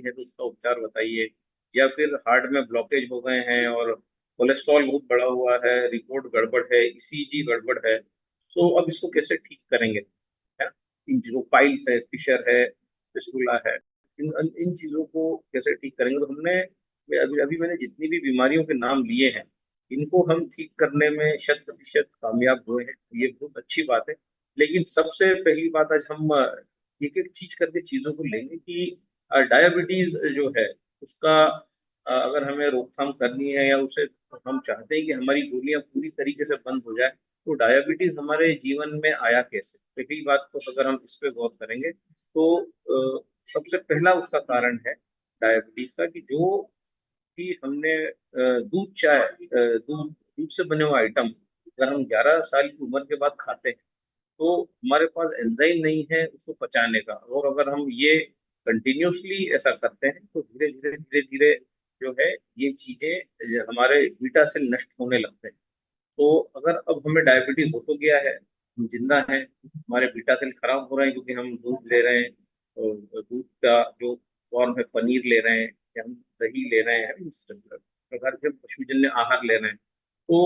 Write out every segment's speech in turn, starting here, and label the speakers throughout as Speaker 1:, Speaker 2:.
Speaker 1: रही है तो उसका उपचार बताइए। या फिर हार्ट में ब्लॉकेज हो गए हैं और कोलेस्ट्रॉल बहुत बढ़ा हुआ है, रिपोर्ट गड़बड़ है, ईसीजी गड़बड़ है, तो अब इसको कैसे ठीक करेंगे, है ना? इन जो पाइल्स है, फिशर है, फिस्टुला है, इन चीजों को कैसे ठीक करेंगे? तो हमने अभी अभी मैंने जितनी भी बीमारियों के नाम लिए हैं, इनको हम ठीक करने में 100% कामयाब हुए हैं, ये बहुत अच्छी बात है। लेकिन सबसे पहली बात, आज हम एक एक चीज करके चीजों को लेंगे कि डायबिटीज जो है उसका अगर हमें रोकथाम करनी है या उसे हम चाहते हैं कि हमारी गोलियां पूरी तरीके से बंद हो जाए, तो डायबिटीज हमारे जीवन में आया कैसे? पहली बात तो अगर हम इस पे गौर करेंगे तो सबसे पहला उसका कारण है डायबिटीज का कि जो कि हमने दूध चाय, दूध दूध से बने हुए आइटम अगर हम 11 साल की उम्र के बाद खाते हैं तो हमारे पास एंजाइम नहीं है उसको पचाने का, और अगर हम ये कंटिन्यूअसली ऐसा करते हैं तो धीरे धीरे धीरे धीरे जो है ये चीजें हमारे बीटा सेल नष्ट होने लगते हैं। तो अगर अब हमें डायबिटीज हो तो गया है, हम जिंदा हैं, हमारे बीटा सेल खराब हो रहे हैं क्योंकि हम दूध ले रहे हैं, और दूध का जो फॉर्म है पनीर ले रहे हैं, या हम दही ले रहे हैं, इस प्रकार के पशुजन्य आहार ले रहे हैं। तो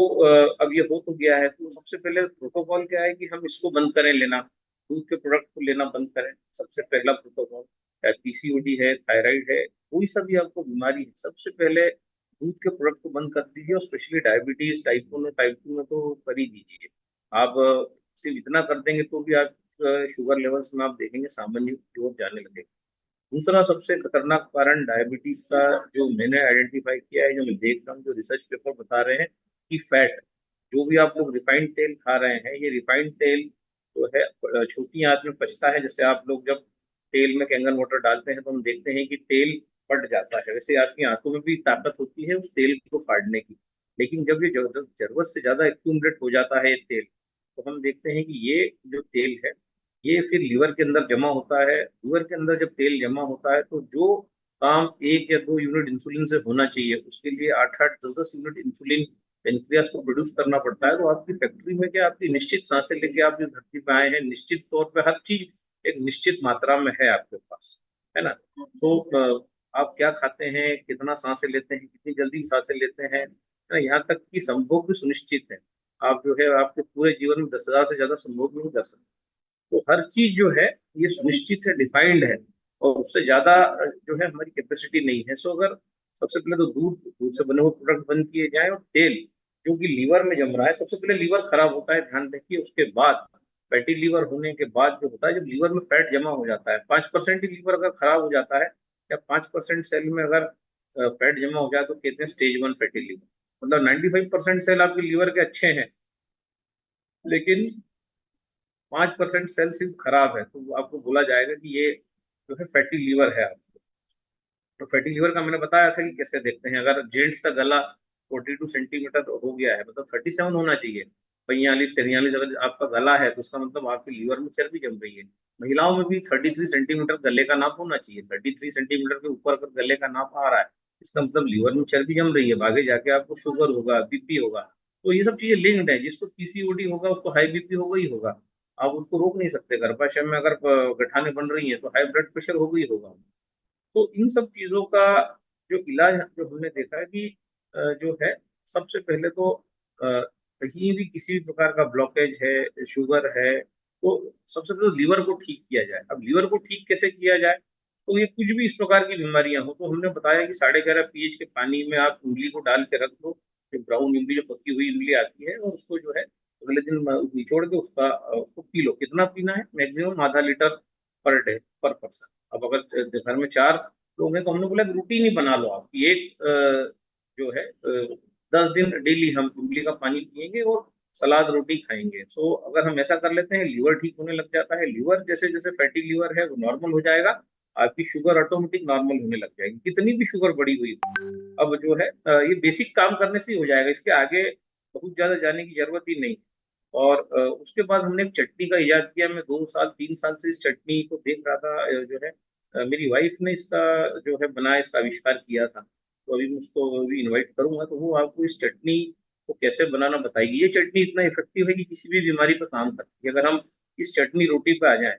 Speaker 1: अब ये हो तो गया है, तो सबसे पहले प्रोटोकॉल क्या है कि हम इसको बंद करें लेना, दूध के प्रोडक्ट को लेना बंद करें, सबसे पहला प्रोटोकॉल। पीसीओडी है, थायराइड है, कोई सा भी आपको बीमारी है, सबसे पहले दूध के प्रोडक्ट को बंद कर दीजिए, और स्पेशली डायबिटीज टाइप 1 और टाइप 2 में तो कर ही दीजिए। आप सिर्फ इतना कर देंगे तो भी आप शुगर लेवल्स में आप देखेंगे सामान्य की ओर जाने लगेगा। दूसरा सबसे खतरनाक कारण डायबिटीज का जो मैंने आइडेंटिफाई किया है, जो मैं देख रहा हूँ, जो रिसर्च पेपर बता रहे हैं कि फैट, जो भी आप लोग रिफाइंड तेल खा रहे हैं, ये रिफाइंड तेल जो है छोटी आंच में पचता है। जैसे आप लोग जब तेल में कैंगन वाटर डालते हैं तो हम देखते हैं कि तेल फट जाता है, वैसे आपकी आंखों में भी ताकत होती है उस तेल को फाड़ने की। लेकिन जब ये जरूरत से ज्यादा एक्यूमुलेट हो जाता है ये तेल, तो हम देखते हैं कि ये जो तेल है ये फिर लीवर के अंदर जमा होता है। लीवर के अंदर जब तेल जमा होता है तो जो काम 1 या 2 यूनिट इंसुलिन से होना चाहिए, उसके लिए 8-8 10-10 यूनिट इंसुलिन पेनक्रियास को प्रोड्यूस करना पड़ता है। तो आपकी फैक्ट्री में क्या, आपकी निश्चित सांसें लेके आप इस धरती पे आए हैं, निश्चित तौर पे हर चीज एक निश्चित मात्रा में है आपके पास, है ना? तो आप क्या खाते हैं, कितना सांसें लेते हैं, कितनी जल्दी सांसें लेते हैं, है ना? यहाँ तक कि संभोग भी सुनिश्चित है। आप जो है आपके पूरे जीवन में 10,000 से ज्यादा संभोग नहीं कर सकते। तो हर चीज जो है ये सुनिश्चित है, डिफाइंड है, और उससे ज्यादा जो है हमारी कैपेसिटी नहीं है। सो अगर सबसे पहले तो दूध दूध से बने हुए प्रोडक्ट बंद किए जाए, और तेल जो कि लीवर में जम रहा है, सबसे पहले लीवर खराब होता है, ध्यान रखिए। उसके बाद फैटी लीवर होने के बाद जो होता है, जब लीवर में फैट जमा हो जाता है, 5% ही लीवर अगर खराब हो जाता है, या 5% सेल में अगर फैट जमा हो जाए, तो कहते हैं स्टेज 1 फैटी लीवर। मतलब 95% सेल आपके लीवर के अच्छे हैं, लेकिन 5% सेल सिर्फ खराब है, तो आपको बोला जाएगा कि ये जो है फैटी लीवर है आपको। तो फैटी लीवर का मैंने बताया था कि कैसे देखते हैं। अगर जेंट्स का गला 42 सेंटीमीटर हो गया है, मतलब 37 होना चाहिए, 42 43, अगर आपका गला है तो उसका मतलब आपके लीवर में चर्बी जम रही है। महिलाओं में भी 33 सेंटीमीटर गले का नाप होना चाहिए। 33 सेंटीमीटर के ऊपर अगर गले का नाप आ रहा है, इसका मतलब लीवर में चर्बी जम रही है, आगे जाके आपको शुगर होगा, बीपी होगा। तो ये सब चीजें लिंक्ड है, जिसको पीसीओडी होगा उसको हाई बीपी होगा ही होगा। आप उसको रोक नहीं सकते, गर्भाशय में अगर गठाने बन रही है तो हाई ब्लड प्रेशर होगा ही होगा। तो इन सब चीजों का जो इलाज जो हमने देखा है कि जो है सबसे पहले तो कहीं भी किसी भी प्रकार का ब्लॉकेज है, शुगर है, तो सबसे पहले तो लीवर को ठीक किया जाए। अब लीवर को ठीक कैसे किया जाए? तो ये कुछ भी इस प्रकार की बीमारियां हो, तो हमने बताया कि 11.5 pH के पानी में आप इमली को डाल के रख दो, जो ब्राउन इमली, जो पकी हुई इमली आती है, और उसको जो है अगले दिन निचोड़ के उसको पी लो। कितना पीना है? मैक्सिमम ½ लीटर पर डे, पर पर्सन। अब अगर घर में 4 लोग हैं तो हमने बोला रूटीन ही बना लो आप कि एक जो है 10 दिन डेली हम इमली का पानी पियेंगे और सलाद रोटी खाएंगे। सो अगर हम ऐसा कर लेते हैं, लीवर ठीक होने लग जाता है। लीवर जैसे जैसे फैटी लीवर है वो नॉर्मल हो जाएगा, आपकी शुगर ऑटोमेटिक नॉर्मल होने लग जाएगी, कितनी भी शुगर बढ़ी हुई हो। अब जो है ये बेसिक काम करने से ही हो जाएगा, इसके आगे बहुत ज्यादा जाने की जरूरत ही नहीं। और उसके बाद हमने एक चटनी का इजाद किया। मैं 2 साल 3 साल से इस चटनी को देख रहा था। जो है मेरी वाइफ ने इसका जो है बनाया, इसका आविष्कार किया था। तो अभी मैं उसको अभी इनवाइट करूंगा, तो वो आपको इस चटनी को कैसे बनाना बताएगी। ये चटनी इतना इफेक्टिव है कि किसी भी बीमारी पर काम करती है। अगर हम इस चटनी रोटी पे आ जाए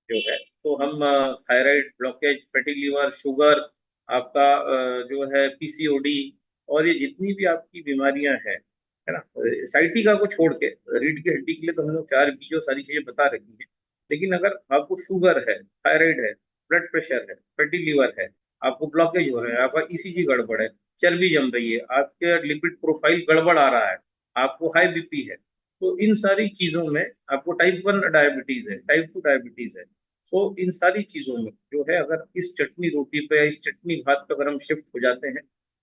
Speaker 1: जो है, तो हम thyroid, blockage, fatty liver, sugar, आपका जो है पीसीओडी, और ये जितनी भी आपकी बीमारियां हैं, है ना, साइटिका को छोड़ के, रीढ़ की हड्डी के लिए तो हमने चार की जो सारी चीजें बता रखी हैं। लेकिन अगर आपको शुगर है, थायराइड है, ब्लड प्रेशर है, फैटी लीवर है, आपको ब्लॉकेज हो रहा है, आपका ईसीजी गड़बड़ है, चर्बी जम रही है, आपके लिपिड प्रोफाइल गड़बड़ आ रहा है, आपको हाई बीपी है, तो इन सारी चीजों में आपको टाइप 1 डायबिटीज है, टाइप 2 डायबिटीज है। तो इन सारी चीजों में जो है, अगर इस चटनी रोटी पे या इस चटनी भात पे अगर हम शिफ्ट हो जाते हैं,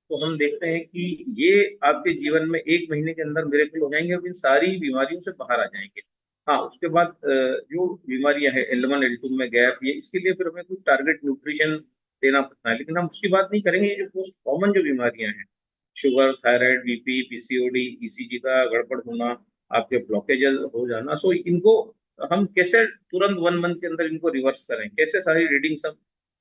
Speaker 1: तो हम देखते हैं कि ये आपके जीवन में 1 महीने के अंदर मिरेकल हो जाएंगे और इन सारी बीमारियों से बाहर आ जाएंगे। हाँ, उसके बाद जो बीमारियां हैं L1 L2 में गैप, ये इसके लिए फिर हमें कुछ टारगेट न्यूट्रिशन देना पड़ता है, लेकिन हम उसकी बात नहीं करेंगे। ये जो मोस्ट कॉमन जो बीमारियां हैं, sugar, thyroid, BP, PCOD, ECG का गड़बड़ होना, आपके ब्लॉकेजेस हो जाना, सो इनको हम कैसे तुरंत 1 मंथ के अंदर इनको रिवर्स करें, कैसे सारी रीडिंग सब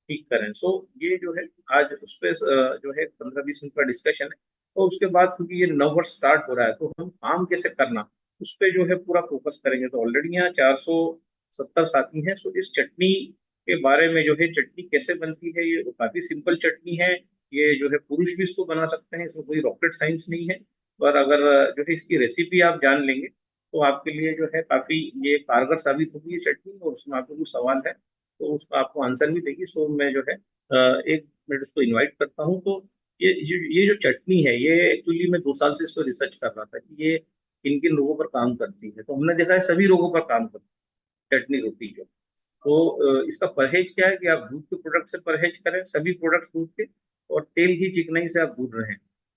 Speaker 1: ठीक करें। सो ये जो है आज उस पे जो है 15-20 मिनट का डिस्कशन है। तो उसके बाद, क्योंकि ये नव वर्ष स्टार्ट हो रहा है, तो हम काम कैसे करना उस पे जो है पूरा फोकस करेंगे। तो ऑलरेडी यहाँ 470 साथी हैं। सो इस चटनी के बारे में जो है, चटनी कैसे बनती है, ये काफी सिंपल चटनी है। ये जो है पुरुष भी इसको बना सकते हैं, इसमें कोई रॉकेट साइंस नहीं है। पर अगर जो है इसकी रेसिपी आप जान लेंगे, तो आपके लिए जो है काफी ये कारगर साबित होगी ये चटनी। और उसमें आपको कुछ सवाल है तो उसका आपको आंसर भी देगी। सो मैं जो है 1 मिनट उसको इनवाइट करता हूँ। तो ये जो चटनी है, ये एक्चुअली मैं 2 साल से इस पर रिसर्च कर रहा था कि ये किन किन रोगों पर काम करती है। तो हमने देखा है सभी रोगों पर काम करती है चटनी रोटी जो। तो इसका परहेज क्या है कि आप दूध के प्रोडक्ट से परहेज करें, सभी प्रोडक्ट दूध के, और तेल की चिकनाई से आप दूर रहें।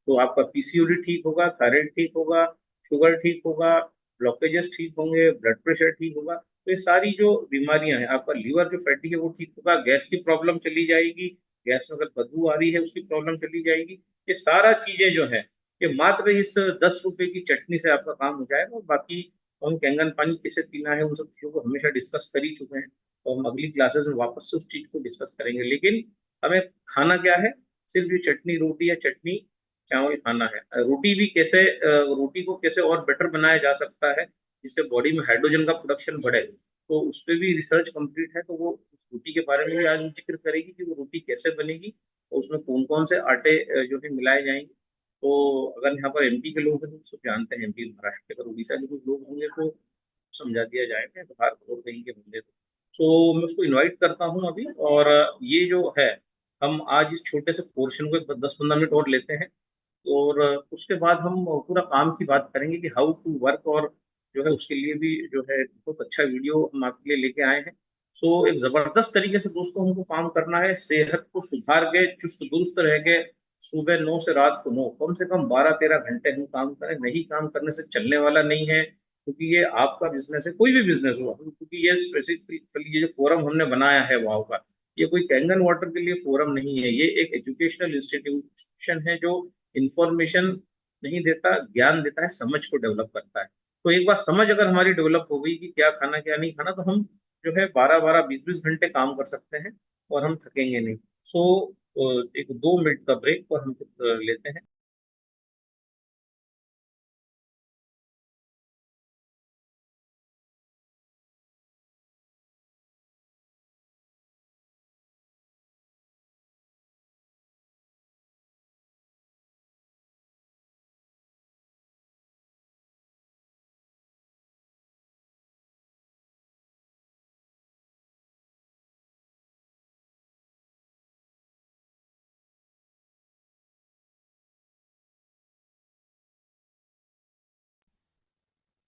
Speaker 1: तो आपका पीसीओडी ठीक होगा, थायराइड ठीक होगा, शुगर ठीक होगा, ब्लॉकेजेस ठीक होंगे, ब्लड प्रेशर ठीक होगा। तो ये सारी जो बीमारियां हैं, आपका लीवर जो फैटी है वो ठीक होगा, गैस की प्रॉब्लम चली जाएगी, गैस में अगर बदबू आ रही है उसकी प्रॉब्लम चली जाएगी। ये सारा चीजें जो है, ये मात्र इस 10 रुपए की चटनी से आपका काम हो जाएगा। और बाकी हम कैंगन पानी कैसे पीना है उन सब चीजों को हमेशा डिस्कस कर ही चुके हैं। तो हम अगली क्लासेस में वापस से उस चीज को डिस्कस करेंगे। लेकिन हमें खाना क्या है, सिर्फ ये चटनी रोटी या चटनी चावल खाना है। रोटी भी कैसे, रोटी को कैसे और बेटर बनाया जा सकता है जिससे बॉडी में हाइड्रोजन का प्रोडक्शन बढ़े, तो उस पर भी रिसर्च कंप्लीट है। तो वो उस रोटी के बारे में भी आज हम जिक्र करेगी कि वो रोटी कैसे बनेगी और उसमें कौन कौन से आटे जो है मिलाए जाएंगे। तो अगर यहाँ पर एमपी के लोग हैं तो सब जानते हैं, एमपी महाराष्ट्र के, अगर उड़ीसा के कुछ लोग होंगे तो समझा दिया जाएगा, बाहर और कहीं के बंदे तो मैं उसको इनवाइट करता हूँ अभी। और ये जो है, हम आज इस छोटे से पोर्शन को 10-15 मिनट और लेते हैं। और उसके बाद हम पूरा काम की बात करेंगे कि हाउ टू वर्क, और जो है उसके लिए भी जो है बहुत अच्छा वीडियो हम आपके लिए लेके आए हैं। सो एक जबरदस्त तरीके से दोस्तों हमको काम करना है, सेहत को सुधार के चुस्त दुरुस्त रह के सुबह 9 से रात को 9, कम से कम 12-13 घंटे हम काम करें। नहीं काम करने से चलने वाला नहीं है, क्योंकि ये आपका बिजनेस है, कोई भी बिजनेस हो। क्योंकि ये स्पेसिफिकली ये जो फोरम हमने बनाया है वाव का, ये कोई कैंगन वाटर के लिए फोरम नहीं है, ये एक एजुकेशनल इंस्टीट्यूशन है जो इंफॉर्मेशन नहीं देता, ज्ञान देता है, समझ को डेवलप करता है। तो एक बार समझ अगर हमारी डेवलप हो गई कि क्या खाना क्या नहीं खाना, तो हम जो है 12-12, 20-20 घंटे काम कर सकते हैं और हम थकेंगे नहीं। सो एक 2 मिनट का ब्रेक और हम लेते हैं।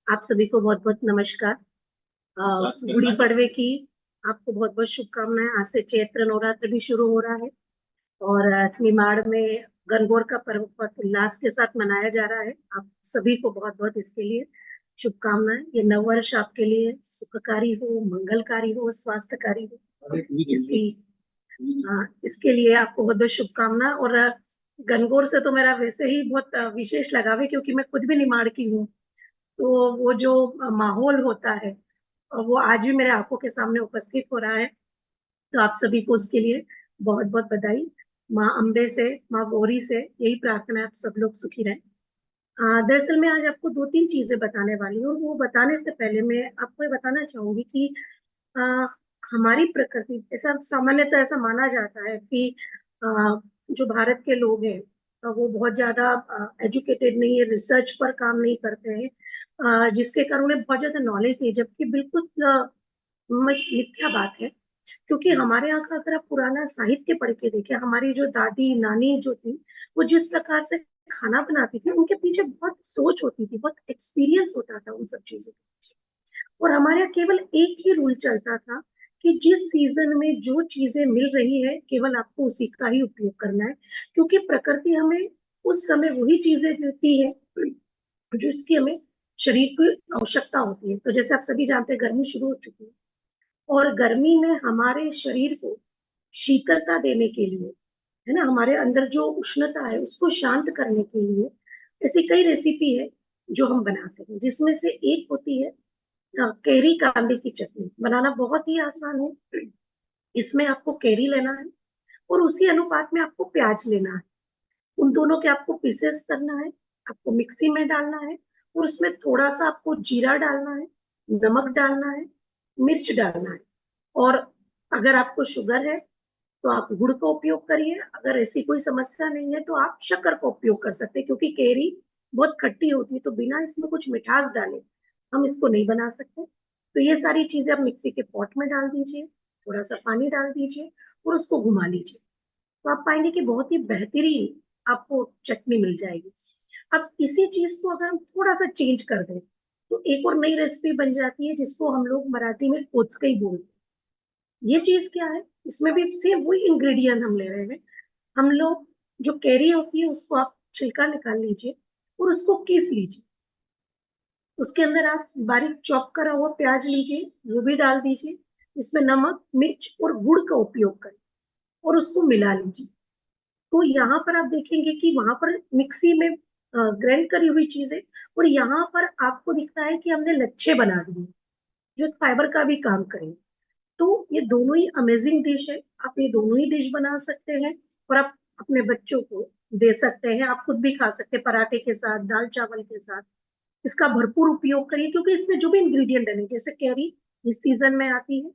Speaker 2: आप सभी को बहुत बहुत नमस्कार। गुड़ी पड़वे की आपको बहुत बहुत शुभकामनाएं। आज से चैत्र नवरात्र भी शुरू हो रहा है और निमाड़ में गणगौर का पर्व बहुत उल्लास के साथ मनाया जा रहा है। आप सभी को बहुत बहुत इसके लिए शुभकामनाएं। ये नववर्ष आपके लिए सुखकारी हो, मंगलकारी हो, स्वास्थ्यकारी हो, इसके लिए आपको बहुत बहुत शुभकामना। और गणगौर से तो मेरा वैसे ही बहुत विशेष लगाव है, क्योंकि मैं खुद भी निमाड़ की हूँ। तो वो जो माहौल होता है, वो आज भी मेरे आंखों के सामने उपस्थित हो रहा है। तो आप सभी को उसके लिए बहुत बहुत बधाई। माँ अम्बे से, माँ गौरी से यही प्रार्थना है, आप सब लोग सुखी रहें। दरअसल मैं आज आपको 2-3 चीजें बताने वाली हूँ। वो बताने से पहले मैं आपको ये बताना चाहूंगी कि आ, हमारी प्रकृति, ऐसा सामान्यतः ऐसा माना जाता है कि जो भारत के लोग हैं वो बहुत ज्यादा एजुकेटेड नहीं है, रिसर्च पर काम नहीं करते हैं, जिसके कारण उन्हें बहुत ज्यादा नॉलेज नहीं है, जबकि बिल्कुल मिथ्या बात है। क्योंकि हमारे यहाँ का अगर आप पुराना साहित्य पढ़ के देखें, हमारी जो दादी नानी जो थी, वो जिस प्रकार से खाना बनाती थी, उनके पीछे बहुत सोच होती थी, बहुत एक्सपीरियंस होता था उन सब चीजों के पीछे। और हमारे यहाँ केवल एक ही रूल चलता था कि जिस सीजन में जो चीजें मिल रही है केवल आपको उसी का ही उपयोग करना है, क्योंकि प्रकृति हमें उस समय वही चीजें देती है जो इसकी हमें शरीर की आवश्यकता होती है। तो जैसे आप सभी जानते हैं, गर्मी शुरू हो चुकी है, और गर्मी में हमारे शरीर को शीतलता देने के लिए, है ना, हमारे अंदर जो उष्णता है उसको शांत करने के लिए ऐसी कई रेसिपी है जो हम बनाते हैं, जिसमें से एक होती है कैरी कांदे की चटनी। बनाना बहुत ही आसान है। इसमें आपको कैरी लेना है और उसी अनुपात में आपको प्याज लेना है। उन दोनों के आपको पीसेस करना है, आपको मिक्सी में डालना है, और उसमें थोड़ा सा आपको जीरा डालना है, नमक डालना है, मिर्च डालना है। और अगर आपको शुगर है तो आप गुड़ का उपयोग करिए, अगर ऐसी कोई समस्या नहीं है तो आप शक्कर का उपयोग कर सकते हैं, क्योंकि केरी बहुत खट्टी होती है, तो बिना इसमें कुछ मिठास डाले हम इसको नहीं बना सकते। तो ये सारी चीजें आप मिक्सी के पॉट में डाल दीजिए, थोड़ा सा पानी डाल दीजिए और उसको घुमा लीजिए। तो आप पाएंगे कि बहुत ही बेहतरीन आपको चटनी मिल जाएगी। अब इसी चीज को अगर हम थोड़ा सा चेंज कर दें तो एक और नई रेसिपी बन जाती है, जिसको हम लोग मराठी में कोचकई बोलते हैं। ये चीज क्या है, इसमें भी सेम वही इंग्रेडिएंट हम ले रहे हैं। हम लोग जो कैरी होती है उसको आप छिलका निकाल लीजिए और उसको कीस लीजिए। उसके अंदर आप बारीक चॉप करा हुआ प्याज लीजिए, वो भी डाल दीजिए। इसमें नमक मिर्च और गुड़ का उपयोग करें और उसको मिला लीजिए। तो यहाँ पर आप देखेंगे कि वहां पर मिक्सी में ग्राइंड करी हुई चीजें, और यहाँ पर आपको दिखता है कि हमने लच्छे बना दिए जो फाइबर का भी काम करेंगे। तो ये दोनों ही अमेजिंग डिश है, आप ये दोनों ही डिश बना सकते हैं और आप अपने बच्चों को दे सकते हैं, आप खुद भी खा सकते हैं पराठे के साथ, दाल चावल के साथ। इसका भरपूर उपयोग करिए, क्योंकि इसमें जो भी इंग्रेडिएंट है, जैसे कैरी इस सीजन में आती है,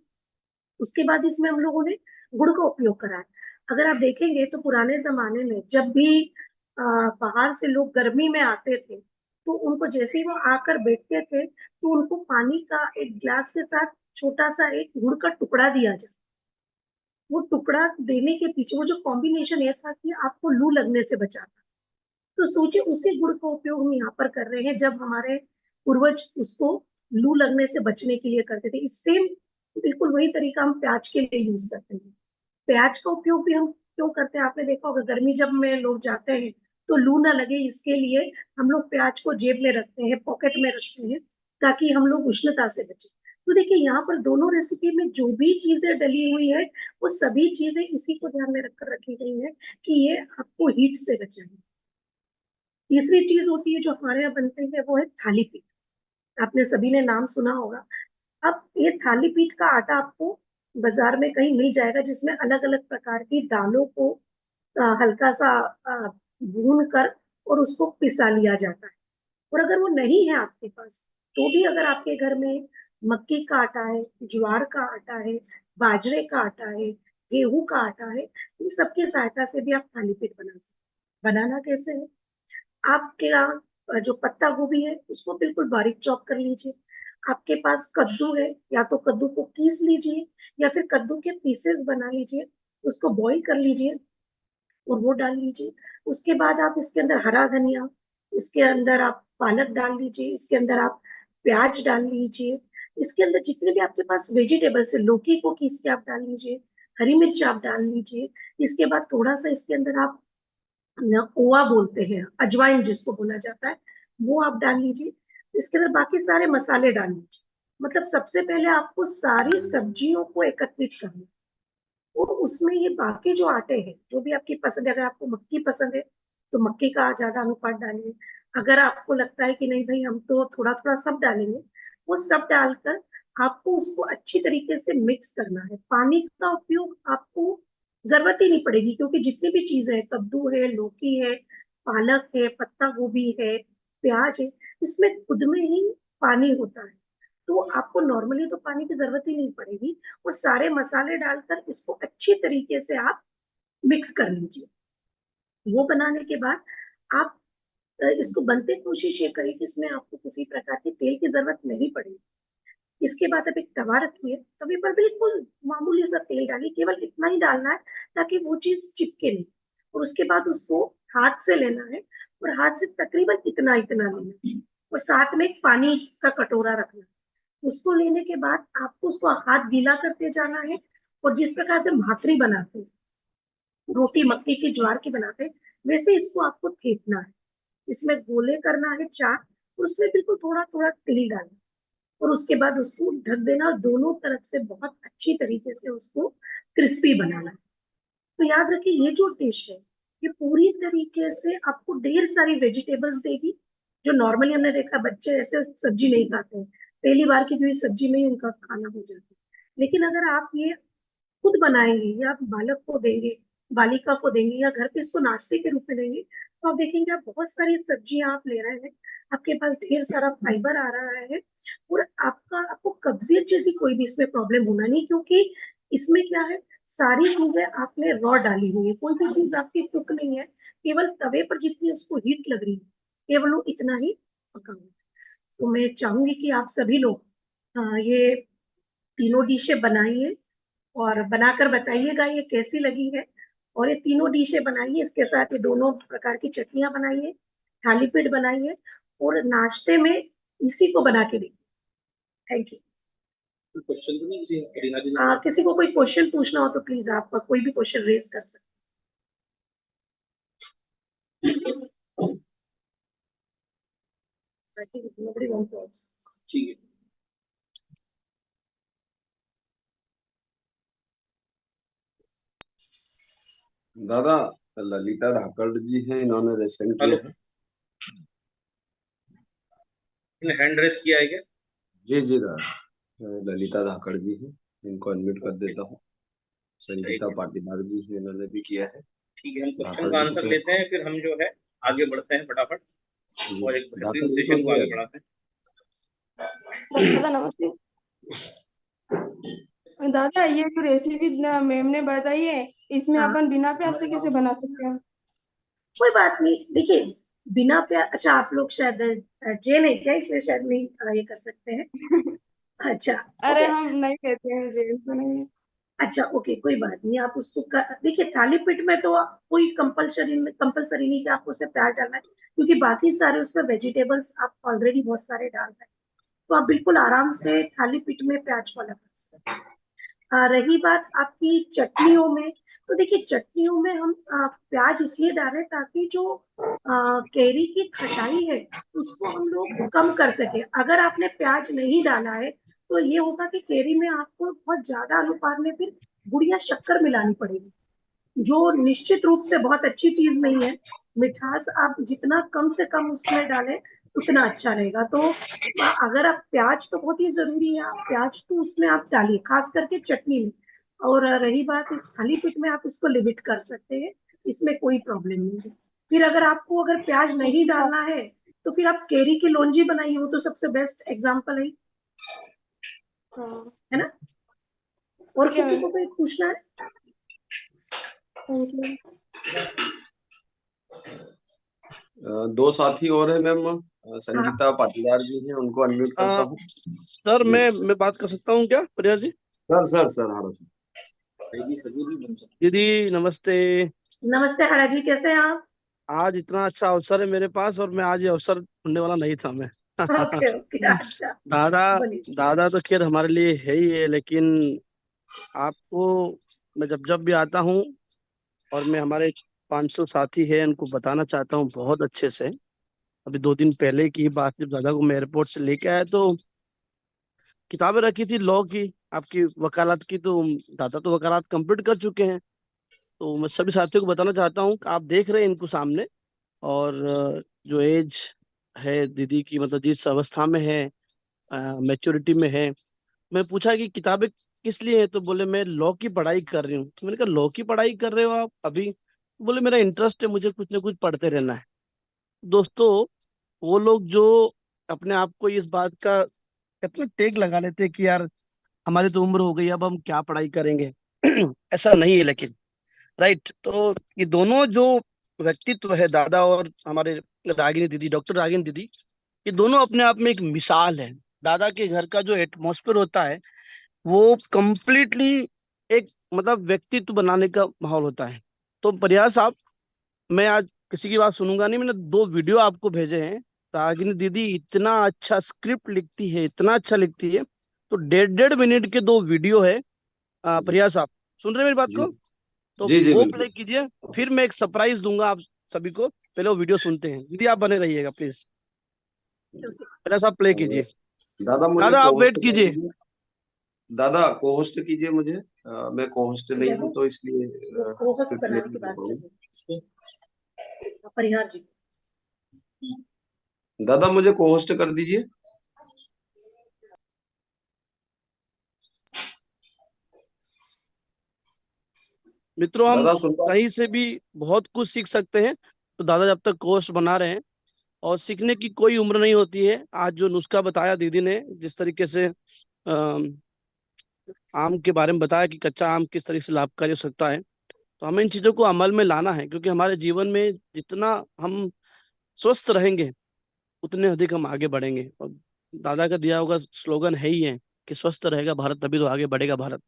Speaker 2: उसके बाद इसमें हम लोगों ने गुड़ का उपयोग करा है। अगर आप देखेंगे तो पुराने जमाने में जब भी बाहर से लोग गर्मी में आते थे, तो उनको जैसे ही वो आकर बैठते थे तो उनको पानी का एक गिलास के साथ छोटा सा एक गुड़ का टुकड़ा दिया जाता। वो टुकड़ा देने के पीछे वो जो कॉम्बिनेशन ये था कि आपको लू लगने से बचाता। तो सोचिए उसी गुड़ का उपयोग हम यहाँ पर कर रहे हैं, जब हमारे पूर्वज उसको लू लगने से बचने के लिए करते थे। इससे बिल्कुल वही तरीका हम प्याज के लिए यूज करते हैं। प्याज का उपयोग भी हम क्यों करते हैं, आपने देखा होगा गर्मी जब में लोग जाते हैं तो लू ना लगे इसके लिए हम लोग प्याज को जेब में रखते हैं, पॉकेट में रखते हैं, ताकि हम लोग उष्णता से बचे। तो देखिए यहाँ पर दोनों रेसिपी में जो भी चीजें डली हुई है, वो सभी चीजें इसी को ध्यान में रखकर रखी गई है कि ये आपको हीट से बचाएंगे। तीसरी चीज होती है जो हमारे यहाँ बनती है, वो है थाली पीठ। आपने सभी ने नाम सुना होगा। अब ये थाली पीठ का आटा आपको बाजार में कहीं मिल जाएगा, जिसमें अलग अलग प्रकार की दालों को हल्का सा भून कर और उसको पिसा लिया जाता है। और अगर वो नहीं है आपके पास, तो भी अगर आपके घर में मक्की का आटा है, ज्वार का आटा है, बाजरे का आटा है, गेहूं का आटा है, इन सबकी सहायता से भी आप थाली पीठ बना सकते हैं। बनाना कैसे है, आपके यहाँ जो पत्ता गोभी है उसको बिल्कुल बारीक चॉप कर लीजिए। आपके पास कद्दू है, या तो कद्दू को पीस लीजिए या फिर कद्दू के पीसेस बना लीजिए, उसको बॉईल कर लीजिए और वो डाल लीजिए। उसके बाद आप इसके अंदर हरा धनिया, इसके अंदर आप पालक डाल लीजिए, इसके अंदर आप प्याज डाल लीजिए, इसके अंदर जितने भी आपके पास वेजिटेबल्स है, लौकी को पीस के आप डाल लीजिए, हरी मिर्च आप डाल लीजिए। इसके बाद थोड़ा सा इसके अंदर आप ओवा बोलते हैं, अजवाइन जिसको बोला जाता है, वो आप डाल लीजिए। इसके अंदर बाकी सारे मसाले डाल लीजिए। मतलब सबसे पहले आपको सारी सब्जियों को एकत्रित करना, और उसमें ये बाकी जो आटे हैं जो भी आपकी पसंद है, अगर आपको मक्की पसंद है तो मक्की का ज्यादा अनुपात डालिए। अगर आपको लगता है कि नहीं भाई हम तो थोड़ा थोड़ा सब डालेंगे, वो सब डालकर आपको उसको अच्छी तरीके से मिक्स करना है। पानी का उपयोग आपको जरूरत ही नहीं पड़ेगी, क्योंकि जितनी भी चीजें हैं, कद्दू है, लौकी है, पालक है, पत्ता गोभी है, प्याज है, इसमें खुद में ही पानी होता है। तो आपको नॉर्मली तो पानी की जरूरत ही नहीं पड़ेगी। और सारे मसाले डालकर इसको अच्छी तरीके से आप मिक्स कर लीजिए। वो बनाने के बाद आप इसको बनते कोशिश ये करें कि इसमें आपको किसी प्रकार के तेल की जरूरत नहीं पड़ेगी। इसके बाद आप एक तवा रखिए, तवे पर बिल्कुल मामूली सा तेल डालिए, केवल इतना ही डालना है ताकि वो चीज चिपके नहीं। और उसके बाद उसको हाथ से लेना है, और हाथ से तकरीबन इतना इतना लेना है, और साथ में एक पानी का कटोरा रखना है। उसको लेने के बाद आपको उसको हाथ गीला करते जाना है, और जिस प्रकार से भाकरी बनाते हैं, रोटी मक्के की ज्वार की बनाते हैं, वैसे इसको आपको थेपना है। इसमें गोले करना है चार, उसमें बिल्कुल थोड़ा थोड़ा तिल डालना, और उसके बाद उसको ढक देना, और दोनों तरफ से बहुत अच्छी तरीके से उसको क्रिस्पी बनाना है। तो याद रखिए, ये जो डिश है, ये पूरी तरीके से आपको ढेर सारी वेजिटेबल्स देगी। जो नॉर्मली हमने देखा बच्चे ऐसे सब्जी नहीं खाते हैं, पहली बार की जो ये सब्जी में ही उनका खाना हो जाता है। लेकिन अगर आप ये खुद बनाएंगे या आप बालक को देंगे, बालिका को देंगे, या घर पे इसको नाश्ते के रूप में देंगे, तो आप देखेंगे आप बहुत सारी सब्जियां आप ले रहे हैं, आपके पास ढेर सारा फाइबर आ रहा है, और आपको कब्जियत जैसी कोई भी इसमें प्रॉब्लम होना नहीं, क्योंकि इसमें क्या है, सारी चीजें आपने रॉ डाली हुई है, कोई भी चीज आपकी कुक नहीं है, केवल तवे पर जितनी उसको हीट लग रही है, केवल वो इतना ही पका हुआ है। तो मैं चाहूंगी कि आप सभी लोग ये तीनों डिशें बनाइए, और बनाकर बताइएगा ये कैसी लगी है। और ये तीनों डिशें बनाइए, इसके साथ ये दोनों प्रकार की चटनियां बनाइए, थाली पीठ बनाइए, और नाश्ते में इसी को बना के दीजिए। Thank you.
Speaker 1: क्वेश्चन तो नहीं किसी
Speaker 2: किसी को कोई क्वेश्चन पूछना हो तो प्लीज आप कोई भी क्वेश्चन रेज कर सकते हैं। I think nobody wants to ask.
Speaker 1: ठीक है।
Speaker 3: दादा, ललिता धाकड़ जी हैं, इन्होंने रेसेंट किया
Speaker 1: हेलो,
Speaker 3: है।
Speaker 1: हैंड रेस किया है क्या?
Speaker 3: जी जी दादा, ललिता धाकड़ जी हैं, इनको अनम्यूट कर
Speaker 1: ओके,
Speaker 3: देता हूँ।
Speaker 1: ठीक
Speaker 3: संगीता
Speaker 1: है।
Speaker 3: पाटीदार जी हैं, इन्होंने भी किया है।
Speaker 1: ठीक है, हम क्वेश्चन
Speaker 3: धाकड़
Speaker 1: का
Speaker 3: जी को
Speaker 1: आंसर
Speaker 3: तो
Speaker 1: लेते हैं, फिर हम जो है आगे बढ़ते हैं फटाफट,
Speaker 3: जी,
Speaker 1: और एक बेहतरीन
Speaker 3: धाकड़ जी को
Speaker 1: सेशन को
Speaker 3: ये
Speaker 1: आगे बढ़ाते हैं।
Speaker 4: दादा नमस्ते। दादा ये जो रेसिपी मैम ने बताई है, इसमें
Speaker 2: हाँ,
Speaker 4: अपन बिना प्याज से कैसे बना सकते हैं?
Speaker 2: कोई बात नहीं, देखिए, बिना प्याज, अच्छा आप लोग शायद जैन है क्या, इसलिए शायद नहीं ये कर सकते हैं। अच्छा,
Speaker 4: अरे
Speaker 2: ओके।
Speaker 4: हम नहीं कहते हैं, जेंट्स तो नहीं है।
Speaker 2: अच्छा, ओके, कोई बात नहीं, आप उसको देखिए, थाली पीठ में तो कोई कंपलसरी नहीं कि आपको उससे प्याज डालना है, क्योंकि बाकी सारे उसमें वेजिटेबल्स आप ऑलरेडी बहुत सारे डाल रहे हैं, तो आप बिल्कुल आराम से थाली पीठ में प्याज वाला कर सकते हैं। रही बात आपकी चटनियों में, तो देखिए, चटनियों में हम प्याज इसलिए डालें ताकि जो कैरी की खटाई है उसको हम लोग कम कर सके। अगर आपने प्याज नहीं डाला है तो ये होगा कि कैरी में आपको बहुत ज्यादा अनुपात में फिर गुड़ या शक्कर मिलानी पड़ेगी, जो निश्चित रूप से बहुत अच्छी चीज नहीं है। मिठास आप जितना कम से कम उसमें डालें उतना अच्छा रहेगा। तो अगर आप प्याज तो बहुत ही जरूरी है, आप प्याज तो उसमें आप डालिए, खास करके चटनी में। और रही बात इस थाली पीठ में, आप इसको लिमिट कर सकते हैं, इसमें कोई प्रॉब्लम नहीं है। फिर अगर प्याज नहीं
Speaker 4: उसके साथ
Speaker 2: डालना है तो फिर आप केरी की लोंजी बनाइए, वो तो सबसे बेस्ट एग्जाम्पल
Speaker 4: हाँ,
Speaker 2: है ना। और
Speaker 4: ठीक है
Speaker 2: किसी
Speaker 4: मैम।
Speaker 2: को कोई पूछना है?
Speaker 4: Thank you.
Speaker 3: दो साथी और है मैम,
Speaker 2: हाँ,
Speaker 3: संगीता पाटीदार जी हैं, उनको अनम्यूट करता
Speaker 5: आ,
Speaker 3: हूँ।
Speaker 5: सर
Speaker 3: जी
Speaker 5: मैं बात कर सकता हूँ क्या, Priya ji?
Speaker 3: Sir, sir sir हारो सर।
Speaker 1: रहेगी, खजूर भी बन सकती
Speaker 5: दीदी नमस्ते।
Speaker 2: नमस्ते हरा जी, कैसे हैं आप?
Speaker 5: आज इतना अच्छा अवसर है मेरे पास, और मैं आज ये अवसर ढूंढने वाला नहीं था मैं।
Speaker 2: ओके ओके, अच्छा,
Speaker 5: दादा,
Speaker 2: बोलिए।
Speaker 5: दादा तो खैर हमारे लिए है ही है, लेकिन आपको मैं जब जब भी आता हूँ, और मैं हमारे 500 साथी हैं उनको बताना चाहता हूँ बहुत अच्छे से। अभी 2 दिन पहले की ही बात, जब दादा को मैं एयरपोर्ट से लेके आया तो किताबें रखी थी लॉ की, आपकी वकालत की, तो दादा तो वकालत कंप्लीट कर चुके हैं। तो मैं सभी साथियों को बताना चाहता हूँ कि आप देख रहे हैं इनको सामने, और जो एज है दीदी की, मतलब जिस अवस्था में है, मैच्योरिटी में है। मैं पूछा कि किताबें किस लिए है, तो बोले मैं लॉ की पढ़ाई कर रही हूँ। तो मैंने कहा लॉ की पढ़ाई कर रहे हो आप अभी? बोले मेरा इंटरेस्ट है, मुझे कुछ ना कुछ पढ़ते रहना है। दोस्तों, वो लोग जो अपने आप को इस बात का इतना टेक लगा लेते हैं कि यार हमारी तो उम्र हो गई, अब हम क्या पढ़ाई करेंगे। ऐसा नहीं है लेकिन, राइट। तो ये दोनों जो व्यक्तित्व है दादा और हमारे रागिनी दीदी, डॉक्टर रागिनी दीदी, ये दोनों अपने आप में एक मिसाल है। दादा के घर का जो एटमॉस्फेयर होता है वो कंप्लीटली एक मतलब व्यक्तित्व बनाने का माहौल होता है। तो प्रयास आप, मैं आज किसी की बात सुनूंगा नहीं, मैंने 2 वीडियो आपको भेजे हैं। रागिनी दीदी इतना अच्छा स्क्रिप्ट लिखती है, इतना अच्छा लिखती है। तो 1.5 मिनट के 2 वीडियो है। प्रयास आप सुन रहे हैं मेरी बात
Speaker 3: जी
Speaker 5: को? तो
Speaker 3: जी जी
Speaker 5: वो
Speaker 3: बिल्कुल।
Speaker 5: प्ले कीजिए, फिर मैं एक सरप्राइज दूंगा आप सभी को। पहले वो वीडियो सुनते हैं। दीदी आप बने रहिएगा प्लीज। प्रयास आप प्ले कीजिए।
Speaker 3: दादा मुझे
Speaker 5: दादा
Speaker 3: को
Speaker 5: आप
Speaker 3: होस्ट
Speaker 5: वेट
Speaker 3: कर
Speaker 5: कीजिए।
Speaker 3: दीजिए। दादा को होस्ट कीजिए मुझे। मैं को होस्ट नहीं हूँ तो इसलिए
Speaker 2: को होस्ट
Speaker 3: स्क्रिप्ट
Speaker 2: बनाने
Speaker 3: नहीं
Speaker 2: की
Speaker 3: कर
Speaker 2: बात
Speaker 3: पाऊंगा।
Speaker 2: चल रही है। परिहार जी,
Speaker 3: दादा मुझे को होस्ट कर दीजिए।
Speaker 5: मित्रों, हम
Speaker 3: दादा सुन पा।
Speaker 5: कहीं से भी बहुत कुछ सीख सकते हैं। तो दादा जब तक कोर्स बना रहे हैं, और सीखने की कोई उम्र नहीं होती है। आज जो नुस्खा बताया दीदी ने, जिस तरीके से आम के बारे में बताया कि कच्चा आम किस तरीके से लाभकारी हो सकता है, तो हमें इन चीजों को अमल में लाना है। क्योंकि हमारे जीवन में जितना हम स्वस्थ रहेंगे उतने अधिक हम आगे बढ़ेंगे। और दादा का दिया हुआ स्लोगन है ही है कि स्वस्थ रहेगा भारत तभी तो आगे बढ़ेगा भारत।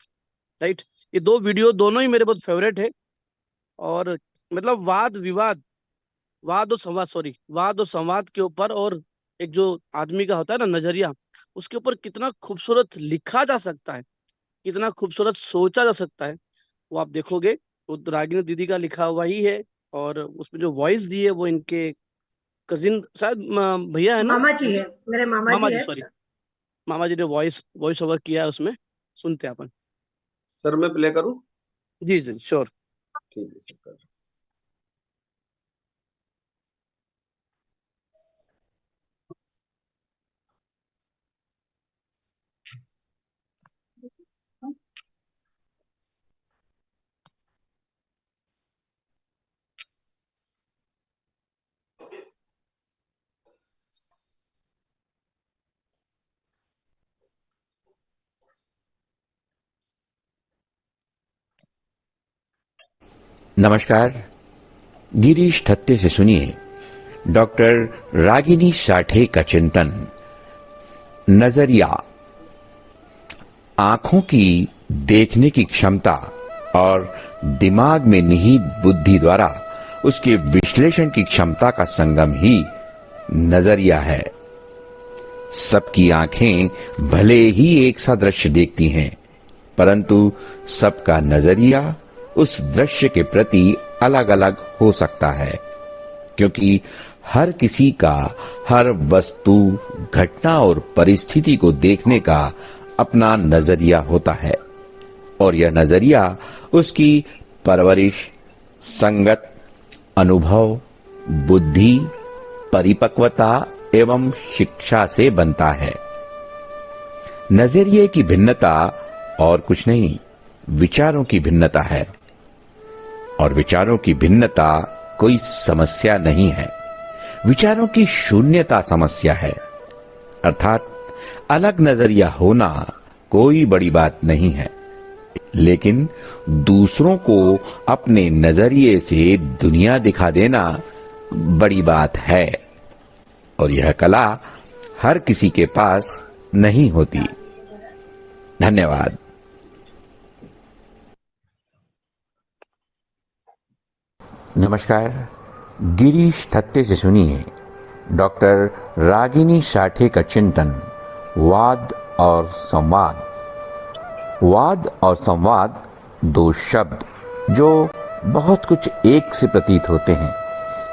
Speaker 5: राइट। ये 2 वीडियो दोनों ही मेरे बहुत फेवरेट है। और मतलब वाद विवाद, वाद और संवाद, सॉरी, वाद और संवाद के ऊपर, और एक जो आदमी का होता है ना नजरिया, उसके ऊपर कितना खूबसूरत लिखा जा सकता है, कितना खूबसूरत सोचा जा सकता है, वो आप देखोगे। वो रागिनी दीदी का लिखा हुआ ही है। और उसमें जो वॉइस दी है वो इनके कजिन शायद भैया है ना,
Speaker 2: मामा जी है, मेरे मामा
Speaker 5: मामा
Speaker 2: जी
Speaker 5: जी,
Speaker 2: है।
Speaker 5: सॉरी, मामा जी ने वॉइस ओवर किया है उसमें। सुनते हैं अपन।
Speaker 3: सर मैं प्ले करूँ?
Speaker 5: जी जी श्योर।
Speaker 3: ठीक है सर कर।
Speaker 6: नमस्कार। गिरीश थत्ते से सुनिए डॉक्टर रागिनी साठे का चिंतन। नजरिया। आंखों की देखने की क्षमता और दिमाग में निहित बुद्धि द्वारा उसके विश्लेषण की क्षमता का संगम ही नजरिया है। सबकी आंखें भले ही एक सा दृश्य देखती हैं, परंतु सबका नजरिया उस दृश्य के प्रति अलग अलग हो सकता है। क्योंकि हर किसी का हर वस्तु, घटना और परिस्थिति को देखने का अपना नजरिया होता है। और यह नजरिया उसकी परवरिश, संगत, अनुभव, बुद्धि, परिपक्वता एवं शिक्षा से बनता है। नजरिए की भिन्नता और कुछ नहीं, विचारों की भिन्नता है। और विचारों की भिन्नता कोई समस्या नहीं है, विचारों की शून्यता समस्या है। अर्थात अलग नजरिया होना कोई बड़ी बात नहीं है, लेकिन दूसरों को अपने नजरिए से दुनिया दिखा देना बड़ी बात है। और यह कला हर किसी के पास नहीं होती। धन्यवाद। नमस्कार। गिरीश थत्ते से सुनिए डॉक्टर रागिनी साठे का चिंतन। वाद और संवाद। वाद और संवाद दो शब्द जो बहुत कुछ एक से प्रतीत होते हैं।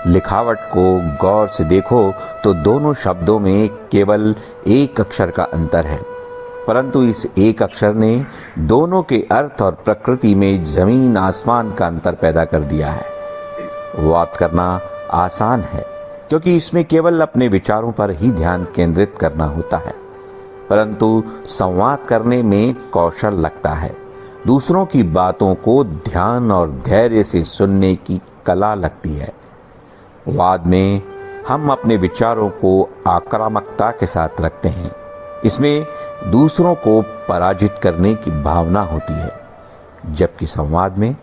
Speaker 6: लिखावट को गौर से देखो तो दोनों शब्दों में केवल एक अक्षर का अंतर है, परंतु इस एक अक्षर ने दोनों के अर्थ और प्रकृति में जमीन आसमान का अंतर पैदा कर दिया है। वाद करना आसान है क्योंकि इसमें केवल अपने विचारों पर ही ध्यान केंद्रित करना होता है, परंतु संवाद करने में कौशल लगता है। दूसरों की बातों को ध्यान और धैर्य से सुनने की कला लगती है। वाद में हम अपने विचारों को आक्रामकता के साथ रखते हैं। इसमें दूसरों को पराजित करने की भावना होती है, जबकि संवाद में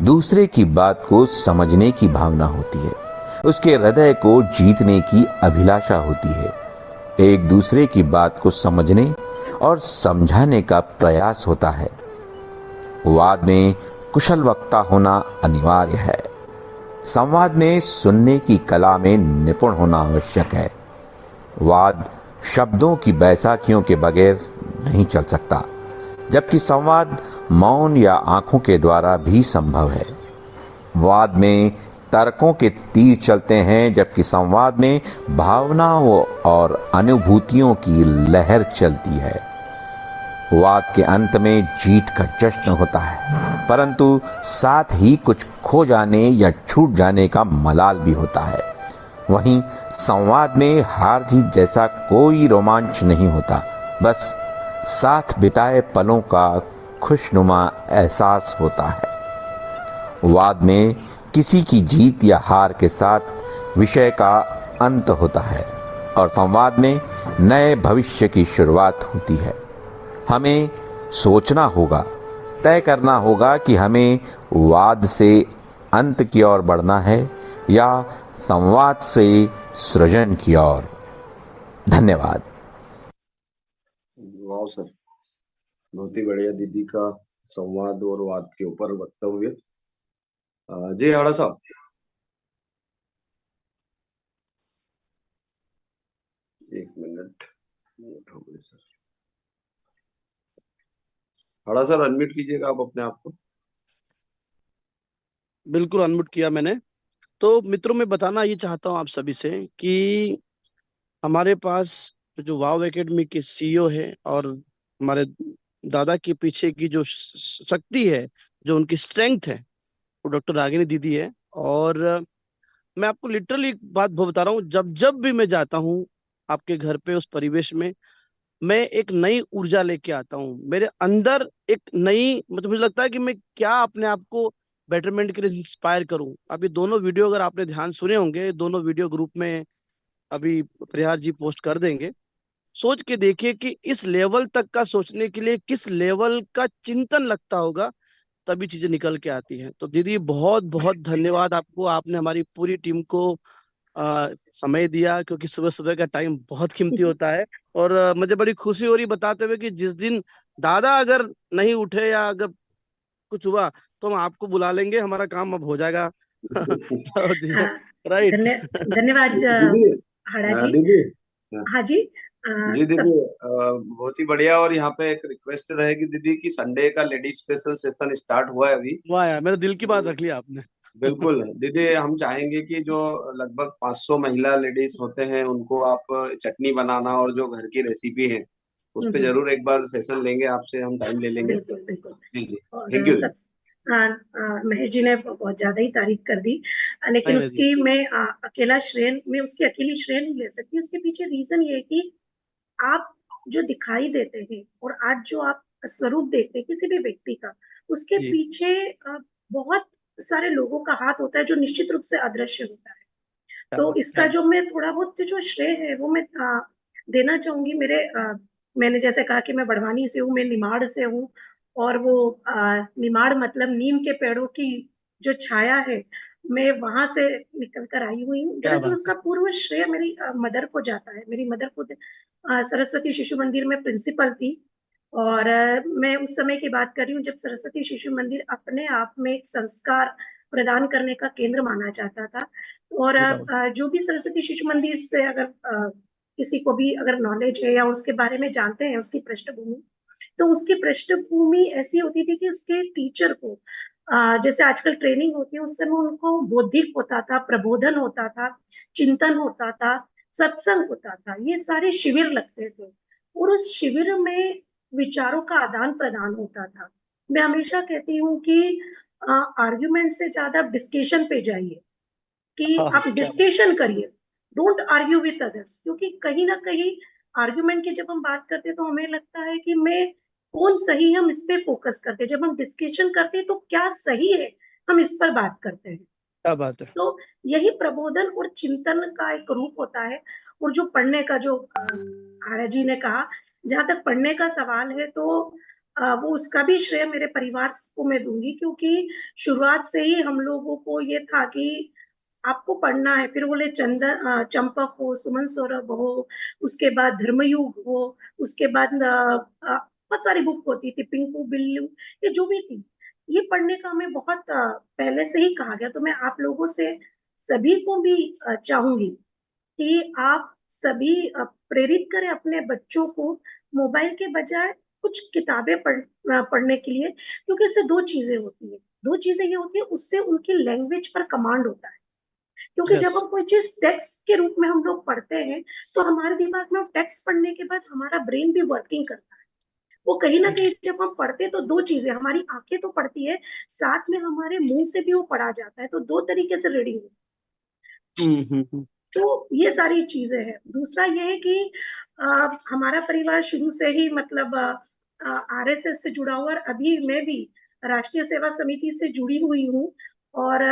Speaker 6: दूसरे की बात को समझने की भावना होती है, उसके हृदय को जीतने की अभिलाषा होती है, एक दूसरे की बात को समझने और समझाने का प्रयास होता है। वाद में कुशल वक्ता होना अनिवार्य है। संवाद में सुनने की कला में निपुण होना आवश्यक है। वाद शब्दों की बैसाखियों के बगैर नहीं चल सकता, जबकि संवाद मौन या आंखों के द्वारा भी संभव है। वाद में तर्कों के तीर चलते हैं, जबकि संवाद में भावनाओं और अनुभूतियों की लहर चलती है। वाद के अंत में जीत का जश्न होता है, परंतु साथ ही कुछ खो जाने या छूट जाने का मलाल भी होता है। वहीं संवाद में हार जीत जैसा कोई रोमांच नहीं होता, बस साथ बिताए पलों का खुशनुमा एहसास होता है। वाद में किसी की जीत या हार के साथ विषय का अंत होता है और संवाद में नए भविष्य की शुरुआत होती है। हमें सोचना होगा, तय करना होगा कि हमें वाद से अंत की ओर बढ़ना है या संवाद से सृजन की ओर। धन्यवाद।
Speaker 3: वाह सर, बहुत ही बढ़िया दीदी का संवाद और वाद के ऊपर वक्तव्य। जी हाड़ा साहब। एक मिनट, म्यूट हो गए सर। हाड़ा सर, अनम्यूट कीजिएगा आप अपने आप को।
Speaker 5: बिल्कुल अनम्यूट किया मैंने। तो मित्रों, मैं बताना ये चाहता हूँ आप सभी से कि हमारे पास जो वाव एकेडमी के सीईओ है और हमारे दादा के पीछे की जो शक्ति है, जो उनकी स्ट्रेंथ है, वो डॉक्टर रागिनी दीदी है। और मैं आपको लिटरली एक बात बता रहा हूँ, जब जब भी मैं जाता हूँ आपके घर पे, उस परिवेश में, मैं एक नई ऊर्जा लेके आता हूँ। मेरे अंदर एक नई, मतलब मुझे लगता है कि मैं क्या अपने आप को बेटरमेंट के लिए इंस्पायर करूं। अभी दोनों वीडियो अगर आपने ध्यान सुने होंगे, दोनों वीडियो ग्रुप में अभी प्रयास जी पोस्ट कर देंगे। सोच के देखिए कि इस लेवल तक का सोचने के लिए किस लेवल का चिंतन लगता होगा, तभी चीजें निकल के आती हैं। तो दीदी बहुत बहुत धन्यवाद आपको, आपने हमारी पूरी टीम को समय दिया, क्योंकि सुबह सुबह का टाइम बहुत कीमती होता है। और मुझे बड़ी खुशी हो रही बताते हुए कि जिस दिन दादा अगर नहीं उठे या अगर कुछ हुआ तो हम आपको बुला लेंगे, हमारा काम अब हो जाएगा। राइट।
Speaker 2: धन्यवाद
Speaker 3: दीदी,
Speaker 2: हाड़ा जी।
Speaker 3: दीदी,
Speaker 2: हाँ जी।
Speaker 3: जी दीदी,
Speaker 2: सब
Speaker 3: बहुत ही बढ़िया। और यहाँ पे एक रिक्वेस्ट रहेगी दीदी कि संडे का लेडीज स्पेशल सेशन स्टार्ट हुआ है अभी।
Speaker 5: वाह यार, मेरे दिल की बात
Speaker 3: तो
Speaker 5: रख लिया आपने।
Speaker 3: बिल्कुल दीदी, हम चाहेंगे कि जो लगभग 500 महिला लेडीज होते हैं उनको आप चटनी बनाना और जो घर की रेसिपी है उस पे जरूर एक बार सेशन लेंगे आपसे, हम टाइम ले लेंगे।
Speaker 2: बिल्कुल बिल्कुल।
Speaker 3: जी जी, थैंक
Speaker 2: और
Speaker 3: यू
Speaker 2: सब
Speaker 3: दीदी।
Speaker 2: महेश जी ने बहुत ज्यादा ही तारीफ कर दी, लेकिन
Speaker 5: नहीं नहीं जी।
Speaker 2: उसकी मैं अकेला श्रेय, मैं उसकी अकेली श्रेय नहीं ले सकती। उसके पीछे रीजन ये है कि आप जो दिखाई देते हैं और आज जो आप स्वरूप देखते हैं किसी भी व्यक्ति का, उसके
Speaker 5: जी,
Speaker 2: पीछे बहुत सारे लोगों का हाथ होता है जो निश्चित रूप से अदृश्य होता है।
Speaker 5: क्या
Speaker 2: तो
Speaker 5: बात, क्या
Speaker 2: इसका
Speaker 5: बात।
Speaker 2: जो मैं थोड़ा बहुत जो श्रेय है वो मैं देना चाहूंगी। मैंने जैसे कहा कि मैं बड़वानी से हूँ, मैं निमाड़ से हूँ, और वो निमाड़ मतलब नीम के पेड़ों की जो छाया है, मैं वहां से निकल कर आई हुई हूँ।
Speaker 5: क्या
Speaker 2: दरअसल
Speaker 5: बात है।
Speaker 2: उसका पूर्व श्रेय मेरी मदर को जाता है। मेरी मदर को सरस्वती शिशु मंदिर में प्रिंसिपल थी, और मैं उस समय की बात कर रही हूँ जब सरस्वती शिशु मंदिर अपने आप में एक संस्कार प्रदान करने का केंद्र माना जाता था। और
Speaker 5: क्या बात।
Speaker 2: जो भी सरस्वती शिशु मंदिर से अगर किसी को भी अगर नॉलेज है या उसके बारे में जानते हैं, उसकी पृष्ठभूमि, तो उसकी पृष्ठभूमि ऐसी होती थी कि उसके टीचर को जैसे आजकल ट्रेनिंग होती है, उस समय उनको बौद्धिक होता था, प्रबोधन होता था, चिंतन होता था, सत्संग होता था, ये सारे शिविर लगते थे। और उस शिविर में विचारों का आदान प्रदान होता था। मैं हमेशा कहती हूँ कि आर्ग्यूमेंट से ज्यादा आप डिस्कशन पे जाइए, कि
Speaker 5: हाँ,
Speaker 2: आप
Speaker 5: क्या बात।
Speaker 2: डिस्कशन करिए, डोंट आर्ग्यू विथ अदर्स। क्योंकि कहीं ना कहीं आर्ग्यूमेंट की जब हम बात करते हैं तो हमें लगता है कि मैं कौन सही, हम इस पे फोकस करते हैं। जब हम डिस्कशन करते हैं तो क्या सही है, हम इस पर बात करते हैं।
Speaker 5: क्या बात है।
Speaker 2: तो यही प्रबोधन और चिंतन का एक रूप होता है। और जो पढ़ने का, जो आर्या जी ने कहा, जहां तक पढ़ने का सवाल है, तो वो उसका भी श्रेय मेरे परिवार को मैं दूंगी, क्योंकि शुरुआत से ही हम लोगों को ये था कि आपको पढ़ना है। फिर बोले चंपक हो, सुमन सौरभ हो, उसके बाद धर्मयुग हो, उसके बाद बहुत सारी बुक होती थी, पिंकू बिल्लू, ये जो भी थी, ये पढ़ने का हमें बहुत पहले से ही कहा गया। तो मैं आप लोगों से सभी को भी चाहूंगी कि आप सभी प्रेरित करें अपने बच्चों को मोबाइल के बजाय कुछ किताबें पढ़ने के लिए, क्योंकि इससे दो चीजें होती है। दो चीजें ये होती है, उससे उनकी लैंग्वेज पर कमांड होता है, क्योंकि जब
Speaker 5: यस।
Speaker 2: हम कोई चीज टेक्स्ट के रूप में हम लोग पढ़ते हैं तो हमारे दिमाग में टेक्स्ट पढ़ने के बाद हमारा ब्रेन भी वर्किंग करता है। वो कहीं ना कहीं जब हम पढ़ते हैं तो दो चीजें, हमारी आंखें तो पढ़ती है, साथ में हमारे मुंह से भी वो पढ़ा जाता है, तो दो तरीके से रीडिंग।
Speaker 5: हम्म।
Speaker 2: तो ये सारी चीजें हैं। दूसरा ये है कि हमारा परिवार शुरू से ही मतलब आरएसएस से जुड़ा हुआ, और अभी मैं भी राष्ट्रीय सेवा समिति से जुड़ी हुई हूँ, और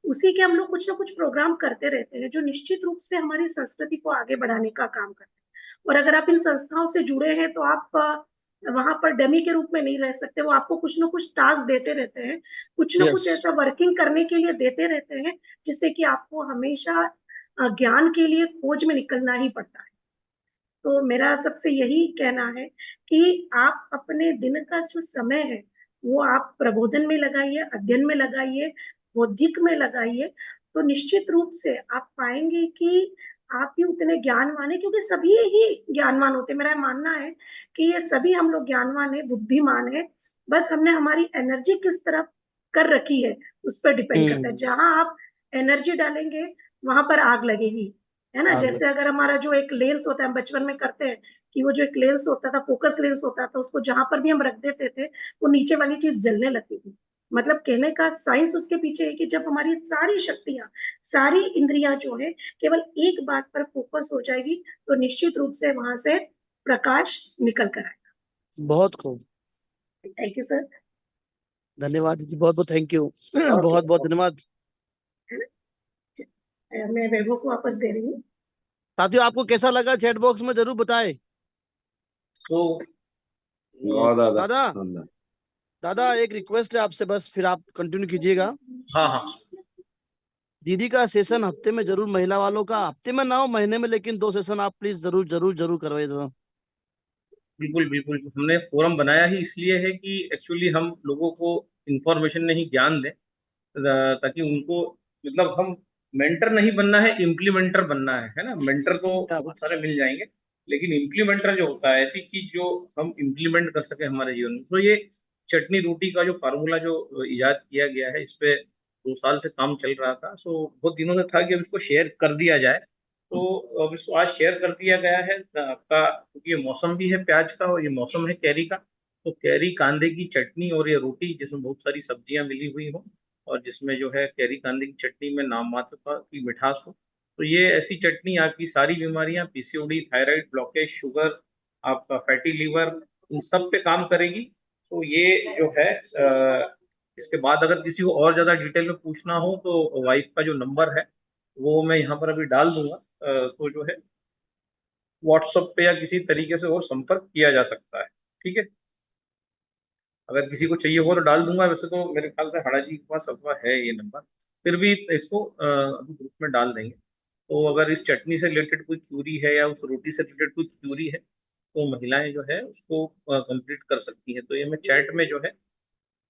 Speaker 2: उसी के हम लोग कुछ ना कुछ प्रोग्राम करते रहते हैं जो निश्चित रूप से हमारी संस्कृति को आगे बढ़ाने का काम करते हैं। और अगर आप इन संस्थाओं से जुड़े हैं तो आप वहां पर डमी के रूप में नहीं रह सकते। वो आपको कुछ ना कुछ टास्क देते रहते हैं, कुछ ना कुछ
Speaker 5: यस।
Speaker 2: ऐसा वर्किंग करने के लिए देते रहते हैं, जिससे कि आपको हमेशा ज्ञान के लिए खोज में निकलना ही पड़ता है। तो मेरा सबसे यही कहना है कि आप अपने दिन का जो समय है वो आप प्रबोधन में लगाइए, अध्ययन में लगाइए, बौद्धिक में लगाइए। तो निश्चित रूप से आप पाएंगे कि आप भी उतने ज्ञानवान है, क्योंकि सभी ही ज्ञानवान होते हैं। मेरा मानना है कि ये सभी हम लोग ज्ञानवान है, बुद्धिमान है, बस हमने हमारी एनर्जी किस तरफ कर रखी है उस पर डिपेंड करता है।
Speaker 5: हम्म।
Speaker 2: जहां आप एनर्जी डालेंगे वहां पर आग लगेगी, है ना।
Speaker 5: आगे।
Speaker 2: जैसे अगर हमारा जो एक लेंस होता है, हम बचपन में करते हैं कि वो जो एक लेंस होता था, फोकस लेंस होता था, उसको जहां पर भी हम रख देते थे वो नीचे वाली चीज जलने लगती थी। मतलब कहने का साइंस उसके पीछे है कि जब हमारी सारी शक्तियां, सारी इंद्रियां जो है केवल एक बात पर फोकस हो जाएगी, तो निश्चित रूप से वहां से प्रकाश निकल कर आएगा।
Speaker 5: बहुत खूब।
Speaker 2: Thank you sir.
Speaker 5: धन्यवाद जी, बहुत बहुत थैंक यू।
Speaker 2: ओके,
Speaker 5: बहुत बहुत धन्यवाद।
Speaker 2: है ना। मैं वैभव को वापस दे रही हूँ।
Speaker 5: साथियों, आपको कैसा लगा चैट बॉक्स में जरूर बताएं।
Speaker 1: तो
Speaker 3: बहुत ज्यादा
Speaker 5: दादा,
Speaker 3: शानदार।
Speaker 5: दादा एक रिक्वेस्ट है आपसे, बस फिर आप कंटिन्यू कीजिएगा।
Speaker 1: हाँ हाँ,
Speaker 5: दीदी का सेशन हफ्ते में जरूर, महिला वालों का हफ्ते में ना हो महीने में, लेकिन 2 सेशन आप प्लीज जरूर जरूर जरूर करवाइए दो।
Speaker 1: बिल्कुल बिल्कुल। हमने फोरम बनाया ही इसलिए है कि एक्चुअली हम लोगों को इंफॉर्मेशन नहीं, ज्ञान दें, ताकि उनको, मतलब हम मेंटर नहीं बनना है, इम्प्लीमेंटर बनना है ना। मेंटर तो
Speaker 5: क्या
Speaker 1: बहुत
Speaker 5: बात।
Speaker 1: सारे मिल जाएंगे, लेकिन इम्प्लीमेंटर जो होता है, ऐसी चीज जो हम इम्प्लीमेंट कर सके हमारे जीवन में। तो ये चटनी रोटी का जो फार्मूला जो इजाद किया गया है, इस पे 2 साल से काम चल रहा था। सो बहुत दिनों से था कि अब इसको शेयर कर दिया जाए, तो अब इसको आज शेयर कर दिया गया है आपका, क्योंकि ये मौसम भी है प्याज का और ये मौसम है कैरी का। तो कैरी कांदे की चटनी और ये रोटी जिसमें बहुत सारी सब्जियां मिली हुई हो, और जिसमें जो है कैरी कांदे की चटनी में नाम मात्र की मिठास हो, तो ये ऐसी चटनी आपकी सारी बीमारियां, पीसीओडी, थायराइड, ब्लॉकेज, शुगर, आपका फैटी लीवर, इन सब पे काम करेगी। तो ये जो है इसके बाद अगर किसी को और ज्यादा डिटेल में पूछना हो तो वाइफ का जो नंबर है वो मैं यहाँ पर अभी डाल दूंगा। तो जो है व्हाट्सएप पे या किसी तरीके से और संपर्क किया जा सकता है। ठीक है, अगर किसी को चाहिए हो तो डाल दूंगा। वैसे तो मेरे ख्याल से हड़ा जी के पास सबका है ये नंबर, फिर भी इसको अभी ग्रुप में डाल देंगे। तो अगर इस चटनी से रिलेटेड कोई क्यूरी है या उस रोटी से रिलेटेड कोई क्यूरी है, तो महिलाएं जो है उसको कंप्लीट कर सकती हैं। तो ये मैं चैट में जो है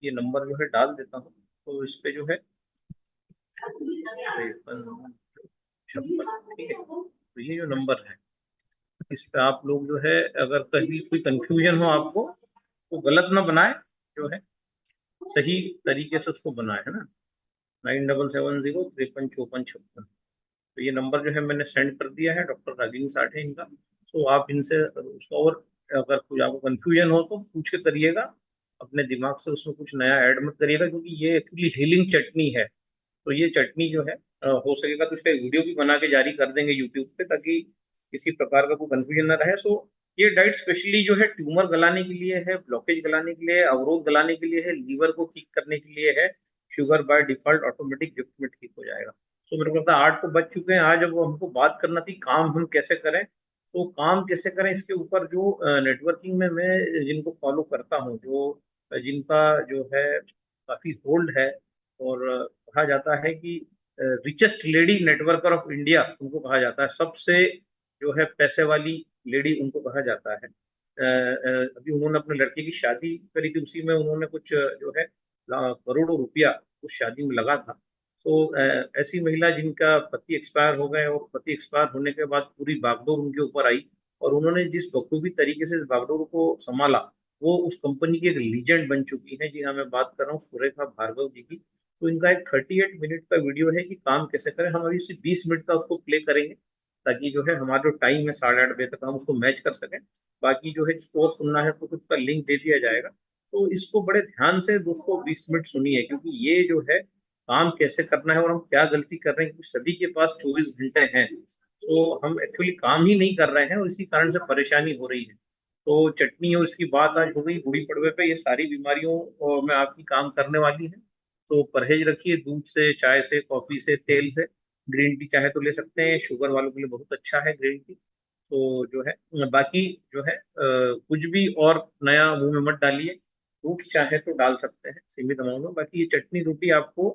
Speaker 1: ये नंबर जो है डाल देता हूँ। तो इस पे जो है 5356, ठीक है। तो ये जो नंबर है, इस पे आप लोग जो है, अगर कहीं कोई कंफ्यूजन हो आपको, तो गलत ना बनाए, जो है सही तरीके से उसको बनाए, है ना। 9770 535456। तो ये नंबर जो है मैंने सेंड कर दिया है, डॉक्टर रागिनी साठे इनका। तो आप इनसे उसका, और अगर कोई आपको कंफ्यूजन हो तो पूछ के करिएगा, अपने दिमाग से उसमें कुछ नया ऐड मत करिएगा, क्योंकि ये एक्चुअली हीलिंग चटनी है। तो ये चटनी जो है हो सकेगा तो इसका वीडियो भी बना के जारी कर देंगे यूट्यूब पे, ताकि किसी प्रकार का कोई कंफ्यूजन ना रहे। सो ये डाइट स्पेशली जो है ट्यूमर गलाने के लिए है, ब्लॉकेज गलाने के लिए है, अवरोध गलाने के लिए है, लीवर को ठीक करने के लिए है। Sugar by default automatic gift में ठीक हो जाएगा। सो मेरे को लगता है 8 तो बज चुके हैं। आज अब हमको बात करना थी काम हम कैसे करें। तो काम कैसे करें इसके ऊपर जो नेटवर्किंग में मैं जिनको फॉलो करता हूँ, जो जिनका जो है काफी होल्ड है, और कहा जाता है कि richest lady networker of India उनको कहा जाता है, सबसे जो है पैसे वाली लेडी उनको कहा जाता है। अभी उन्होंने अपने लड़के की शादी करी थी, उसी में उन्होंने कुछ जो है करोड़ों रुपया उस शादी में लगा था। तो ऐसी महिला जिनका पति एक्सपायर हो गए, और पति एक्सपायर होने के बाद पूरी बागडोर उनके ऊपर आई, और उन्होंने जिस बखूबी तरीके से इस बागडोर को संभाला, वो उस कंपनी की एक लीजेंड बन चुकी है। जी हाँ, मैं बात कर रहा हूँ सुरेखा भार्गव जी की। तो इनका एक 38 मिनट का वीडियो है कि काम कैसे करें। हम अभी सिर्फ 20 मिनट का उसको प्ले करेंगे, ताकि जो है हमारा जो टाइम है 8:30 बजे तक हम उसको मैच कर सकें। बाकी जो है जिसको और सुनना है तो उसका लिंक दे दिया जाएगा। तो इसको बड़े ध्यान से दोस्तों 20 मिनट सुनिए, क्योंकि ये जो है काम कैसे करना है और हम क्या गलती कर रहे हैं, क्योंकि सभी के पास 24 घंटे हैं। तो हम एक्चुअली काम ही नहीं कर रहे हैं, और इसी कारण से परेशानी हो रही है। तो चटनी और इसकी बात आज हो गई बूढ़ी पड़वे पे, ये सारी बीमारियों में आपकी काम करने वाली है। तो परहेज रखिए दूध से, चाय से, कॉफी से, तेल से। ग्रीन टी चाहे तो ले सकते हैं, शुगर वालों के लिए बहुत अच्छा है ग्रीन टी। तो जो है बाकी जो है कुछ भी और नया मुंह में मत डालिए। फ्रूट चाहे तो डाल सकते हैं सीमित अमाउंट में। बाकी ये चटनी रोटी आपको,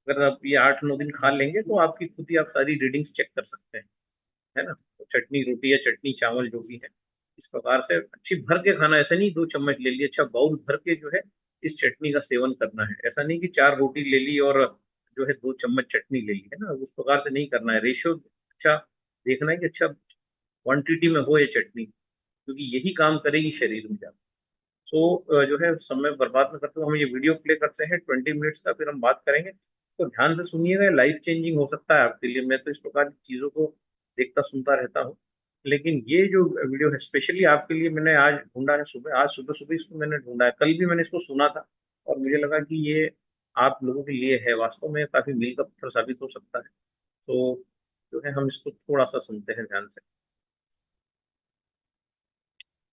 Speaker 1: अगर आप ये 8-9 दिन खा लेंगे तो आपकी खुद ही आप सारी रीडिंग्स चेक कर सकते हैं, है ना। तो चटनी रोटी या चटनी चावल जो भी है, इस प्रकार से अच्छी भर के खाना, ऐसा नहीं 2 चम्मच ले लिए, अच्छा बाउल भर के जो है इस चटनी का सेवन करना है। ऐसा नहीं कि 4 रोटी ले ली और जो है 2 चम्मच चटनी ले ली, है ना, उस प्रकार से नहीं करना है। रेशियो अच्छा देखना है कि अच्छा क्वांटिटी में हो ये चटनी, क्योंकि यही काम करेगी शरीर में जाकर। सो जो है समय बर्बाद न करते हुए हम ये वीडियो प्ले करते हैं 20 मिनट्स का, फिर हम बात करेंगे। तो ध्यान से सुनिएगा, लाइफ चेंजिंग हो सकता है आपके लिए। मैं तो इस प्रकार की चीज़ों को देखता सुनता रहता हूँ, लेकिन ये जो वीडियो है स्पेशली आपके लिए मैंने आज ढूंढा है। आज सुबह सुबह इसको मैंने ढूंढा है, कल भी मैंने इसको सुना था, और मुझे लगा कि ये आप लोगों के लिए है। वास्तव में काफ़ी मील का पत्थर साबित हो सकता है। तो जो है हम इसको थोड़ा सा सुनते हैं ध्यान से।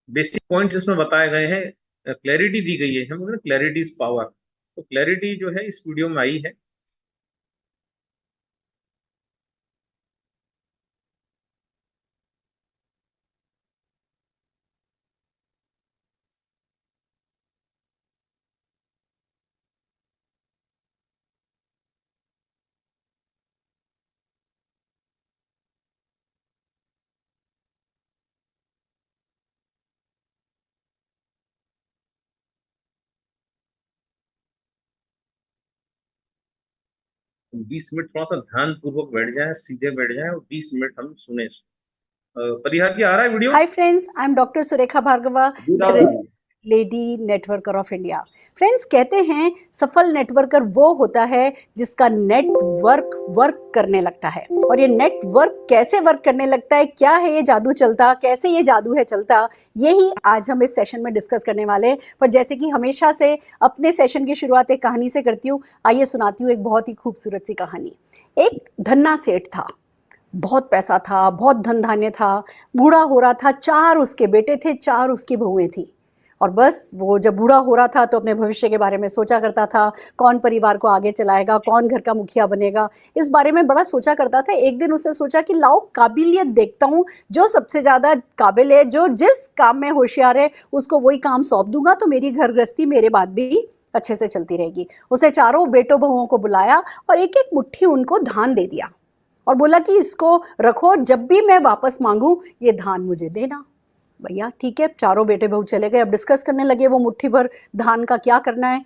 Speaker 1: बेसिक पॉइंट्स इसमें बताए गए हैं, क्लैरिटी दी गई है। हम क्लैरिटी इज पावर, तो क्लैरिटी जो है इस वीडियो में आई है। 20 मिनट थोड़ा सा ध्यान पूर्वक बैठ जाए, सीधे बैठ जाए, और 20 मिनट हम सुने इसको। परिहार जी, आ रहा है video?
Speaker 7: Hi friends, I'm Dr. Surekha Bhargava,
Speaker 3: जी
Speaker 7: lady networker of India. Friends, कहते हैं सफल नेटवर्कर वो होता है जिसका नेटवर्क वर्क करने लगता है। और ये नेटवर्क कैसे वर्क करने लगता है, क्या है ये जादू चलता, कैसे ये जादू है चलता, यही आज हम इस सेशन में डिस्कस करने वाले हैं। पर जैसे कि हमेशा से अपने सेशन की शुरुआत एक कहानी से करती हूँ, आइए सुनाती हूँ एक बहुत ही खूबसूरत सी कहानी। एक धन्ना सेठ था, बहुत पैसा था, बहुत धन धान्य था, बूढ़ा हो रहा था, 4 उसके बेटे थे, 4 उसकी बहुएं थी। और बस वो जब बूढ़ा हो रहा था तो अपने भविष्य के बारे में सोचा करता था, कौन परिवार को आगे चलाएगा, कौन घर का मुखिया बनेगा, इस बारे में बड़ा सोचा करता था। एक दिन उसने सोचा कि लाओ काबिलियत देखता हूँ, जो सबसे ज़्यादा काबिल है, जो जिस काम में होशियार है, उसको वही काम सौंप दूंगा, तो मेरी घर गृहस्थी मेरे बाद भी अच्छे से चलती रहेगी। उसने 4 बेटों बहुओं को बुलाया और एक एक मुट्ठी उनको धान दे दिया और बोला कि इसको रखो, जब भी मैं वापस मांगूं ये धान मुझे देना। भैया ठीक है, 4 बेटे बहू चले गए। अब डिस्कस करने लगे वो मुट्ठी भर धान का क्या करना है।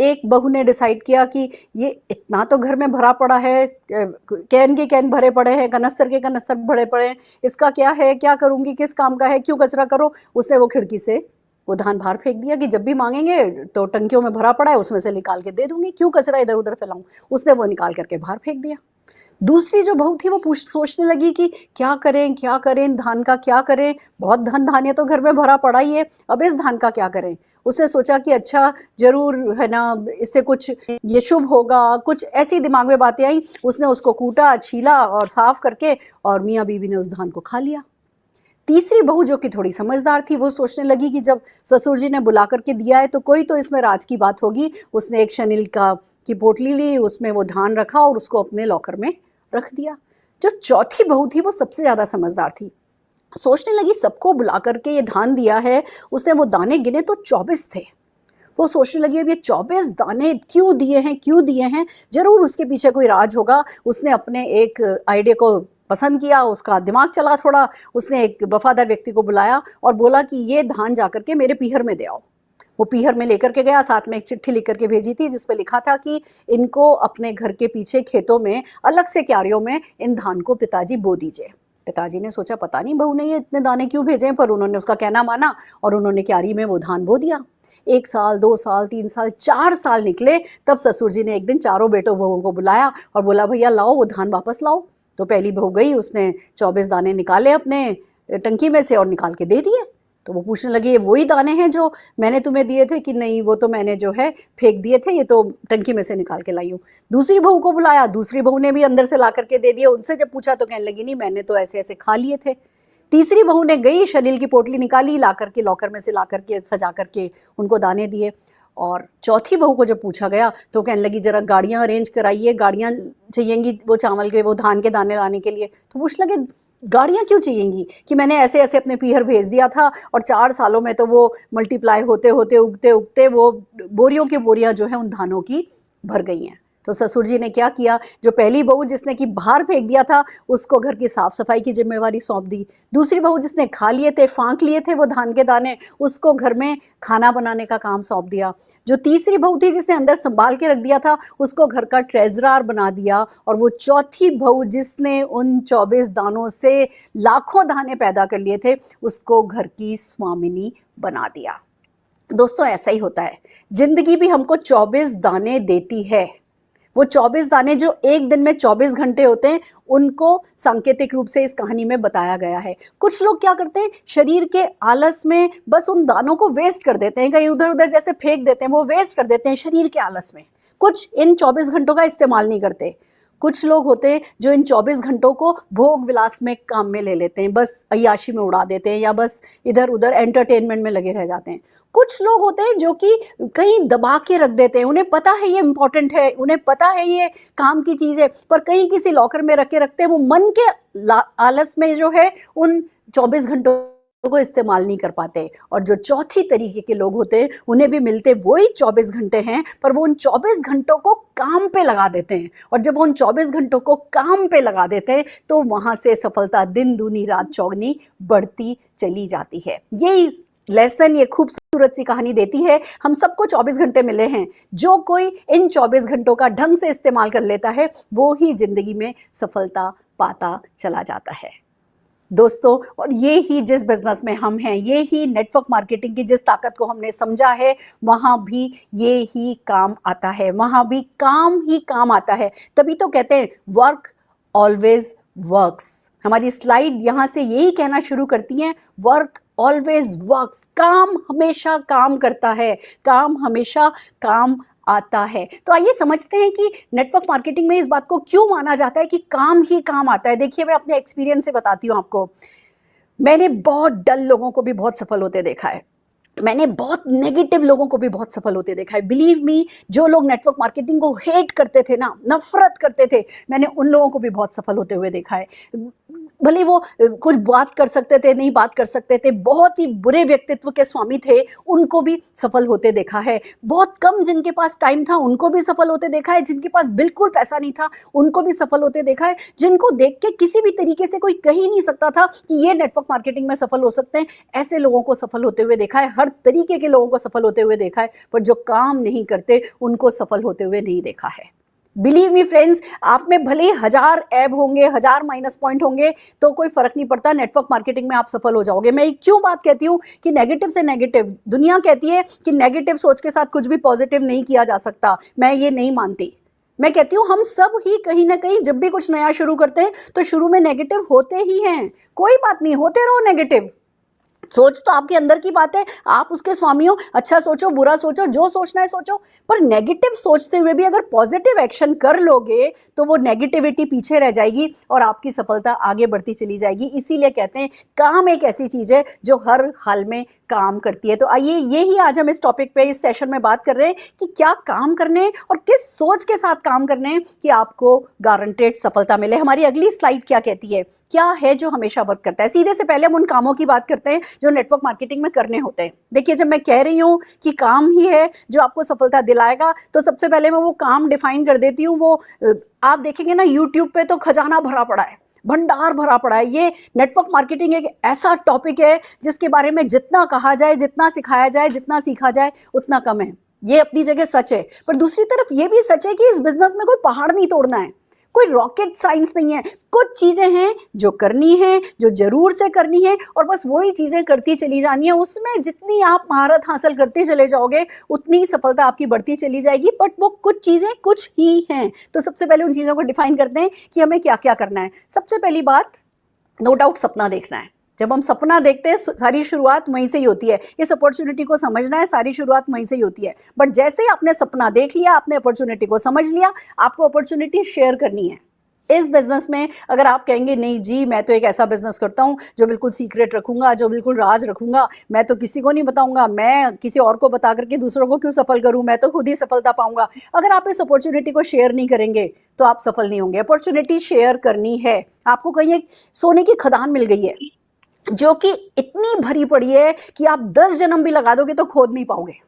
Speaker 7: एक बहू ने डिसाइड किया कि ये इतना तो घर में भरा पड़ा है, कैन के कैन भरे पड़े हैं, कनस्तर के कनस्तर भरे पड़े हैं, इसका क्या है, क्या करूंगी, किस काम का है, क्यों कचरा करो। उसने वो खिड़की से वो धान बाहर फेंक दिया कि जब भी मांगेंगे तो टंकियों में भरा पड़ा है, उसमें से निकाल के दे दूंगी, क्यों कचरा इधर उधर फैलाऊं। उसने वो निकाल करके बाहर फेंक दिया। दूसरी जो बहू थी वो सोचने लगी कि क्या करें, धान का क्या करें, बहुत धन धान्य तो घर में भरा पड़ा ही है, अब इस धान का क्या करें। उसने सोचा कि अच्छा जरूर है ना, इससे कुछ ये शुभ होगा, कुछ ऐसी दिमाग में बातें आई। उसने उसको कूटा, छीला और साफ करके, और मियाँ बीवी ने उस धान को खा लिया। तीसरी बहू जो कि थोड़ी समझदार थी, वो सोचने लगी कि जब ससुर जी ने बुला करके दिया है तो कोई तो इसमें राज की बात होगी। उसने एक शनील की पोटली ली, उसमें वो धान रखा और उसको अपने लॉकर में रख दिया। जो चौथी बहू थी वो सबसे ज़्यादा समझदार थी। सोचने लगी सबको बुला करके ये धान दिया है, उसने वो दाने गिने तो 24 थे। वो सोचने लगी अब ये 24 दाने क्यों दिए हैं, जरूर उसके पीछे कोई राज होगा। उसने अपने एक आइडिया को पसंद किया, उसका दिमाग चला थोड़ा, उसने एक वफादार व्यक्ति को बुलाया और बोला कि ये धान जा करके मेरे पीहर में दे आओ। वो पीहर में लेकर के गया, साथ में एक चिट्ठी लिख करके भेजी थी जिसपे लिखा था कि इनको अपने घर के पीछे खेतों में अलग से क्यारियों में इन धान को पिताजी बो दीजिए। पिताजी ने सोचा पता नहीं बहू ने ये इतने दाने क्यों भेजे, पर उन्होंने उसका कहना माना और उन्होंने क्यारी में वो धान बो दिया। 1 साल, 2 साल, 3 साल, 4 साल निकले। तब ससुर जी ने एक दिन चारों बेटों बहुओं को बुलाया और बोला भैया लाओ वो धान वापस लाओ। तो पहली बहू गई, उसने 24 दाने निकाले अपने टंकी में से और निकाल के दे दिए। तो वो पूछने लगी ये वही दाने हैं जो मैंने तुम्हें दिए थे? कि नहीं, वो तो मैंने जो है फेंक दिए थे, ये तो टंकी में से निकाल के लाई हूँ। दूसरी बहू को बुलाया, दूसरी बहू ने भी अंदर से ला करके दे दिए। उनसे जब पूछा तो कहने लगी नहीं, मैंने तो ऐसे ऐसे खा लिए थे। तीसरी बहू ने गई, शरीर की पोटली निकाली, ला करके लॉकर में से ला करके सजा करके उनको दाने दिए। और चौथी बहू को जब पूछा गया तो कहने लगी जरा गाड़ियाँ अरेंज कराइए, गाड़ियाँ चाहिएंगी वो चावल के, वो धान के दाने लाने के लिए। तो पूछने लगे गाड़ियाँ क्यों चाहिएंगी? कि मैंने ऐसे ऐसे अपने पीहर भेज दिया था और 4 सालों में तो वो मल्टीप्लाई होते होते उगते उगते वो बोरियों की बोरियां जो है उन धानों की भर गई हैं। तो ससुर जी ने क्या किया, जो पहली बहू जिसने कि बाहर फेंक दिया था उसको घर की साफ सफाई की जिम्मेवारी सौंप दी। दूसरी बहू जिसने खा लिए थे, फांक लिए थे वो धान के दाने, उसको घर में खाना बनाने का काम सौंप दिया। जो तीसरी बहू थी जिसने अंदर संभाल के रख दिया था उसको घर का ट्रेजरर बना दिया। और वो चौथी बहू जिसने उन 24 दानों से लाखों दाने पैदा कर लिए थे उसको घर की स्वामिनी बना दिया। दोस्तों ऐसा ही होता है, जिंदगी भी हमको 24 दाने देती है। वो 24 दाने जो एक दिन में 24 घंटे होते हैं उनको सांकेतिक रूप से इस कहानी में बताया गया है। कुछ लोग क्या करते हैं, शरीर के आलस में बस उन दानों को वेस्ट कर देते हैं, कहीं उधर उधर जैसे फेंक देते हैं, वो वेस्ट कर देते हैं शरीर के आलस में। कुछ इन 24 घंटों का इस्तेमाल नहीं करते। कुछ लोग होते हैं जो इन 24 घंटों को भोग विलास में काम में ले लेते हैं, बस अय्याशी में उड़ा देते हैं या बस इधर उधर एंटरटेनमेंट में लगे रह जाते हैं। कुछ लोग होते हैं जो कि कहीं दबा के रख देते हैं, उन्हें पता है ये इम्पोर्टेंट है, उन्हें पता है ये काम की चीज़ है, पर कहीं किसी लॉकर में रख के रखते हैं। वो मन के आलस में जो है उन 24 घंटों को इस्तेमाल नहीं कर पाते। और जो चौथी तरीके के लोग होते हैं उन्हें भी मिलते वही 24 घंटे हैं, पर वो उन 24 घंटों को काम पे लगा देते हैं। और जब उन 24 घंटों को काम पे लगा देते हैं तो वहाँ से सफलता दिन दूनी रात चौगनी बढ़ती चली जाती है। यही लेसन ये खूबसूरत सी कहानी देती है। हम सबको 24 घंटे मिले हैं, जो कोई इन 24 घंटों का ढंग से इस्तेमाल कर लेता है वो ही जिंदगी में सफलता पाता चला जाता है दोस्तों। और ये ही जिस बिजनेस में हम हैं, ये ही नेटवर्क मार्केटिंग की जिस ताकत को हमने समझा है, वहाँ भी ये ही काम आता है, वहाँ भी काम ही काम आता है। तभी तो कहते हैं वर्क ऑलवेज वर्क्स। हमारी स्लाइड यहाँ से यही कहना शुरू करती हैं, वर्क ऑलवेज वर्क्स। काम हमेशा काम करता है, काम हमेशा काम आता है। तो आइए समझते हैं कि नेटवर्क मार्केटिंग में इस बात को क्यों माना जाता है कि काम ही काम आता है। देखिए मैं अपने एक्सपीरियंस से बताती हूँ आपको। मैंने बहुत डल लोगों को भी बहुत सफल होते देखा है, मैंने बहुत नेगेटिव लोगों को भी बहुत सफल होते देखा है। बिलीव मी, जो लोग नेटवर्क मार्केटिंग को हेट करते थे ना, नफरत करते थे, मैंने उन लोगों को भी बहुत सफल होते हुए देखा है। भले वो कुछ बात कर सकते थे, नहीं बात कर सकते थे, बहुत ही बुरे व्यक्तित्व के स्वामी थे, उनको भी सफल होते देखा है। बहुत कम जिनके पास टाइम था उनको भी सफल होते देखा है, जिनके पास बिल्कुल पैसा नहीं था उनको भी सफल होते देखा है, जिनको देख के किसी भी तरीके से कोई कह ही नहीं सकता था कि ये नेटवर्क मार्केटिंग में सफल हो सकते हैं, ऐसे लोगों को सफल होते हुए देखा है। हर तरीके के लोगों को सफल होते हुए देखा है, पर जो काम नहीं करते उनको सफल होते हुए नहीं देखा है। बिलीव मी फ्रेंड्स, आप में भले 1000 ऐब होंगे, 1000 माइनस पॉइंट होंगे, तो कोई फर्क नहीं पड़ता, नेटवर्क मार्केटिंग में आप सफल हो जाओगे। मैं क्यों बात कहती हूँ कि नेगेटिव से नेगेटिव, दुनिया कहती है कि नेगेटिव सोच के साथ कुछ भी पॉजिटिव नहीं किया जा सकता, मैं ये नहीं मानती। मैं कहती हूँ हम सब ही कहीं ना कहीं जब भी कुछ नया शुरू करते हैं तो शुरू में नेगेटिव होते ही हैं। कोई बात नहीं, होते रहो नेगेटिव। सोच तो आपके अंदर की बात है, आप उसके स्वामी हो। अच्छा सोचो, बुरा सोचो, जो सोचना है सोचो, पर नेगेटिव सोचते हुए भी अगर पॉजिटिव एक्शन कर लोगे तो वो नेगेटिविटी पीछे रह जाएगी और आपकी सफलता आगे बढ़ती चली जाएगी। इसीलिए कहते हैं काम एक ऐसी चीज है जो हर हाल में काम करती है। तो आइए ये ही आज हम इस टॉपिक पे इस सेशन में बात कर रहे हैं कि क्या काम करने हैं और किस सोच के साथ काम करने हैं कि आपको गारंटेड सफलता मिले। हमारी अगली स्लाइड क्या कहती है, क्या है जो हमेशा वर्क करता है। सीधे से पहले हम उन कामों की बात करते हैं जो नेटवर्क मार्केटिंग में करने होते हैं। देखिए, जब मैं कह रही हूँ कि काम ही है जो आपको सफलता दिलाएगा, तो सबसे पहले मैं वो काम डिफाइन कर देती हूँ। वो आप देखेंगे ना, यूट्यूब पे तो खजाना भरा पड़ा है, भंडार भरा पड़ा है। ये नेटवर्क मार्केटिंग एक ऐसा टॉपिक है जिसके बारे में जितना कहा जाए, जितना सिखाया जाए, जितना सीखा जाए उतना कम है। ये अपनी जगह सच है, पर दूसरी तरफ ये भी सच है कि इस बिजनेस में कोई पहाड़ नहीं तोड़ना है, कोई रॉकेट साइंस नहीं है। कुछ चीजें हैं जो करनी है, जो जरूर से करनी है, और बस वही चीजें करती चली जानी है। उसमें जितनी आप महारत हासिल करते चले जाओगे उतनी ही सफलता आपकी बढ़ती चली जाएगी। बट वो कुछ चीजें कुछ ही हैं। तो सबसे पहले उन चीजों को डिफाइन करते हैं कि हमें क्या क्या करना है। सबसे पहली बात, नो डाउट सपना देखना है। जब हम सपना देखते हैं सारी शुरुआत वहीं से ही होती है। इस अपॉर्चुनिटी को समझना है, सारी शुरुआत वहीं से ही होती है। बट जैसे ही आपने सपना देख लिया, आपने अपॉर्चुनिटी को समझ लिया, आपको अपॉर्चुनिटी शेयर करनी है। इस बिजनेस में अगर आप कहेंगे नहीं जी मैं तो एक ऐसा बिजनेस करता हूँ जो बिल्कुल सीक्रेट रखूंगा, जो बिल्कुल राज रखूंगा, मैं तो किसी को नहीं बताऊंगा, मैं किसी और को बता करके दूसरों को क्यों सफल करूं, मैं तो खुद ही सफलता पाऊंगा। अगर आप इस अपॉर्चुनिटी को शेयर नहीं करेंगे तो आप सफल नहीं होंगे। अपॉर्चुनिटी शेयर करनी है। आपको कहीं एक सोने की खदान मिल गई है जो कि इतनी भरी पड़ी है कि आप 10 जन्म भी लगा दोगे तो खोद नहीं पाओगे।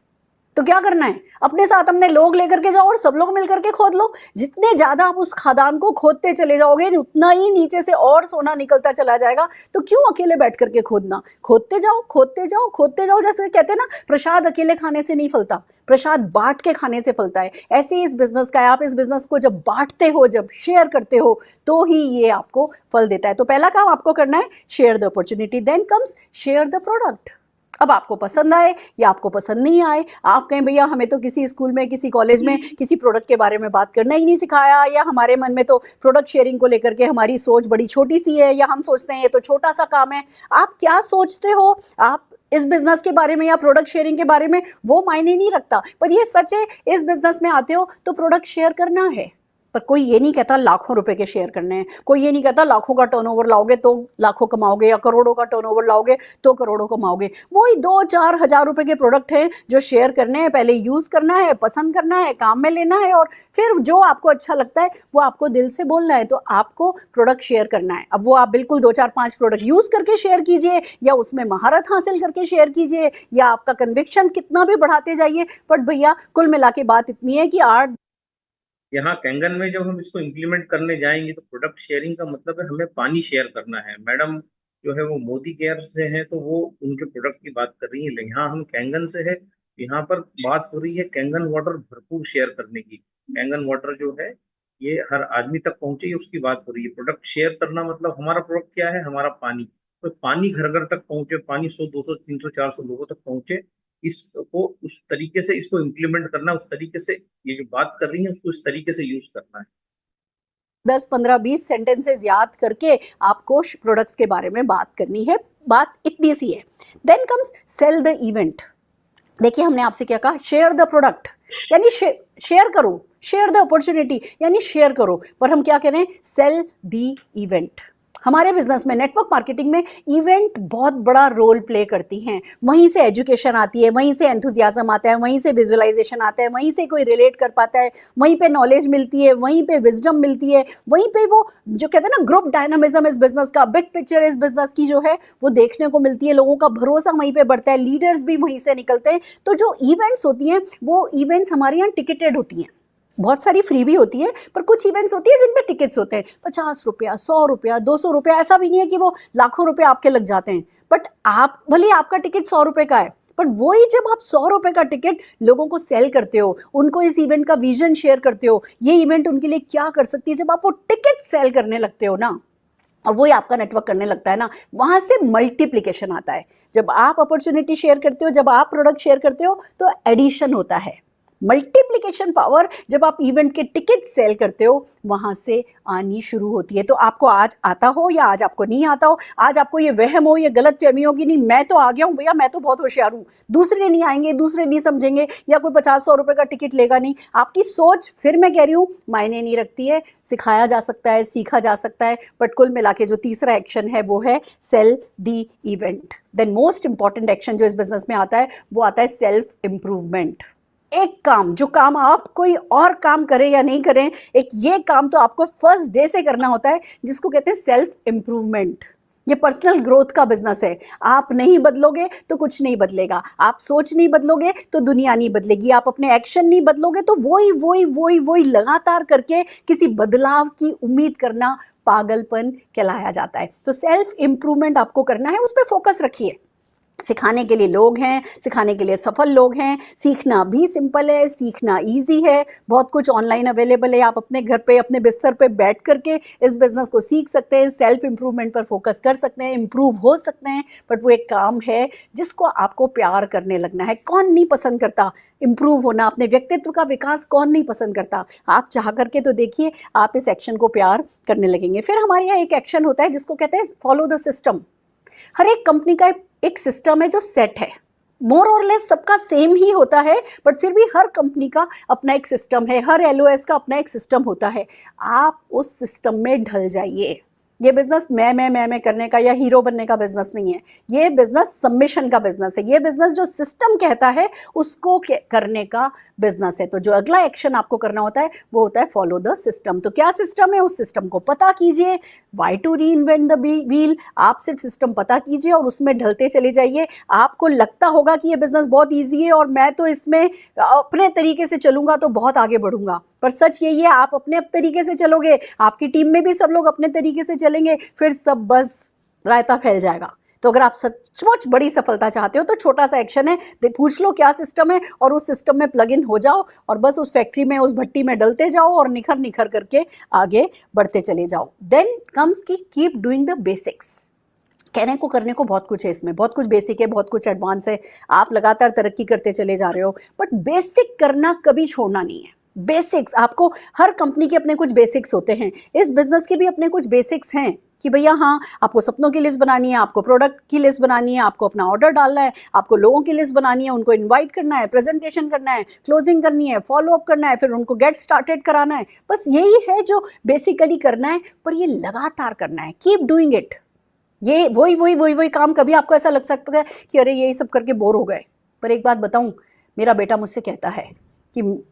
Speaker 7: तो क्या करना है, अपने साथ अपने लोग लेकर के जाओ और सब लोग मिलकर के खोद लो। जितने ज्यादा आप उस खदान को खोदते चले जाओगे उतना ही नीचे से और सोना निकलता चला जाएगा। तो क्यों अकेले बैठ करके खोदना, खोदते जाओ खोदते जाओ खोदते जाओ। जैसे कहते हैं ना, प्रसाद अकेले खाने से नहीं फलता, प्रसाद बांट के खाने से फलता है। ऐसे ही इस बिजनेस का है। आप इस बिजनेस को जब बांटते हो, जब शेयर करते हो, तो ही ये आपको फल देता है। तो पहला काम आपको करना है, share the opportunity. Then comes share the product. अब आपको पसंद आए या आपको पसंद नहीं आए, आप कहें भैया हमें तो किसी स्कूल में, किसी कॉलेज में किसी प्रोडक्ट के बारे में बात करना ही नहीं सिखाया, या हमारे मन में तो प्रोडक्ट शेयरिंग को लेकर के हमारी सोच बड़ी छोटी सी है, या हम सोचते हैं ये तो छोटा सा काम है। आप क्या सोचते हो आप इस बिजनेस के बारे में या प्रोडक्ट शेयरिंग के बारे में, वो मायने नहीं रखता। पर ये सच है, इस बिजनेस में आते हो तो प्रोडक्ट शेयर करना है। पर कोई ये नहीं कहता लाखों रुपए के शेयर करने हैं, कोई ये नहीं कहता लाखों का टर्नओवर लाओगे तो लाखों कमाओगे, या करोड़ों का टर्नओवर लाओगे तो करोड़ों कमाओगे। वही 2-4 हज़ार रुपए के प्रोडक्ट हैं जो शेयर करने हैं। पहले यूज करना है, पसंद करना है, काम में लेना है, और फिर जो आपको अच्छा लगता है वो आपको दिल से बोलना है। तो आपको प्रोडक्ट शेयर करना है। अब वो आप बिल्कुल 2-4-5 प्रोडक्ट यूज करके शेयर कीजिए, या उसमें महारत हासिल करके शेयर कीजिए, या आपका कन्विक्शन कितना भी बढ़ाते जाइए। बट भैया कुल मिला के बात इतनी है कि
Speaker 1: यहाँ कैंगन में जब हम इसको इम्प्लीमेंट करने जाएंगे तो प्रोडक्ट शेयरिंग का मतलब है हमें पानी शेयर करना है। मैडम जो है वो मोदी केयर से हैं तो वो उनके प्रोडक्ट की बात कर रही है, लेकिन यहाँ हम कैंगन से है, यहाँ पर बात हो रही है कैंगन वाटर भरपूर शेयर करने की। कैंगन वाटर जो है ये हर आदमी तक पहुंचे, उसकी बात हो रही है। प्रोडक्ट शेयर करना मतलब हमारा प्रोडक्ट क्या है, हमारा पानी। तो पानी घर घर तक पहुंचे, पानी 100, 200, 300, 400 लोगों तक पहुंचे। इसको उस तरीके से इसको इम्प्लीमेंट करना, उस तरीके से ये जो बात कर रही है उसको इस तरीके से यूज करना है।
Speaker 7: 10, 15, 20 सेंटेंसेस याद करके आपको प्रोडक्ट्स के बारे में बात करनी है। बात इतनी सी है। Then comes sell the event. देखिए हमने आपसे क्या कहा, शेयर द प्रोडक्ट, यानी शेयर करो, शेयर द अपॉर्चुनिटी यानी शेयर करो। पर हम क्या करें, सेल द इवेंट। हमारे बिजनेस में, नेटवर्क मार्केटिंग में इवेंट बहुत बड़ा रोल प्ले करती हैं। वहीं से एजुकेशन आती है, वहीं से एंथुजियाज्म आता है, वहीं से विजुअलाइजेशन आता है, वहीं से कोई रिलेट कर पाता है, वहीं पे नॉलेज मिलती है, वहीं पे विजडम मिलती है, वहीं पे वो जो कहते हैं ना ग्रुप डायनामिज्म इस बिजनेस का, बिग पिक्चर इस बिजनेस की जो है वो देखने को मिलती है। लोगों का भरोसा वहीं पे बढ़ता है, लीडर्स भी वहीं से निकलते हैं। तो जो इवेंट्स होती हैं वो इवेंट्स हमारे यहाँ टिकटेड होती हैं। बहुत सारी फ्री भी होती है, पर कुछ इवेंट्स होती है जिनमें टिकट्स होते हैं 50 रुपया, 100 रुपया, 200 रुपया। ऐसा भी नहीं है कि वो लाखों रुपए आपके लग जाते हैं। बट आप भले आपका टिकट 100 रुपए का है, पर वही जब आप 100 रुपए का टिकट लोगों को सेल करते हो, उनको इस इवेंट का विजन शेयर करते हो, ये इवेंट उनके लिए क्या कर सकती है, जब आप वो टिकट सेल करने लगते हो ना, और वही आपका नेटवर्क करने लगता है ना, वहां से मल्टीप्लिकेशन आता है। जब आप अपॉर्चुनिटी शेयर करते हो, जब आप प्रोडक्ट शेयर करते हो, तो एडिशन होता है। मल्टीप्लिकेशन पावर जब आप इवेंट के टिकट सेल करते हो वहां से आनी शुरू होती है। तो आपको आज आता हो या आज आपको नहीं आता हो, आज आपको ये वहम हो, ये गलत फहमी होगी, नहीं मैं तो आ गया हूँ भैया, मैं तो बहुत होशियार हूँ, दूसरे नहीं आएंगे, दूसरे नहीं समझेंगे, या कोई 50-100 रुपए का टिकट लेगा नहीं, आपकी सोच फिर मैं कह रही हूँ मायने नहीं रखती है। सिखाया जा सकता है, सीखा जा सकता है, बट कुल मिला के जो तीसरा एक्शन है वो है sell the event. Then most important action जो इस बिजनेस में आता है वो आता है सेल्फ इंप्रूवमेंट। एक काम, जो काम आप कोई और काम करें या नहीं करें, एक ये काम तो आपको फर्स्ट डे से करना होता है, जिसको कहते हैं सेल्फ इंप्रूवमेंट। ये पर्सनल ग्रोथ का बिजनेस है। आप नहीं बदलोगे तो कुछ नहीं बदलेगा, आप सोच नहीं बदलोगे तो दुनिया नहीं बदलेगी, आप अपने एक्शन नहीं बदलोगे तो वही वही वही वही लगातार करके किसी बदलाव की उम्मीद करना पागलपन कहलाया जाता है। तो सेल्फ इंप्रूवमेंट आपको करना है, उस पर फोकस रखिए। सिखाने के लिए लोग हैं, सिखाने के लिए सफल लोग हैं, सीखना भी सिंपल है, सीखना इजी है, बहुत कुछ ऑनलाइन अवेलेबल है, आप अपने घर पे अपने बिस्तर पे बैठ करके इस बिजनेस को सीख सकते हैं, सेल्फ इंप्रूवमेंट पर फोकस कर सकते हैं, इंप्रूव हो सकते हैं। बट वो एक काम है जिसको आपको प्यार करने लगना है। कौन नहीं पसंद करता इंप्रूव होना, अपने व्यक्तित्व का विकास कौन नहीं पसंद करता? आप चाह करके तो देखिए, आप इस एक्शन को प्यार करने लगेंगे। फिर हमारे यहाँ एक एक्शन होता है जिसको कहते हैं फॉलो द सिस्टम। हर एक कंपनी का एक सिस्टम है जो सेट है, मोर और लेस सबका सेम ही होता है, बट फिर भी हर कंपनी का अपना एक सिस्टम है, हर एलओएस का अपना एक सिस्टम होता है। आप उस सिस्टम में ढल जाइए। ये बिजनेस मैं करने का या हीरो बनने का बिजनेस नहीं है, ये बिजनेस सबमिशन का बिजनेस है, ये बिजनेस जो सिस्टम कहता है उसको करने का बिजनेस है। तो जो अगला एक्शन आपको करना होता है वो होता है फॉलो द सिस्टम। तो क्या सिस्टम है, उस सिस्टम को पता कीजिए। Why to reinvent the wheel, आप सिर्फ सिस्टम पता कीजिए और उसमें ढलते चले जाइए। आपको लगता होगा कि ये बिजनेस बहुत ईजी है और मैं तो इसमें अपने तरीके से चलूंगा तो बहुत आगे बढ़ूंगा, पर सच यही है आप अपने तरीके से चलोगे, आपकी टीम में भी सब लोग अपने तरीके से चलेंगे, फिर सब बस रायता फैल जाएगा। तो अगर आप सचमुच बड़ी सफलता चाहते हो तो छोटा सा एक्शन है, पूछ लो क्या सिस्टम है और उस सिस्टम में प्लग इन हो जाओ और बस उस फैक्ट्री में, उस भट्टी में डलते जाओ और निखर निखर करके आगे बढ़ते चले जाओ। देन कम्स की कीप डूइंग द बेसिक्स। कहने को करने को बहुत कुछ है इसमें, बहुत कुछ बेसिक है, बहुत कुछ एडवांस है, आप लगातार तरक्की करते चले जा रहे हो, बट बेसिक करना कभी छोड़ना नहीं है। बेसिक्स आपको, हर कंपनी के अपने कुछ बेसिक्स होते हैं, इस बिजनेस के भी अपने कुछ बेसिक्स हैं कि भैया हाँ, आपको सपनों की लिस्ट बनानी है, आपको प्रोडक्ट की लिस्ट बनानी है, आपको अपना ऑर्डर डालना है, आपको लोगों की लिस्ट बनानी है, उनको इनवाइट करना है, प्रेजेंटेशन करना है, क्लोजिंग करनी है, फॉलो अप करना है, फिर उनको गेट स्टार्टेड कराना है। बस यही है जो बेसिकली करना है, पर ये लगातार करना है, कीप डूइंग इट। ये वही वही वही वही काम, कभी आपको ऐसा लग सकता है कि अरे यही सब करके बोर हो गए। पर एक बात बताऊं, मेरा बेटा मुझसे कहता है कि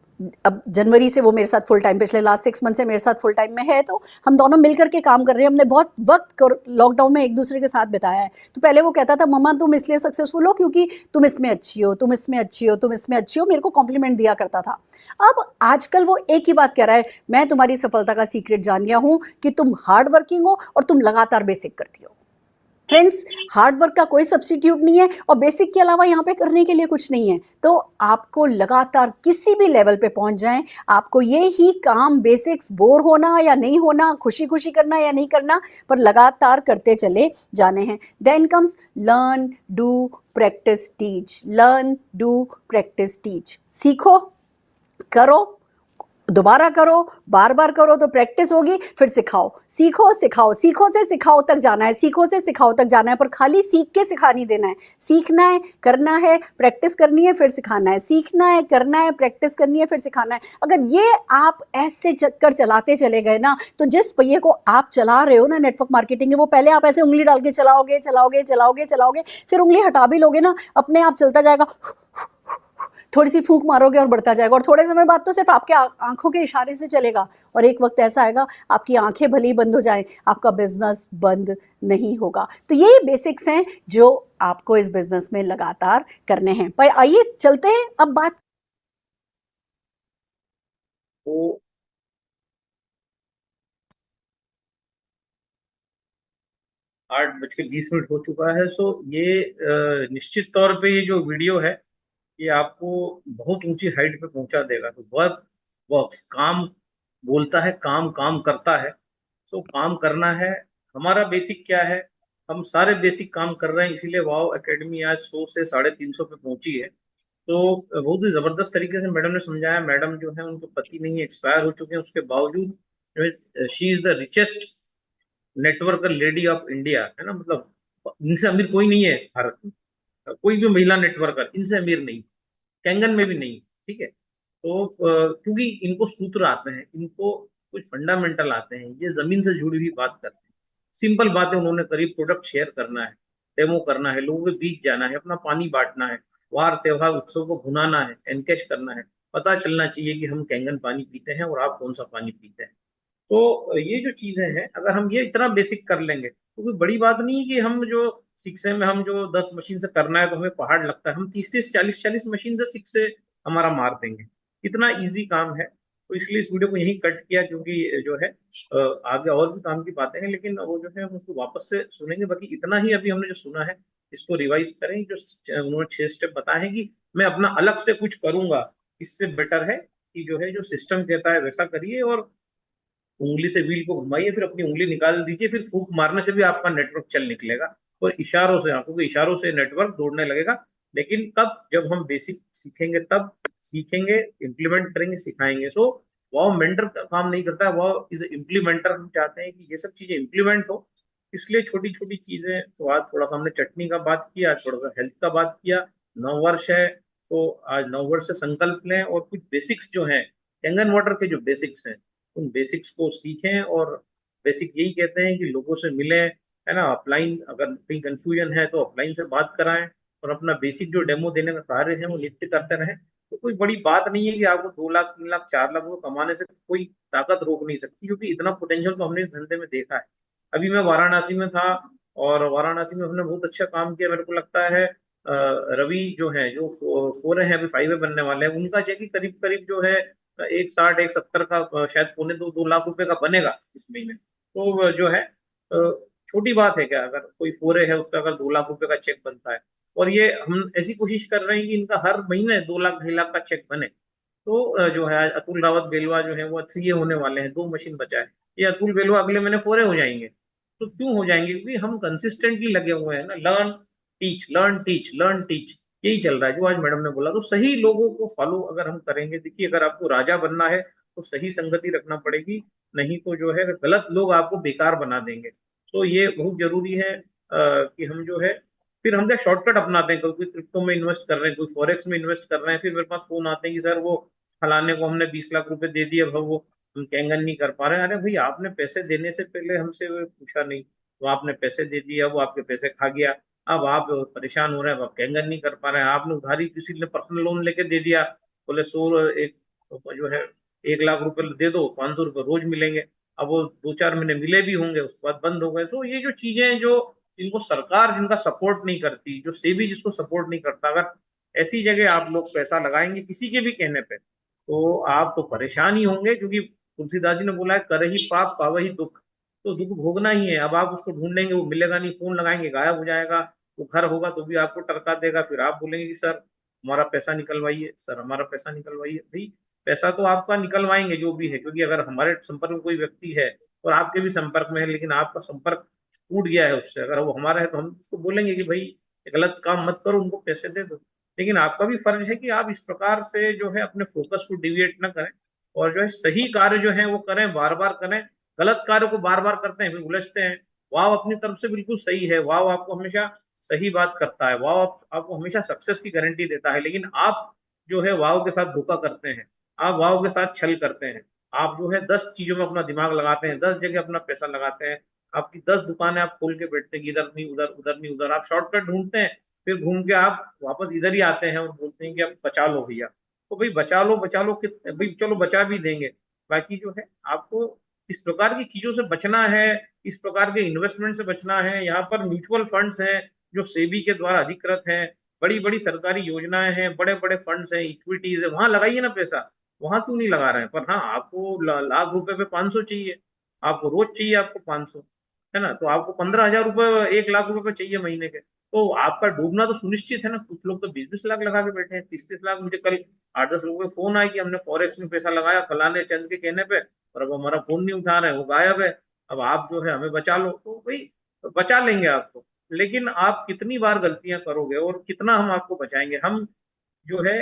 Speaker 7: अब जनवरी से वो मेरे साथ फुल टाइम, पिछले लास्ट 6 मंथ से मेरे साथ फुल टाइम में है, तो हम दोनों मिल करके काम कर रहे हैं। हमने बहुत वक्त लॉकडाउन में एक दूसरे के साथ बिताया है। तो पहले वो कहता था मम्मा तुम इसलिए सक्सेसफुल हो क्योंकि तुम इसमें अच्छी हो, तुम इसमें अच्छी हो, तुम इसमें अच्छी हो, मेरे को कॉम्प्लीमेंट दिया करता था। अब आजकल वो एक ही बात कह रहा है, मैं तुम्हारी सफलता का सीक्रेट जान गया हूँ कि तुम हार्ड वर्किंग हो और तुम लगातार बेसिक करती हो। फ्रेंड्स, हार्ड वर्क का कोई सब्स्टिट्यूट नहीं है और बेसिक के अलावा यहाँ पे करने के लिए कुछ नहीं है। तो आपको लगातार किसी भी लेवल पे पहुंच जाएं, आपको ये ही काम, बेसिक्स, बोर होना या नहीं होना, खुशी खुशी करना या नहीं करना, पर लगातार करते चले जाने हैं। Then comes learn, do, practice, teach. Learn, do, practice, teach. सीखो, करो, दोबारा करो, बार बार करो तो प्रैक्टिस होगी, फिर सिखाओ, सीखो सिखाओ, सीखो से सिखाओ तक जाना है, सीखो से सिखाओ तक जाना है, पर खाली सीख के सिखा नहीं देना है। सीखना है, करना है, प्रैक्टिस करनी है, फिर सिखाना है, सीखना है, करना है, प्रैक्टिस करनी है, फिर सिखाना है। अगर ये आप ऐसे चक्कर चलाते चले गए ना, तो जिस पहिए को आप चला रहे हो ना नेटवर्क मार्केटिंग है, वो पहले आप ऐसे उंगली डाल के चलाओगे चलाओगे चलाओगे चलाओगे, फिर उंगली हटा भी लोगे ना, अपने आप चलता जाएगा, थोड़ी सी फूंक मारोगे और बढ़ता जाएगा, और थोड़े समय बाद तो सिर्फ आपके आंखों के इशारे से चलेगा, और एक वक्त ऐसा आएगा आपकी आंखें भले ही बंद हो जाए, आपका बिजनेस बंद नहीं होगा। तो ये बेसिक्स हैं जो आपको इस बिजनेस में लगातार करने हैं। पर आइए चलते हैं अब बात।
Speaker 1: तो 8:20 हो चुका है। सो ये निश्चित तौर पे ये जो वीडियो है ये आपको बहुत ऊंची हाइट पे पहुंचा देगा। तो वर्क वर्क्स, काम बोलता है, काम काम करता है। सो काम करना है। हमारा बेसिक क्या है, हम सारे बेसिक काम कर रहे हैं, इसीलिए वाव एकेडमी आज 100 से 350 पे पहुंची है। तो बहुत ही जबरदस्त तरीके से मैडम ने समझाया। मैडम जो है उनके पति नहीं एक्सपायर हो चुके हैं, उसके बावजूद जो है she is the richest networker lady of India, है ना। मतलब इनसे अमीर कोई नहीं है भारत में, कोई भी महिला नेटवर्कर इनसे अमीर नहीं, कैंगन में भी नहीं। ठीक है। तो क्योंकि इनको सूत्र आते हैं, इनको कुछ फंडामेंटल आते हैं, ये जमीन से जुड़ी हुई बात करते हैं। सिंपल बातें उन्होंने करी, प्रोडक्ट शेयर करना है, डेमो करना है, लोगों के बीच जाना है, अपना पानी बांटना है, वार त्योहार उत्सव को भुनाना है, एनकेश करना है, पता चलना चाहिए कि हम कैंगन पानी पीते हैं और आप कौन सा पानी पीते हैं। तो ये जो चीजें हैं, अगर हम ये इतना बेसिक कर लेंगे तो कोई बड़ी बात नहीं है कि हम जो सिक्से में हम जो 10 मशीन से करना है तो हमें पहाड़ लगता है, हम 30-30 40-40 मशीन से सिक्से हमारा मार देंगे। इतना इजी काम है। तो इसलिए इस वीडियो को यहीं कट किया, क्योंकि जो है आगे और भी काम की बातें हैं, लेकिन वो जो है हम उसको वापस से सुनेंगे। बाकी इतना ही अभी हमने जो सुना है इसको रिवाइज करें। जो उन्होंने 6 स्टेप बताए हैं कि मैं अपना अलग से कुछ करूंगा, इससे बेटर है कि जो है जो सिस्टम कहता है वैसा करिए, और उंगली से व्हील को घुमाइए, फिर अपनी उंगली निकाल दीजिए, फिर फूंक मारने से भी आपका नेटवर्क चल निकलेगा, और इशारों से, आंखों के इशारों से नेटवर्क दौड़ने लगेगा। लेकिन कब, जब हम बेसिक सीखेंगे, तब सीखेंगे, इम्प्लीमेंट करेंगे, सिखाएंगे। सो वाव मेंटर का काम नहीं करता है, वाव इज इम्प्लीमेंटर। हम चाहते हैं कि ये सब चीजें इम्प्लीमेंट हो, इसलिए छोटी छोटी चीजें। तो आज थोड़ा सा हमने चटनी का बात किया, आज थोड़ा सा हेल्थ का बात किया। 9 वर्ष है तो आज 9 वर्ष से संकल्प लें, और कुछ बेसिक्स जो हैं, कैंगन वाटर के जो बेसिक्स हैं, उन बेसिक्स को सीखें। और बेसिक यही कहते हैं कि लोगों से मिलें, है ना। ऑफलाइन अगर कहीं कंफ्यूजन है तो ऑफलाइन से बात कराएं, और अपना बेसिक जो डेमो देने का कार्य है वो नित्य करते रहें। तो कोई बड़ी बात नहीं है कि आपको 2 लाख 3 लाख 4 लाख रुपए कमाने से कोई ताकत रोक नहीं सकती, क्योंकि इतना पोटेंशियल तो हमने इस धंधे में देखा है। अभी मैं वाराणसी में था, और वाराणसी में हमने बहुत अच्छा काम किया। मेरे को लगता है रवि जो है, जो 4 है, अभी 5 बनने वाले हैं, उनका चेक ही करीब करीब जो है 160 170 का, शायद 2.25 2 लाख रुपए का बनेगा इस महीने। तो जो है छोटी बात है क्या, अगर कोई 4 है उसका अगर 2 लाख रुपए का चेक बनता है। और ये हम ऐसी कोशिश कर रहे हैं कि इनका हर महीने 2 लाख 2.5 लाख का चेक बने। तो जो है अतुल रावत बेलवा जो है वो 3 होने वाले हैं, 2 मशीन बचा है। ये अतुल बेलवा अगले महीने 4 हो जाएंगे। तो क्यों हो जाएंगे? क्योंकि हम कंसिस्टेंटली लगे हुए हैं ना, learn teach learn teach learn teach, यही चल रहा है जो आज मैडम ने बोला। तो सही लोगों को फॉलो अगर हम करेंगे, देखिए अगर आपको राजा बनना है तो सही संगति रखना पड़ेगी, नहीं तो जो है गलत लोग आपको बेकार बना देंगे। तो ये बहुत जरूरी है कि हम जो है, फिर हम क्या शॉर्टकट अपनाते हैं, कोई क्रिप्टो में इन्वेस्ट कर रहे हैं, कोई फॉरेक्स में इन्वेस्ट कर रहे हैं, फिर मेरे पास फोन आते हैं कि सर वो फलाने को हमने 20 लाख रुपए दे दिए, अब वो हम कैंगन नहीं कर पा रहे हैं। अरे भाई, आपने पैसे देने से पहले हमसे वो पूछा नहीं, तो आपने पैसे दे दिए, अब वो आपके पैसे खा गया, अब आप परेशान हो रहे हैं, अब आप कैंगन नहीं कर पा रहे हैं। आपने उधारी किसी ने पर्सनल लोन लेके दे दिया, बोले 100 एक जो है 1 लाख रुपए दे दो, 500 रुपये रोज मिलेंगे। अब वो 2-4 महीने मिले भी होंगे, उसके बाद बंद हो गए। तो ये जो चीजें हैं, जो जिनको सरकार जिनका सपोर्ट नहीं करती, जो सेबी जिसको सपोर्ट नहीं करता, अगर ऐसी जगह आप लोग पैसा लगाएंगे किसी के भी कहने पे, तो आप तो परेशान ही होंगे। क्योंकि तुलसीदास जी ने बोला है, कर ही पाप पाव ही दुख। तो दुख भोगना ही है। अब आप उसको ढूंढेंगे, वो मिलेगा नहीं, फोन लगाएंगे गायब हो जाएगा। वो घर होगा तो भी आपको टरका देगा, फिर आप बोलेंगे कि सर हमारा पैसा निकलवाइए, सर हमारा पैसा निकलवाइए। भाई, पैसा तो आपका निकलवाएंगे जो भी है, क्योंकि अगर हमारे संपर्क में कोई व्यक्ति है और आपके भी संपर्क में है, लेकिन आपका संपर्क टूट गया है उससे, अगर वो हमारा है, तो हम उसको बोलेंगे कि भाई गलत काम मत करो, उनको पैसे दे दो। लेकिन आपका भी फर्ज है कि आप इस प्रकार से जो है अपने फोकस को डिविएट ना करें, और जो है सही कार्य जो है वो करें, बार बार करें। गलत कार्य को बार बार करते हैं, फिर उलझते हैं। वाव अपनी तरफ से बिल्कुल सही है, वाव आपको हमेशा सही बात करता है, वाव आपको हमेशा सक्सेस की गारंटी देता है। लेकिन आप जो है वाव के साथ धोखा करते हैं, आप वाव के साथ छल करते हैं। आप जो है 10 चीजों में अपना दिमाग लगाते हैं, 10 जगह अपना पैसा लगाते हैं। आपकी 10 दुकानें आप खोल के बैठते हैं कि इधर नहीं उधर, उधर नहीं उधर। आप शॉर्टकट ढूंढते हैं, फिर घूम के आप वापस इधर ही आते हैं और बोलते हैं कि अब बचा लो भैया। तो भाई बचा लो भाई चलो बचा भी देंगे। बाकी जो है आपको इस प्रकार की चीजों से बचना है, इस प्रकार के इन्वेस्टमेंट से बचना है। यहाँ पर म्यूचुअल फंड्स हैं जो सेबी के द्वारा अधिकृत हैं, बड़ी बड़ी सरकारी योजनाएं हैं, बड़े बड़े फंड्स हैं, इक्विटीज है, वहां लगाइए ना पैसा। वहां क्यों नहीं लगा रहे हैं? पर हाँ, आपको लाख रुपए पे 500 चाहिए, आपको रोज चाहिए, आपको 500, है ना। तो आपको 15,000 रुपए 1 लाख रुपए चाहिए महीने के, तो आपका डूबना तो सुनिश्चित है ना। कुछ लोग तो 20-20 लाख लगा के बैठे हैं, 30-30 लाख। मुझे कल 8-10 लोगों के फोन आया कि हमने फॉरेक्स में पैसा लगाया फलाने चंद के कहने पे, और अब हमारा फोन नहीं उठा रहे हैं, वो गायब है। अब आप जो है हमें बचा लो। तो भाई बचा लेंगे आपको, लेकिन आप कितनी बार गलतियां करोगे और कितना हम आपको बचाएंगे? हम जो है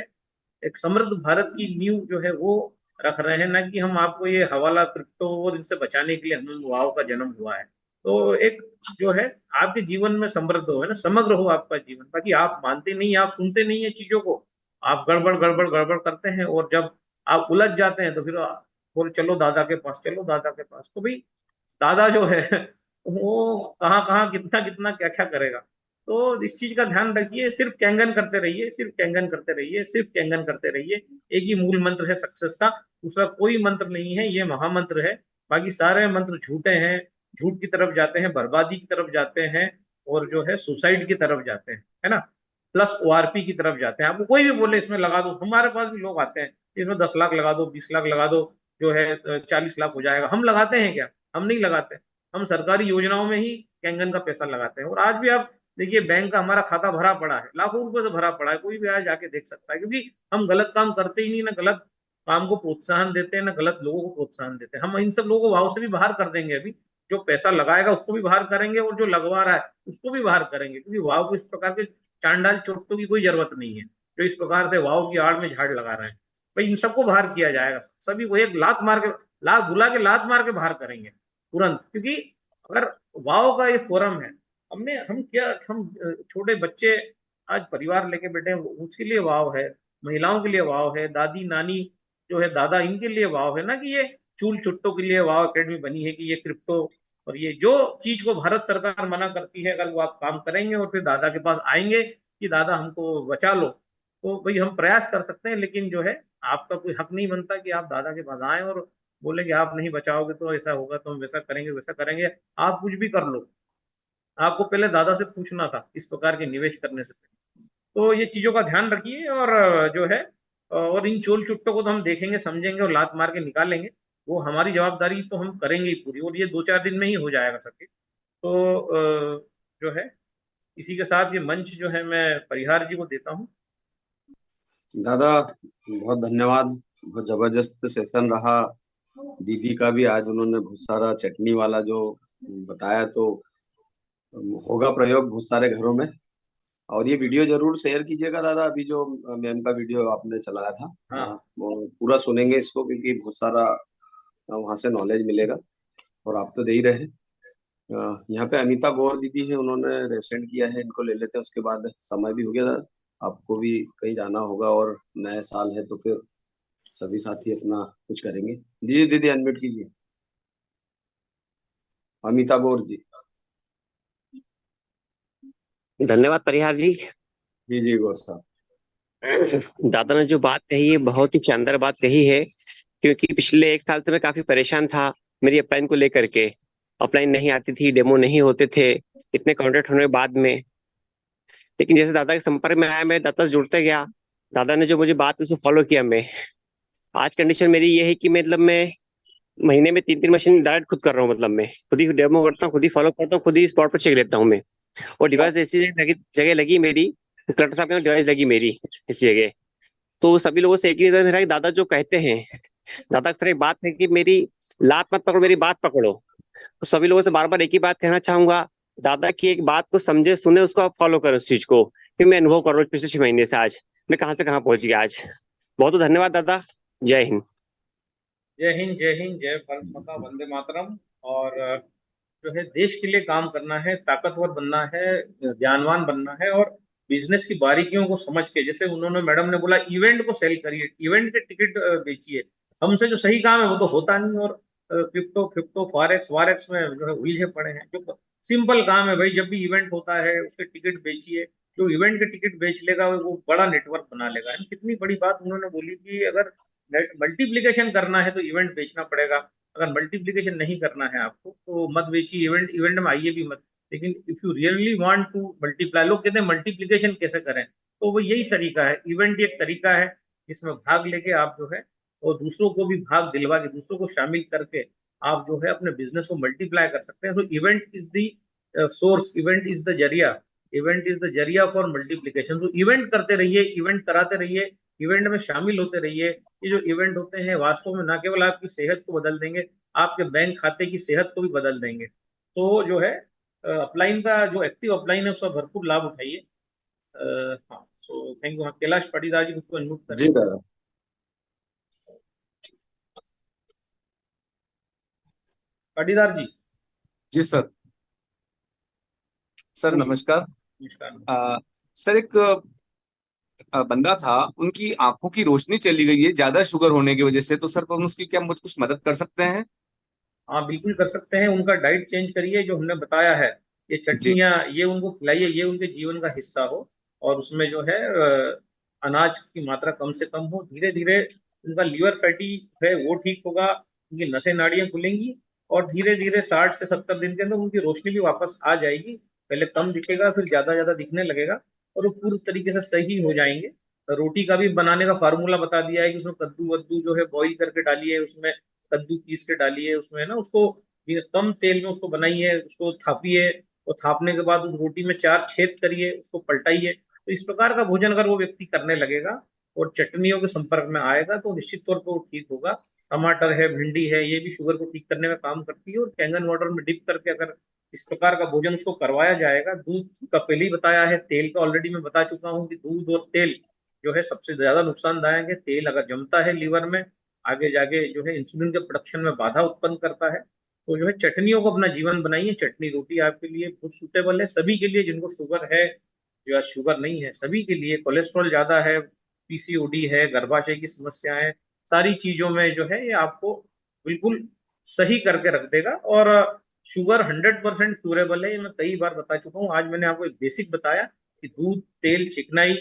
Speaker 1: एक समृद्ध भारत की नींव जो है वो रख रहे हैं, ना कि हम आपको ये हवाला, क्रिप्टो और इनसे बचाने के लिए हम वाव का जन्म हुआ है। तो एक जो है आपके जीवन में समृद्ध हो, है ना, समग्र हो आपका जीवन। बाकी आप मानते नहीं, आप सुनते नहीं है चीजों को, आप गड़बड़ गड़बड़ गड़बड़ करते हैं, और जब आप उलझ जाते हैं तो फिर बोल चलो दादा के पास, चलो दादा के पास। तो भाई दादा जो है वो कहाँ कहाँ कितना कितना क्या क्या करेगा। तो इस चीज का ध्यान रखिए, सिर्फ कैंगन करते रहिए, सिर्फ कैंगन करते रहिए, सिर्फ कैंगन करते रहिए। एक ही मूल मंत्र है सक्सेस का, दूसरा कोई मंत्र नहीं है, ये महामंत्र है। बाकी सारे मंत्र झूठे हैं, झूठ की तरफ जाते हैं, बर्बादी की तरफ जाते हैं, और जो है सुसाइड की तरफ जाते हैं, है ना, प्लस ओआरपी की तरफ जाते हैं। आपको कोई भी बोले इसमें लगा दो, हमारे पास भी लोग आते हैं इसमें 10 लाख लगा दो, 20 लाख लगा दो, जो है 40 लाख हो जाएगा। हम लगाते हैं क्या? हम नहीं लगाते। हम सरकारी योजनाओं में ही कैंगन का पैसा लगाते हैं। और आज भी आप देखिए बैंक का हमारा खाता भरा पड़ा है, लाखों रुपए से भरा पड़ा है, कोई भी आज जाके देख सकता है, क्योंकि हम गलत काम करते ही नहीं, ना गलत काम को प्रोत्साहन देते हैं, ना गलत लोगों को प्रोत्साहन देते हैं। हम इन सब लोगों को भाव से भी बाहर कर देंगे। अभी जो पैसा लगाएगा उसको भी बाहर करेंगे, और जो लगवा रहा है उसको भी बाहर करेंगे, क्योंकि वाव को इस प्रकार के चांडाल चोटों की कोई जरूरत नहीं है जो इस प्रकार से वाव की आड़ में झाड़ लगा रहे हैं। भाई इन सबको बाहर किया जाएगा, सभी को एक लात मार के, लात बुला के लात मार के बाहर करेंगे तुरंत। क्योंकि अगर वाव का ये फोरम है, हम क्या, हम छोटे बच्चे आज परिवार लेके बैठे हैं, उसके लिए वाव है, महिलाओं के लिए वाव है, दादी नानी जो है, दादा, इनके लिए वाव है, ना कि ये चूल चुट्टों के लिए वाव अकेडमी बनी है कि ये क्रिप्टो और ये जो चीज को भारत सरकार मना करती है, अगर वो आप काम करेंगे और फिर दादा के पास आएंगे कि दादा हमको बचा लो, तो भाई हम प्रयास कर सकते हैं, लेकिन जो है आपका कोई हक नहीं बनता कि आप दादा के पास आए और बोले कि आप नहीं बचाओगे तो ऐसा होगा, तो हम वैसा करेंगे वैसा करेंगे। आप कुछ भी कर लो, आपको पहले दादा से पूछना था इस प्रकार के निवेश करने से पहले। तो ये चीजों का ध्यान रखिए, और जो है और इन चोल चुट्टों को तो हम देखेंगे, समझेंगे और लात मार के निकालेंगे। वो हमारी जवाबदारी तो हम करेंगे ही पूरी, और ये 2-4 दिन में ही हो जाएगा सबके। तो जो है इसी के साथ ये मंच जो है मैं परिहार जी को देता हूँ।
Speaker 3: दादा बहुत धन्यवाद, बहुत जबरदस्त सेशन रहा। दीदी का भी आज उन्होंने बहुत सारा चटनी वाला जो बताया, तो होगा प्रयोग बहुत सारे घरों में। और ये वीडियो जरूर शेयर कीजिएगा दादा, अभी जो मैम का वीडियो आपने चलाया था।
Speaker 1: हाँ
Speaker 3: वो पूरा सुनेंगे इसको, क्योंकि बहुत सारा वहां से नॉलेज मिलेगा, और आप तो दे ही रहे हैं। यहाँ पे अमिता गौर दीदी है, उन्होंने रेसेंट किया है, इनको ले लेते हैं, उसके बाद समय भी हो गया दादा, आपको भी कहीं जाना होगा, और नया साल है तो फिर सभी साथी अपना कुछ करेंगे। दीदी दीदी अनम्यूट कीजिए, अमिता गौर जी।
Speaker 8: धन्यवाद परिहार जी।
Speaker 3: जी जी गौर साहब।
Speaker 8: दादा ने जो बात कही है बहुत ही शानदार बात कही है, क्योंकि पिछले 1 साल से मैं काफी परेशान था मेरी अपलाइन को लेकर के। अपलाइन नहीं आती थी, डेमो नहीं होते थे, इतने कॉन्टेक्ट होने के बाद में। लेकिन जैसे दादा के संपर्क में आया, मैं दादा से जुड़ते गया, दादा ने जो मुझे बात उसको फॉलो किया मैं। आज कंडीशन मेरी ये है कि मतलब मैं महीने में 3-3 मशीन डायरेक्ट खुद कर रहा हूँ। मतलब मैं खुद ही डेमो करता हूँ, खुद ही फॉलो करता हूँ, खुद ही स्पॉट पर चेक लेता हूँ मैं। और डिवाइस ऐसी जगह लगी मेरी, क्लटर साहब के डिवाइस लगी मेरी इसी जगह। तो सभी लोगों से एक ही निवेदन मेरा कि दादा जो कहते हैं, दादा अक्सर एक बात है कि मेरी लात मत पकड़ो, मेरी बात पकड़ो। तो सभी लोगों से बार बार एक ही बात कहना चाहूंगा, दादा की एक बात को समझे सुने, उसको आप फॉलो करो उस चीज को। कि मैं अनुभव कर रहा हूँ पिछले 6 महीने से, आज मैं कहाँ से कहाँ पहुंच गया आज। बहुत बहुत धन्यवाद दादा, जय हिंद।
Speaker 1: जय हिंद, जय हिंद, जय भारत माता, वंदे मातरम। और जो है देश के लिए काम करना है, ताकतवर बनना है, ज्ञानवान बनना है, और बिजनेस की बारीकियों को समझ के, जैसे उन्होंने मैडम ने बोला इवेंट को सेल करिए, इवेंट के टिकट बेचिए। हमसे जो सही काम है वो तो होता नहीं, और क्रिप्टो क्रिप्टो फॉरेक्स वारेक्स में जो है उलझे पड़े हैं। जो सिंपल काम है भाई, जब भी इवेंट होता है उसके टिकट बेचिए। जो इवेंट के टिकट बेच लेगा वो बड़ा नेटवर्क बना लेगा। कितनी बड़ी बात उन्होंने बोली कि अगर मल्टीप्लीकेशन करना है तो इवेंट बेचना पड़ेगा, अगर मल्टीप्लीकेशन नहीं करना है आपको तो मत बेचिए इवेंट, इवेंट में आइए भी मत। लेकिन if you really want to multiply, लोग कहते हैं मल्टीप्लीकेशन कैसे करें, तो वो यही तरीका है। इवेंट एक तरीका है जिसमें भाग लेके आप जो है, और दूसरों को भी भाग दिलवा के, दूसरों को शामिल करके आप जो है अपने बिजनेस को मल्टीप्लाई कर सकते हैं। तो event is the source, event is the जरिया, इवेंट इज द जरिया फॉर मल्टीप्लीकेशन। तो इवेंट करते रहिए, इवेंट कराते रहिए, इवेंट में शामिल होते रहिए। ये जो इवेंट होते हैं वास्तव में ना केवल आपकी सेहत को बदल देंगे, आपके बैंक खाते की सेहत को भी बदल देंगे। तो जो है अपलाइन का जो एक्टिव अपलाइन है उसका भरपूर लाभ उठाइए। हाँ, सो थैंक यू। हाँ, कैलाश पाटीदार जी को अनम्यूट करें।
Speaker 3: जी दादा।
Speaker 1: पाटीदार जी।
Speaker 9: जी सर। सर नमस्कार।
Speaker 1: नमस्कार।
Speaker 9: सर एक बंदा था, उनकी आंखों की रोशनी चली गई है ज्यादा शुगर होने की वजह से, तो सर हम उसकी क्या मुझ कुछ मदद कर सकते हैं?
Speaker 1: हाँ, बिल्कुल कर सकते हैं। उनका डाइट चेंज करिए, जो हमने बताया है। ये
Speaker 9: जी।
Speaker 1: चटनियाँ ये उनको खिलाइए, ये उनके जीवन का हिस्सा हो। और उसमें जो है अनाज की मात्रा कम से कम हो। धीरे धीरे उनका लीवर फैटी है वो ठीक होगा, उनकी नसें नाड़ियाँ खुलेंगी, और धीरे धीरे 60 से 70 दिन के अंदर उनकी रोशनी भी वापस आ जाएगी। पहले कम दिखेगा, फिर ज्यादा ज्यादा दिखने लगेगा, और वो पूरी तरीके से सही हो जाएंगे। रोटी का भी बनाने का फार्मूला बता दिया है कि उसमें कद्दू वद्दू जो है बॉईल करके डालिए, उसमें कद्दू पीस के डालिए, उसमें ना उसको कम तेल में उसको बनाइए, उसको थापिए, और थापने के बाद उस रोटी में 4 छेद करिए, उसको पलटाइए। तो इस प्रकार का भोजन अगर वो व्यक्ति करने लगेगा और चटनियों के संपर्क में आएगा, तो निश्चित तौर पर वो ठीक होगा। टमाटर है, भिंडी है, ये भी शुगर को ठीक करने में काम करती है। और कैंगन वाटर में डिप करके अगर इस प्रकार का भोजन उसको करवाया जाएगा। दूध का पहले ही बताया है, तेल का ऑलरेडी मैं बता चुका हूँ कि दूध और तेल जो है सबसे ज्यादा नुकसानदायक है। तेल अगर जमता है लीवर में, आगे जाके जो है इंसुलिन के प्रोडक्शन में बाधा उत्पन्न करता है। तो जो है चटनियों को अपना जीवन बनाइए। चटनी रोटी आपके लिए बहुत सुटेबल है, सभी के लिए, जिनको शुगर है, जो शुगर नहीं है, सभी के लिए। कोलेस्ट्रॉल ज्यादा है, पीसीओडी है, गर्भाशय की समस्याएं, सारी चीजों में जो है ये आपको बिल्कुल सही करके रख देगा। और शुगर 100% क्यूरेबल है, ये मैं कई बार बता चुका हूँ। आज मैंने आपको एक बेसिक बताया कि दूध, तेल, चिकनाई,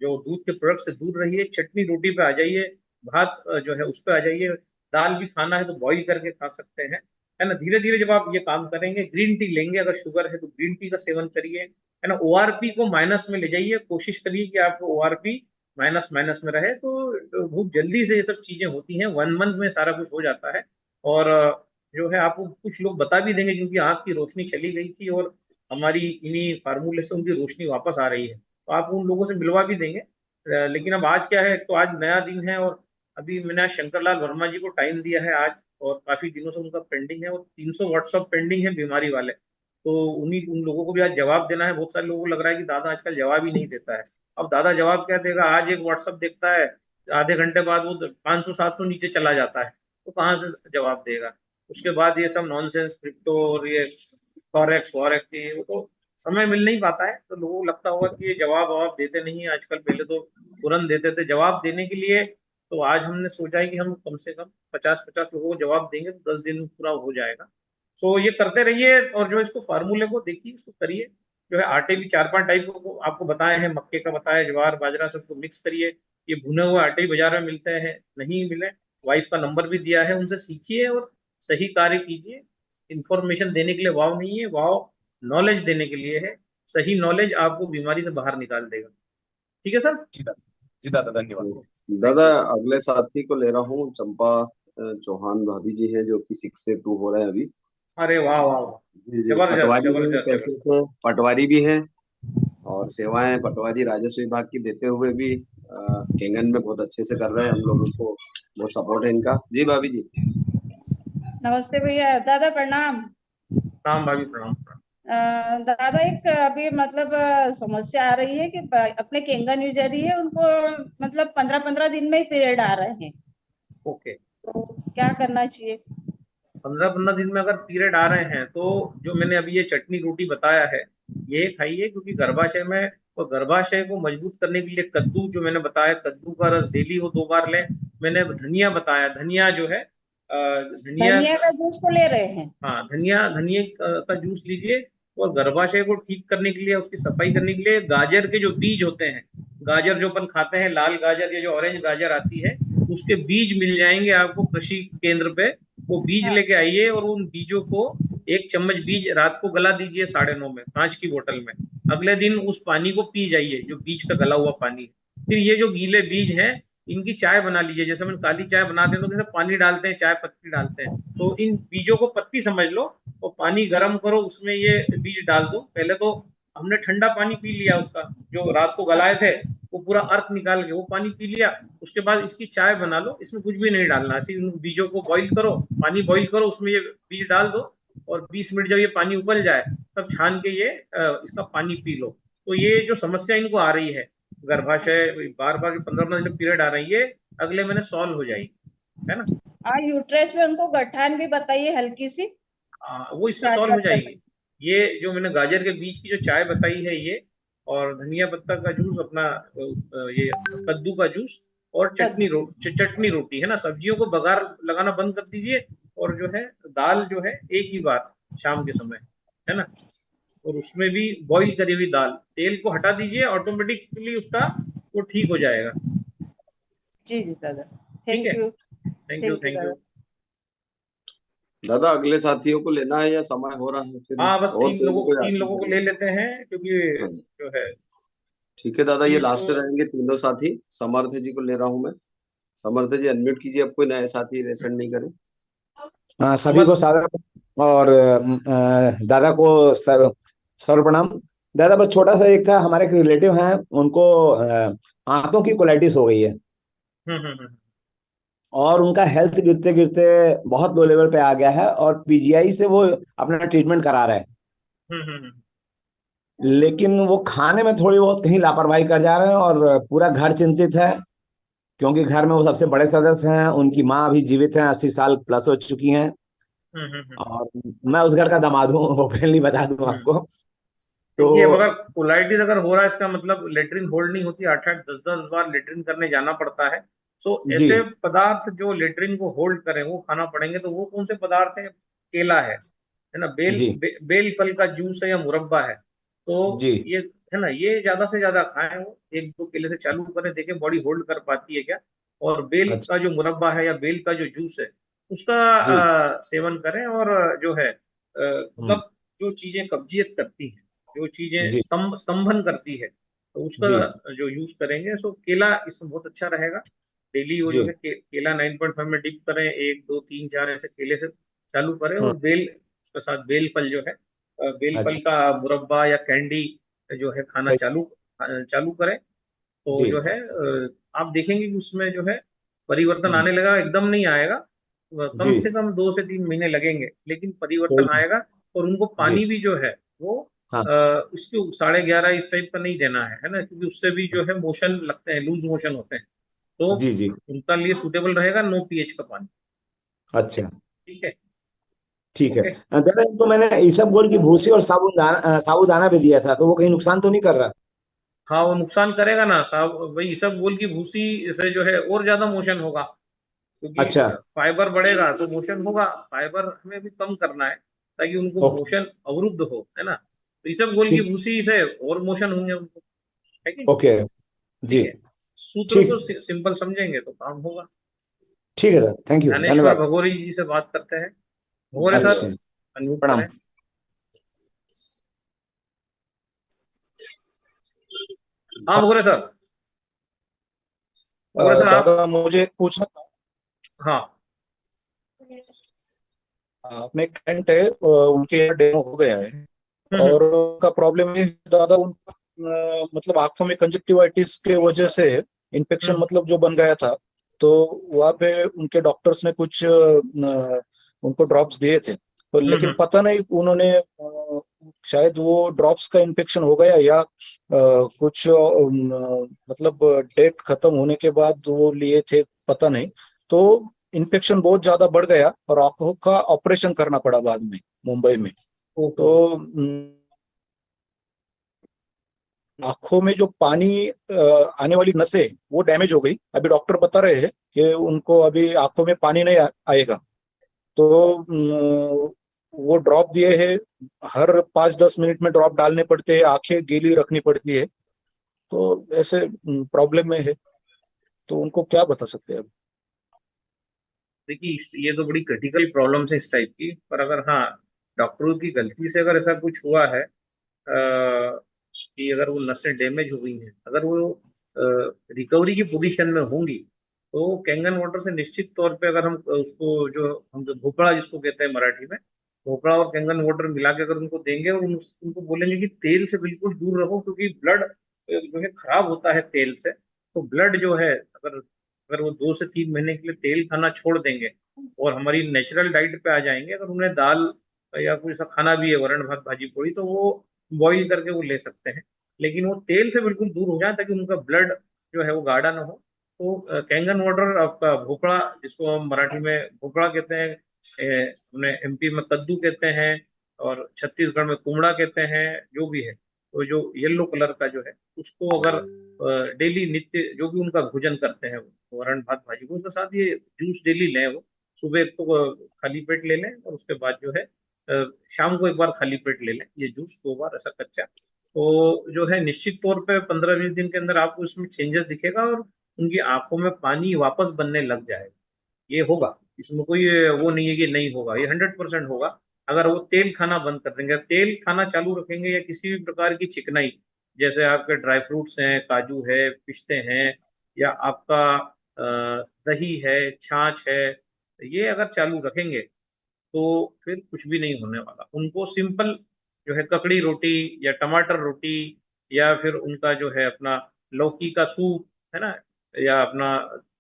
Speaker 1: जो दूध के प्रोडक्ट से दूर रहिए। चटनी रोटी पे आ जाइए, भात जो है उस पर आ जाइए। दाल भी खाना है तो बॉईल करके खा सकते हैं, है ना। धीरे धीरे जब आप ये काम करेंगे, ग्रीन टी लेंगे, अगर शुगर है तो ग्रीन टी का सेवन करिए, है ना। ओआरपी को माइनस में ले जाइए, कोशिश करिए कि आपको ओआरपी माइनस माइनस में रहे। तो बहुत जल्दी से ये सब चीजें होती हैं, 1 मंथ में सारा कुछ हो जाता है। और जो है आपको कुछ लोग बता भी देंगे जिनकी आंख की रोशनी चली गई थी, और हमारी इन्हीं फार्मूले से उनकी रोशनी वापस आ रही है, तो आप उन लोगों से मिलवा भी देंगे। लेकिन अब आज क्या है, तो आज नया दिन है, और अभी मैंने आज शंकरलाल वर्मा जी को टाइम दिया है आज, और काफी दिनों से उनका पेंडिंग है, और 300 व्हाट्सअप पेंडिंग है बीमारी वाले। तो उन्हीं उन लोगों को भी आज जवाब देना है। बहुत सारे लोगों को लग रहा है कि दादा आजकल जवाब ही नहीं देता है। अब दादा जवाब क्या देगा? आज एक व्हाट्सअप देखता है, आधे घंटे बाद वो 500-700 नीचे चला जाता है, तो कहाँ से जवाब देगा? उसके बाद ये सब नॉनसेंस, क्रिप्टो और ये फॉरेक्स वॉरेक्स, ये वो तो समय मिल नहीं पाता है। तो लोगों को लगता होगा कि ये जवाब ववाब देते नहीं है आजकल, पहले तो तुरंत देते थे जवाब देने के लिए। तो आज हमने सोचा है कि हम कम से कम 50-50 लोगों को जवाब देंगे, तो 10 दिन में पूरा हो जाएगा। तो ये करते रहिए, और जो इसको फार्मूले को देखिए, इसको करिए। जो है आटे भी 4-5 टाइप को आपको बताए हैं, मक्के का बताया, ज्वार बाजरा, सबको मिक्स करिए। ये भुने हुए आटे ही बाजार में मिलते हैं, नहीं मिले, वाइफ का नंबर भी दिया है, उनसे सीखिए और सही कार्य कीजिए। इंफॉर्मेशन देने के लिए वाव नहीं है, वाव नॉलेज देने के लिए है। सही नॉलेज आपको बीमारी से बाहर निकाल देगा। ठीक है सर।
Speaker 9: जी दादा। जी दादा, धन्यवाद।
Speaker 1: थैंक
Speaker 3: दादा
Speaker 1: यू।
Speaker 3: अगले साथी को ले रहा हूँ, चंपा चौहान भाभी जी हैं, जो कि 6 से 2 हो रहे हैं अभी।
Speaker 1: अरे वाह वाह वाह,
Speaker 3: जी जी,
Speaker 1: जबरदस्त
Speaker 3: पटवारी हैं,
Speaker 1: जबरदस्त
Speaker 3: पैसे
Speaker 1: जबरदस्त।
Speaker 3: से पटवारी भी हैं, और सेवाएं पटवारी राजस्व विभाग की देते हुए भी केंगन में बहुत अच्छे से कर रहे हैं। हम लोगों को बहुत सपोर्ट है इनका। जी भाभी जी।
Speaker 4: नमस्ते भैया। दादा प्रणाम।
Speaker 1: प्रणाम भाभी, प्रणाम प्रणाम।
Speaker 4: दादा एक अभी मतलब समस्या आ रही है कि अपने केंगन यूजर ही है, उनको मतलब 15-15 दिन में ही पीरियड आ रहे हैं,
Speaker 1: ओके।
Speaker 4: तो क्या करना चाहिए?
Speaker 1: 15-15 दिन में अगर पीरियड आ रहे हैं, तो जो मैंने अभी ये चटनी रोटी बताया है, ये खाइए। क्योंकि गर्भाशय में, और गर्भाशय को मजबूत करने के लिए कद्दू, जो मैंने बताया, कद्दू का रस डेली वो 2 बार लें। मैंने धनिया बताया, धनिया जो है धनिया,
Speaker 4: धनिया का जूस को ले रहे हैं?
Speaker 1: हाँ, धनिया, धनिया का जूस लीजिए। और गर्भाशय को ठीक करने के लिए, उसकी सफाई करने के लिए, गाजर के जो बीज होते हैं, गाजर जो अपन खाते हैं, लाल गाजर या जो ऑरेंज गाजर आती है, उसके बीज मिल जाएंगे आपको कृषि केंद्र पे। वो बीज
Speaker 4: हाँ।
Speaker 1: लेके आइए, और उन बीजों को 1 चम्मच बीज रात को गला दीजिए 9:30 में, कांच की बोतल में। अगले दिन उस पानी को पी जाइए, जो बीज का गला हुआ पानी। फिर ये जो गीले बीज हैं, इनकी चाय बना लीजिए। जैसे हम काली चाय बनाते हैं तो जैसे पानी डालते हैं, चाय पत्ती डालते हैं, तो इन बीजों को पत्ती समझ लो, और पानी गर्म करो, उसमें ये बीज डाल दो। पहले तो हमने ठंडा पानी पी लिया, उसका जो रात को गलाए थे, वो पूरा अर्क निकाल के वो पानी पी लिया। उसके बाद इसकी चाय बना लो, इसमें कुछ भी नहीं डालना, सिर्फ इन बीजों को बॉईल करो, पानी बॉईल करो, उसमें ये बीज डाल दो, और 20 मिनट जब ये पानी उबल जाए, तब छान के ये इसका पानी पी लो। तो ये जो समस्या इनको आ रही है गर्भाशय बार बार 15 दिन पीरियड आ रही है, ये अगले महीने सॉल्व हो जाएगी, है ना।
Speaker 4: हाँ, यूट्रस में उनको गठान भी बताइए हल्की सी,
Speaker 1: वो इससे
Speaker 4: स्टार्ट
Speaker 1: सॉल्व हो
Speaker 4: करने।
Speaker 1: जाएगी। ये जो मैंने गाजर के बीज की जो चाय बताई है ये, और धनिया पत्ता का जूस अपना, ये कद्दू का जूस, और चटनी रोटी, है ना। सब्जियों को बघार लगाना बंद कर दीजिए, और जो है दाल जो है एक ही बार शाम के समय, है ना। और उसमें भी बॉईल करी हुई दाल, तेल को हटा दीजिए, ऑटोमेटिकली उसका वो ठीक हो जाएगा।
Speaker 4: जी जी दादा,
Speaker 1: ठीक
Speaker 4: थैंक
Speaker 1: है,
Speaker 4: यू।
Speaker 1: थैंक यू, थैंक
Speaker 4: दादा।
Speaker 1: यू।
Speaker 3: दादा अगले साथियों को लेना है या समय हो रहा है फिर?
Speaker 1: हाँ, बस
Speaker 3: और कोई
Speaker 1: तीन
Speaker 3: आदमी
Speaker 1: लोगों को ले
Speaker 3: चाहिए?
Speaker 1: लेते हैं, क्योंकि
Speaker 3: हाँ जी,
Speaker 1: जो है
Speaker 3: ठीक है दादा, ये
Speaker 1: तीन
Speaker 3: लास्ट
Speaker 1: तो।
Speaker 3: रहेंगे तीनों साथी। समर्थ जी को ले रहा हूँ मैं। समर्थ जी अनम्यूट कीजिए, अब कोई नए साथी रेसेंड नहीं करे।
Speaker 10: सभी को
Speaker 1: समझ।
Speaker 10: सादर और दादा को सर सर प्रणाम। दादा बस छोटा सा एक था, हमारे एक रिलेटिव हैं, उनको आंतों की कोलाइटिस हो गई है
Speaker 1: हम्म।
Speaker 10: और उनका हेल्थ गिरते गिरते बहुत लो लेवल पे आ गया है और पीजीआई से वो अपना ट्रीटमेंट करा रहे हैं।
Speaker 1: हम्म।
Speaker 10: लेकिन वो खाने में थोड़ी बहुत कहीं लापरवाही कर जा रहे हैं और पूरा घर चिंतित है, क्योंकि घर में वो सबसे बड़े सदस्य हैं। उनकी माँ अभी जीवित हैं, 80 साल प्लस हो चुकी हैं
Speaker 1: हम्म।
Speaker 10: और मैं उस घर का दामाद हूँ, ओपनली बता दूं
Speaker 1: हम्म।
Speaker 10: आपको।
Speaker 1: क्योंकि अब अगर
Speaker 10: तो
Speaker 1: कोलाइटिस अगर हो रहा है, इसका मतलब लेटरिन होल्ड नहीं होती, 8-8 10-10 बार लेटरिन करने जाना पड़ता है। सो
Speaker 10: जी
Speaker 1: ऐसे पदार्थ जो लेटरिन को होल्ड करें वो खाना पड़ेंगे। तो वो कौन से पदार्थ हैं? केला है ना,
Speaker 10: जी
Speaker 1: बेल फल का जूस है या मुरब्बा है। तो
Speaker 10: जी
Speaker 1: ये, है ना, ये ज्यादा से ज्यादा खाएं। वो 1-2 केले से चालू करें, देखें बॉडी होल्ड कर पाती है क्या। और बेल
Speaker 10: अच्छा
Speaker 1: का जो मुरब्बा है या बेल का जो जूस है उसका
Speaker 10: जी
Speaker 1: सेवन करें। और जो है
Speaker 10: हम्म
Speaker 1: मतलब जो चीजें कब्जियत करती हैं, जो चीजें
Speaker 10: जी
Speaker 1: स्तंभन करती है, तो उसका
Speaker 10: जी
Speaker 1: जो यूज करेंगे, सो केला इसमें बहुत अच्छा रहेगा। डेली वो जो
Speaker 10: जी
Speaker 1: है केला 9.5 में डिप करें, 1 2 3 4 ऐसे केले से चालू करें।
Speaker 10: हम्म
Speaker 1: और बेल, उसके साथ बेल फल जो है, बेल फल
Speaker 10: अच्छा
Speaker 1: का मुरब्बा या कैंडी जो है खाना
Speaker 10: सही
Speaker 1: चालू करें। तो
Speaker 10: जी
Speaker 1: जो है आप देखेंगे कि उसमें जो है परिवर्तन
Speaker 10: हम्म
Speaker 1: आने लगा। एकदम नहीं आएगा, कम
Speaker 10: जी
Speaker 1: से कम 2 से 3 महीने लगेंगे, लेकिन परिवर्तन
Speaker 10: कोई
Speaker 1: आएगा। और उनको
Speaker 10: जी
Speaker 1: पानी भी जो है वो
Speaker 10: हाँ
Speaker 1: इसके 11.5 इस टाइप का नहीं देना है ना, क्योंकि उससे भी जो है मोशन लगते हैं, लूज मोशन होते हैं। तो
Speaker 10: जी जी
Speaker 1: उनका लिए सूटेबल रहेगा नो पीएच का पानी।
Speaker 10: अच्छा
Speaker 1: ठीक है।
Speaker 10: ठीक है।
Speaker 1: ओके।
Speaker 10: दादा तो मैंने इसबगोल की भूसी और साबूदाना भी दिया था, तो वो कहीं नुकसान तो नहीं कर रहा?
Speaker 1: हाँ, वो नुकसान करेगा ना साहब, वही सब गोल की भूसी से जो है और ज्यादा मोशन होगा, क्योंकि
Speaker 10: अच्छा
Speaker 1: फाइबर बढ़ेगा तो मोशन होगा। फाइबर हमें भी कम करना है ताकि उनको
Speaker 10: ओके
Speaker 1: मोशन अवरुद्ध हो, है ना। तो ये सब गोल की
Speaker 10: ठीक
Speaker 1: भूसी से और मोशन होंगे उनको, है कि नहीं?
Speaker 10: ओके जी
Speaker 1: ठीक है। सूत्रों
Speaker 10: ठीक
Speaker 1: को सिंपल समझेंगे तो काम होगा।
Speaker 10: ठीक है दादा, थैंक यू,
Speaker 1: ज्ञानेश्वर
Speaker 10: धन्यवाद।
Speaker 1: भगोरी जी से बात करते हैं। भगोरे सर,
Speaker 10: अच्छा
Speaker 1: अनम्यूट
Speaker 10: प्रणाम।
Speaker 1: करें। हाँ भगोरे सर, भगोरे सर आप।
Speaker 11: दादा मुझे एक पूछना था।
Speaker 1: हाँ।
Speaker 11: अपने एक क्लाइंट है, उनके यहाँ डेमो हो गया है
Speaker 1: हम्म।
Speaker 11: और उनका प्रॉब्लम है दादा, उनका मतलब आंखों में कंजक्टिवाइटिस के वजह से इन्फेक्शन
Speaker 1: हम्म।
Speaker 11: मतलब जो बन गया था। तो वहाँ पे उनके डॉक्टर्स ने कुछ उनको ड्रॉप्स दिए थे, पर लेकिन
Speaker 1: हम्म।
Speaker 11: पता नहीं उन्होंने शायद वो ड्रॉप्स का इन्फेक्शन हो गया या कुछ मतलब डेट खत्म होने के बाद वो लिए थे, पता नहीं। तो इन्फेक्शन बहुत ज्यादा बढ़ गया और आंखों का ऑपरेशन करना पड़ा बाद में, मुंबई में।
Speaker 1: ओहो।
Speaker 11: तो आंखों में जो पानी आने वाली नसें वो डैमेज हो गई। अभी डॉक्टर बता रहे हैं कि उनको अभी आंखों में पानी नहीं आएगा। तो वो ड्रॉप दिए हैं, हर 5-10 मिनट में ड्रॉप डालने पड़ते हैं, आंखें गीली रखनी पड़ती है। तो ऐसे प्रॉब्लम में है, तो उनको क्या बता सकते हैं अब?
Speaker 1: देखिए ये तो बड़ी क्रिटिकल प्रॉब्लम्स है इस टाइप की। पर अगर हाँ, डॉक्टरों की गलती से अगर ऐसा कुछ हुआ है कि अगर वो नसें डैमेज हो गई हैं, अगर वो रिकवरी की पोजीशन में होंगी, तो कैंगन वाटर से निश्चित तौर पे अगर हम उसको जो हम जो भोपड़ा जिसको कहते हैं मराठी में, भोपड़ा और कैंगन वाटर मिला के अगर उनको देंगे और उनको बोलेंगे कि तेल से बिल्कुल दूर रहो, क्योंकि ब्लड जो है खराब होता है तेल से। तो ब्लड जो है, अगर अगर वो 2 से 3 महीने के लिए तेल खाना छोड़ देंगे और हमारी नेचुरल डाइट पे आ जाएंगे, अगर उन्हें दाल या कुछ ऐसा खाना भी है, वरण भात भाजी पूड़ी, तो वो बॉईल करके वो ले सकते हैं। लेकिन वो तेल से बिल्कुल दूर हो जाए ताकि उनका ब्लड जो है वो गाढ़ा ना हो। तो कैंगन वाटर, आपका भोपड़ा, जिसको हम मराठी में भोपड़ा कहते हैं, अपने एमपी में कद्दू कहते हैं, और छत्तीसगढ़ में कुमड़ा कहते हैं, जो भी है, तो जो येलो कलर का जो है, उसको अगर डेली नित्य जो भी उनका भोजन करते हैं, वो वरण भात भाजी, वो उसके साथ ये जूस डेली लें। वो सुबह एक तो खाली पेट ले लें, और उसके बाद जो है शाम को एक बार खाली पेट ले लें ये जूस, 2 बार ऐसा कच्चा। तो जो है निश्चित तौर पे 15-20 दिन के अंदर आपको इसमें चेंजेस दिखेगा, और उनकी आंखों में पानी वापस बनने लग जाएगा। ये होगा, इसमें कोई वो नहीं है कि नहीं होगा, ये 100% होगा। अगर वो तेल खाना बंद कर देंगे, तेल खाना चालू रखेंगे, या किसी भी प्रकार की चिकनाई, जैसे आपके ड्राई फ्रूट्स हैं, काजू है, पिस्ते हैं, या आपका दही है, छाछ है, ये अगर चालू रखेंगे तो फिर कुछ भी नहीं होने वाला। उनको सिंपल जो है ककड़ी रोटी या टमाटर रोटी, या फिर उनका जो है अपना लौकी का सूप, है ना, या अपना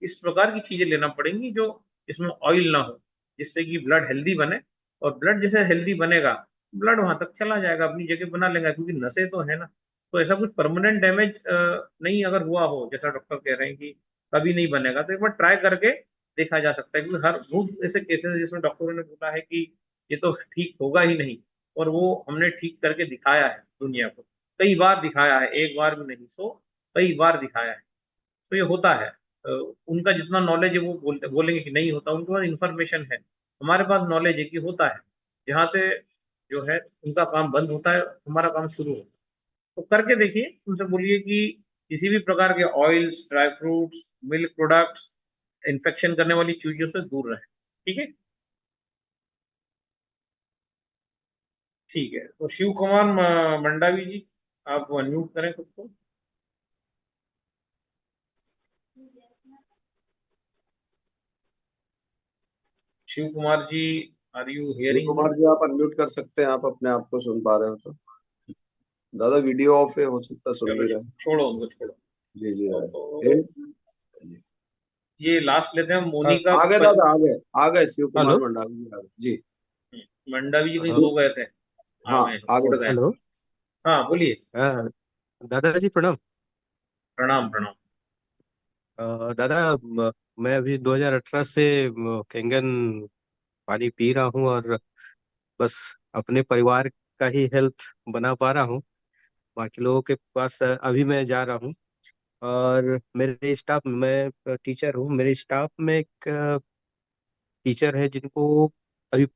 Speaker 1: इस प्रकार की चीजें लेना पड़ेंगी जो इसमें ऑयल ना हो, जिससे कि ब्लड हेल्दी बने। और ब्लड जैसे हेल्दी बनेगा, ब्लड वहां तक चला जाएगा, अपनी जगह बना लेगा, क्योंकि नसें तो है ना। तो ऐसा कुछ परमानेंट डैमेज नहीं अगर हुआ हो, जैसा डॉक्टर कह रहे हैं कि कभी नहीं बनेगा, तो एक बार ट्राई करके देखा जा सकता है। क्योंकि हर बहुत ऐसे केसेस हैं जिसमें डॉक्टरों ने बोला है कि ये तो ठीक होगा ही नहीं, और वो हमने ठीक करके दिखाया है दुनिया को। कई बार दिखाया है, एक बार भी नहीं, सो कई बार दिखाया है। तो ये होता है। उनका जितना नॉलेज है वो बोलेंगे कि नहीं होता, उनके पास इंफॉर्मेशन है। हमारे पास नॉलेज है कि होता है। जहाँ से जो है उनका काम बंद होता है, हमारा काम शुरू होता है। तो करके देखिए, उनसे बोलिए कि किसी भी प्रकार के oils, dry fruits, milk products, infection करने वाली चीजों से दूर रहें। ठीक है। ठीक है, तो शिव कुमार मंडावी जी, आप अनम्यूट करें खुद को। Shiv Kumar ji, are you
Speaker 3: Shiv
Speaker 1: hearing me?
Speaker 3: Kumar ji, आप अनम्यूट कर सकते हैं, आप अपने आप को सुन पा रहे हो तो। दादा वीडियो ऑफ है, हो सकता है सुन
Speaker 1: चलो
Speaker 3: नहीं रहे।
Speaker 1: छोड़ो उनको, छोड़ो।
Speaker 3: जी जी
Speaker 1: तो ये लास्ट लेते हैं, मोनिका
Speaker 3: आ गए दादा, आ गए शिव कुमार
Speaker 5: हेलो।
Speaker 3: मंडावी जी आ गए जी।
Speaker 1: मंडावी जी कहीं
Speaker 3: शिव,
Speaker 1: सो गए थे, आ
Speaker 3: हाँ
Speaker 1: गए,
Speaker 3: आ
Speaker 1: उड़
Speaker 3: गए।
Speaker 1: गए।
Speaker 5: हेलो।
Speaker 1: हाँ बोलिए।
Speaker 5: दादाजी प्रणाम।
Speaker 1: प्रणाम प्रणाम।
Speaker 5: दादा, मैं अभी 2018 से कैंगन पानी पी रहा हूँ, और बस अपने परिवार का ही हेल्थ बना पा रहा हूँ। बाकी लोगों के पास अभी मैं जा रहा हूँ। और मेरे स्टाफ, मैं टीचर हूँ, मेरे स्टाफ में एक टीचर है जिनको अभी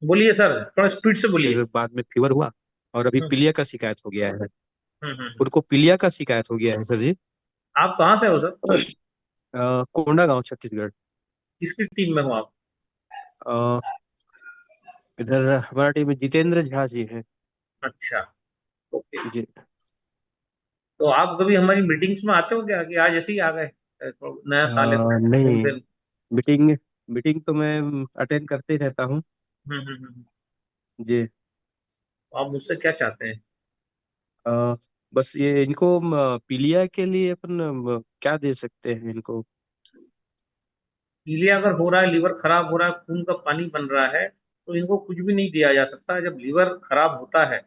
Speaker 1: बोलिए सर, थोड़ा स्पीड से बोलिए।
Speaker 5: फिर बाद में फीवर हुआ, और अभी
Speaker 1: हम्म
Speaker 5: पीलिया का शिकायत हो गया है।
Speaker 1: हम्म।
Speaker 5: उनको पीलिया का शिकायत हो गया है सर जी।
Speaker 1: आप कहाँ से हो सर?
Speaker 5: कोंडागांव, छत्तीसगढ़।
Speaker 1: किसकी टीम में हो आप?
Speaker 5: अ, इधर हमारा टीम में जितेंद्र झा जी है।
Speaker 1: अच्छा, ओके।
Speaker 5: जी।
Speaker 1: तो आप कभी हमारी मीटिंग्स में आते हो क्या, कि आज ऐसे ही आ गए? तो नया साल है तो घूम
Speaker 5: नहीं,
Speaker 1: फिर।
Speaker 5: मीटिंग मीटिंग तो मैं अटेंड करते ही रहता हूँ।
Speaker 1: हम्म।
Speaker 5: जी।
Speaker 1: तो आप मुझसे क्या चाहते हैं?
Speaker 5: अ, बस ये इनको पीलिया के लिए अपन क्या दे सकते हैं इनको?
Speaker 1: पीलिया अगर हो रहा है, लीवर खराब हो रहा है, खून का पानी बन रहा है, तो इनको कुछ भी नहीं दिया जा सकता। जब लीवर खराब होता है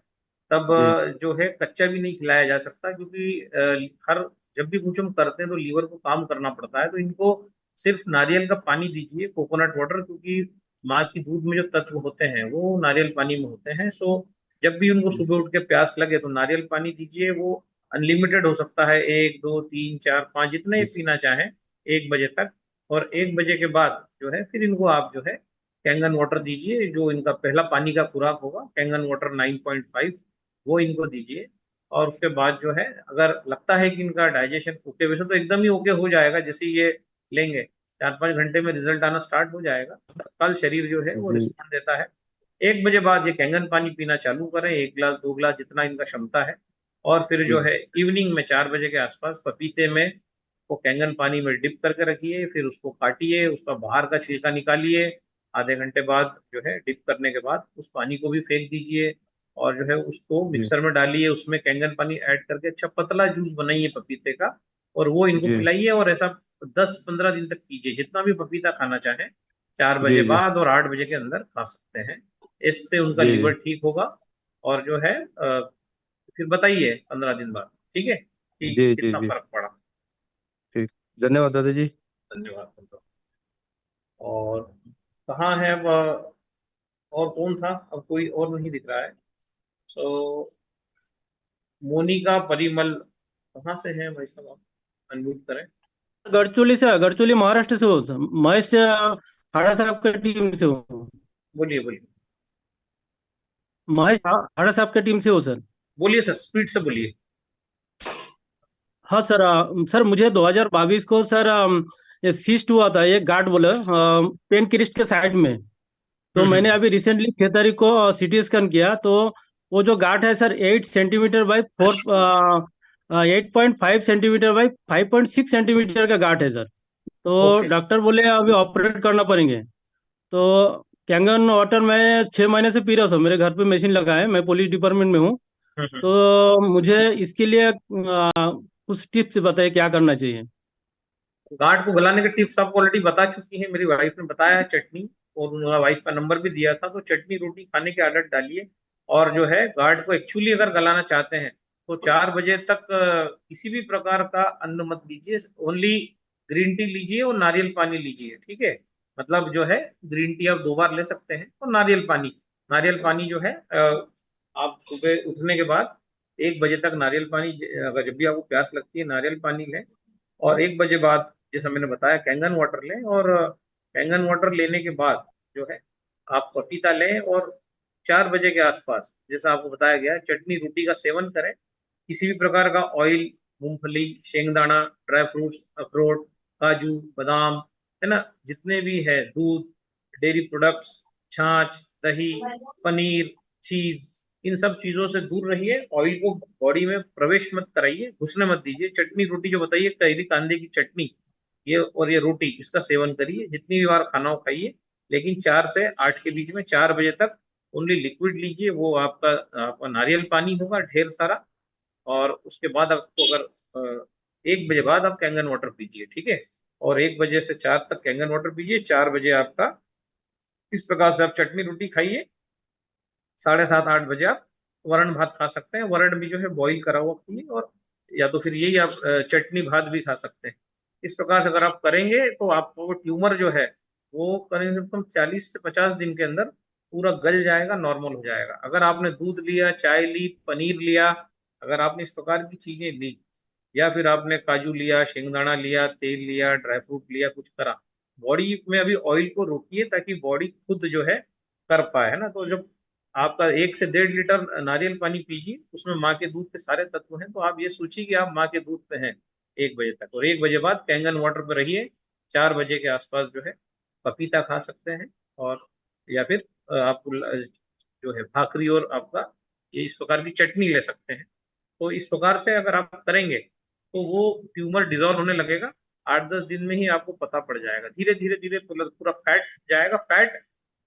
Speaker 1: तब
Speaker 5: जी
Speaker 1: जो है कच्चा भी नहीं खिलाया जा सकता, क्योंकि हर जब भी कुछ हम करते हैं तो लीवर को काम करना पड़ता है। तो इनको सिर्फ नारियल का पानी दीजिए, कोकोनट वाटर, क्योंकि माँ की दूध में जो तत्व होते हैं वो नारियल पानी में होते हैं। सो जब भी उनको सुबह उठ के प्यास लगे तो नारियल पानी दीजिए। वो अनलिमिटेड हो सकता है, 1 2 3 4 5, जितना ये पीना चाहें, 1 बजे तक। और 1 बजे के बाद जो है फिर इनको आप जो है कैंगन वाटर दीजिए, जो इनका पहला पानी का खुराक होगा, कैंगन वाटर 9.5, वो इनको दीजिए। और उसके बाद जो है, अगर लगता है कि इनका डाइजेशन ओके, वैसे तो एकदम ही ओके हो जाएगा जैसे ही ये लेंगे, 4-5 घंटे में रिजल्ट आना स्टार्ट हो जाएगा। कल शरीर जो है वो
Speaker 5: जी
Speaker 1: रिस्पॉन्ड देता है। 1 बजे बाद ये कैंगन पानी पीना चालू करें, 1 गिलास 2 गिलास जितना इनका क्षमता है। और फिर जो
Speaker 5: जी
Speaker 1: है इवनिंग में 4 बजे के आसपास पपीते में वो कैंगन पानी में डिप करके रखिए, फिर उसको काटिए, उसका बाहर का छिलका निकालिए। आधे घंटे बाद जो है डिप करने के बाद उस पानी को भी फेंक दीजिए, और जो है उसको
Speaker 5: जी
Speaker 1: मिक्सर में डालिए, उसमें कैंगन पानी ऐड करके अच्छा पतला जूस बनाइए पपीते का, और वो इनको
Speaker 5: जी
Speaker 1: पिलाइए। और ऐसा 10-15 दिन तक कीजिए, जितना भी पपीता खाना चाहें, 4 बजे
Speaker 5: जी जी
Speaker 1: बाद और 8 बजे के अंदर खा सकते हैं। इससे उनका
Speaker 5: जी
Speaker 1: लीवर
Speaker 5: जी
Speaker 1: ठीक होगा। और जो है फिर बताइए 15 दिन बाद, ठीक है, कि
Speaker 12: जी जी
Speaker 1: कितना
Speaker 12: जी
Speaker 1: फर्क पड़ा।
Speaker 12: ठीक। धन्यवाद दादाजी।
Speaker 1: धन्यवाद। और कहाँ है अब, और कौन था, अब कोई और नहीं दिख रहा है। सो मोनिका परिमल कहाँ से है भाई साहब, आप अनम्यूट करें।
Speaker 13: गढ़चोली महाराष्ट्र से हो सर। महेश हाड़ा साहब की टीम से हो।
Speaker 1: बोलिए बोलिए।
Speaker 13: महेश हाड़ा साहब की टीम से हो सर।
Speaker 1: बोलिए सर, स्पीड से बोलिए।
Speaker 13: हाँ सर। सर मुझे 2022 को सर ये सिस्ट हुआ था, ये गार्ड बोले पेन क्रिस्ट के साइड में। तो मैंने अभी रिसेंटली 6 तारीख को सीटी स्कैन किया, तो वो जो गार्ड है sir 8 centimetre by 8.5 centimetre by 5.6 centimetre का गार्ड है सर। तो
Speaker 1: ओके।
Speaker 13: डॉक्टर बोले अभी ऑपरेट करना पड़ेंगे। तो कैंगन वाटर मैं 6 महीने से पी रहा हूँ सर। मेरे घर पे मशीन लगा है, मैं पुलिस डिपार्टमेंट में हूँ। तो मुझे इसके लिए कुछ टिप्स बताइए क्या करना चाहिए।
Speaker 1: गार्ड को गलाने के टिप्स आपको ऑलरेडी बता चुकी हैं, मेरी वाइफ ने बताया है, चटनी, और उन्होंने वाइफ का नंबर भी दिया था। तो चटनी रोटी खाने की आदत डालिए। और जो है गार्ड को एक्चुअली अगर गलाना चाहते हैं तो 4 बजे तक किसी भी प्रकार का अन्न मत लीजिए, ओनली ग्रीन टी लीजिए और नारियल पानी लीजिए, ठीक है। मतलब जो है ग्रीन टी आप 2 बार ले सकते हैं, और नारियल पानी जो है आप सुबह उठने के बाद 1 बजे तक नारियल पानी, अगर जब भी आपको प्यास लगती है नारियल पानी लें। और 1 बजे बाद जैसा मैंने बताया कैंगन वाटर लें, और कैंगन वाटर लेने के बाद जो है आप पपीता लें, और 4 बजे के आसपास जैसा आपको बताया गया चटनी रोटी का सेवन करें। किसी भी प्रकार का ऑयल, मूंगफली, शेंगदाना, ड्राई फ्रूट्स, अखरोट, काजू, बादाम, है ना, जितने भी है दूध, डेयरी प्रोडक्ट्स, छाछ, दही, पनीर, चीज, इन सब चीजों से दूर रहिए। ऑयल को बॉडी में प्रवेश मत कराइए, घुसने मत दीजिए। चटनी रोटी जो बताइए, कैरी कांदे की चटनी, ये और ये रोटी, इसका सेवन करिए, जितनी भी बार खाना हो खाइए। लेकिन 4 से 8 के बीच में, 4 बजे तक ओनली लिक्विड लीजिए, वो आपका नारियल पानी होगा ढेर सारा। और उसके बाद आपको अगर 1 बजे बाद आप कैंगन वाटर पीजिए, ठीक है। और 1 बजे से 4 तक कैंगन वाटर पीजिए, 4 बजे आपका इस प्रकार से आप चटनी रोटी खाइए। 7:30-8 बजे आप वरण भात खा सकते हैं। वरण भी जो है बॉईल करा हुआ खाइए, और या तो फिर यही आप चटनी भात भी खा सकते हैं। इस प्रकार से अगर आप करेंगे तो आपको वो ट्यूमर जो है वो करीब से कम 40 से 50 दिन के अंदर पूरा गल जाएगा, नॉर्मल हो जाएगा। अगर आपने दूध लिया, चाय ली, पनीर लिया, अगर आपने इस प्रकार की चीजें ली, या फिर आपने काजू लिया, शेंगदाना लिया, तेल लिया, ड्राई फ्रूट लिया, कुछ करा, बॉडी में अभी ऑयल को रोकिए ताकि बॉडी खुद जो है कर पाए, है ना। तो जब आपका 1 से 1.5 लीटर नारियल पानी पीजिए, उसमें माँ के दूध के सारे तत्व हैं। तो आप ये सोचिए कि आप माँ के दूध पे हैं 1 बजे तक, और 1 बजे बाद कैंगन वाटर पे रहिए। 4 बजे के आसपास जो है पपीता खा सकते हैं, और या फिर आप जो है भाकरी और आपका ये इस प्रकार की चटनी ले सकते हैं। तो इस प्रकार से अगर आप करेंगे तो वो ट्यूमर डिजॉल्व होने लगेगा। 8-10 दिन में ही आपको पता पड़ जाएगा। धीरे धीरे धीरे पूरा फैट जाएगा। फैट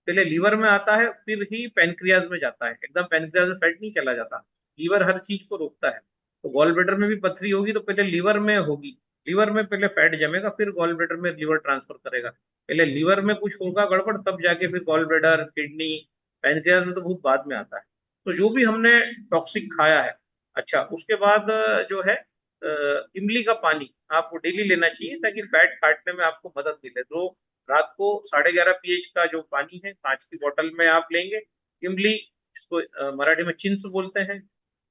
Speaker 1: पहले लीवर में आता है, फिर ही पैनक्रियाज में जाता है। एकदम पैनक्रियाज में फैट नहीं चला जाता। लीवर हर चीज को रोकता है। तो गॉल ब्लैडर में भी पथरी होगी तो पहले लीवर में होगी, लीवर में पहले फैट जमेगा, फिर गॉल ब्लैडर में लीवर ट्रांसफर करेगा। पहले लीवर में कुछ होगा गड़बड़, तब जाके फिर गॉल ब्लैडर, किडनी, पैनक्रियाज में तो बहुत बाद में आता है। तो जो भी हमने टॉक्सिक खाया है, अच्छा, उसके बाद जो है इमली का पानी आपको डेली लेना चाहिए, ताकि फैट काटने में आपको मदद मिले। तो रात को 11.5 pH का जो पानी है कांच की बोतल में आप लेंगे। इमली, इसको मराठी में चिंच बोलते हैं,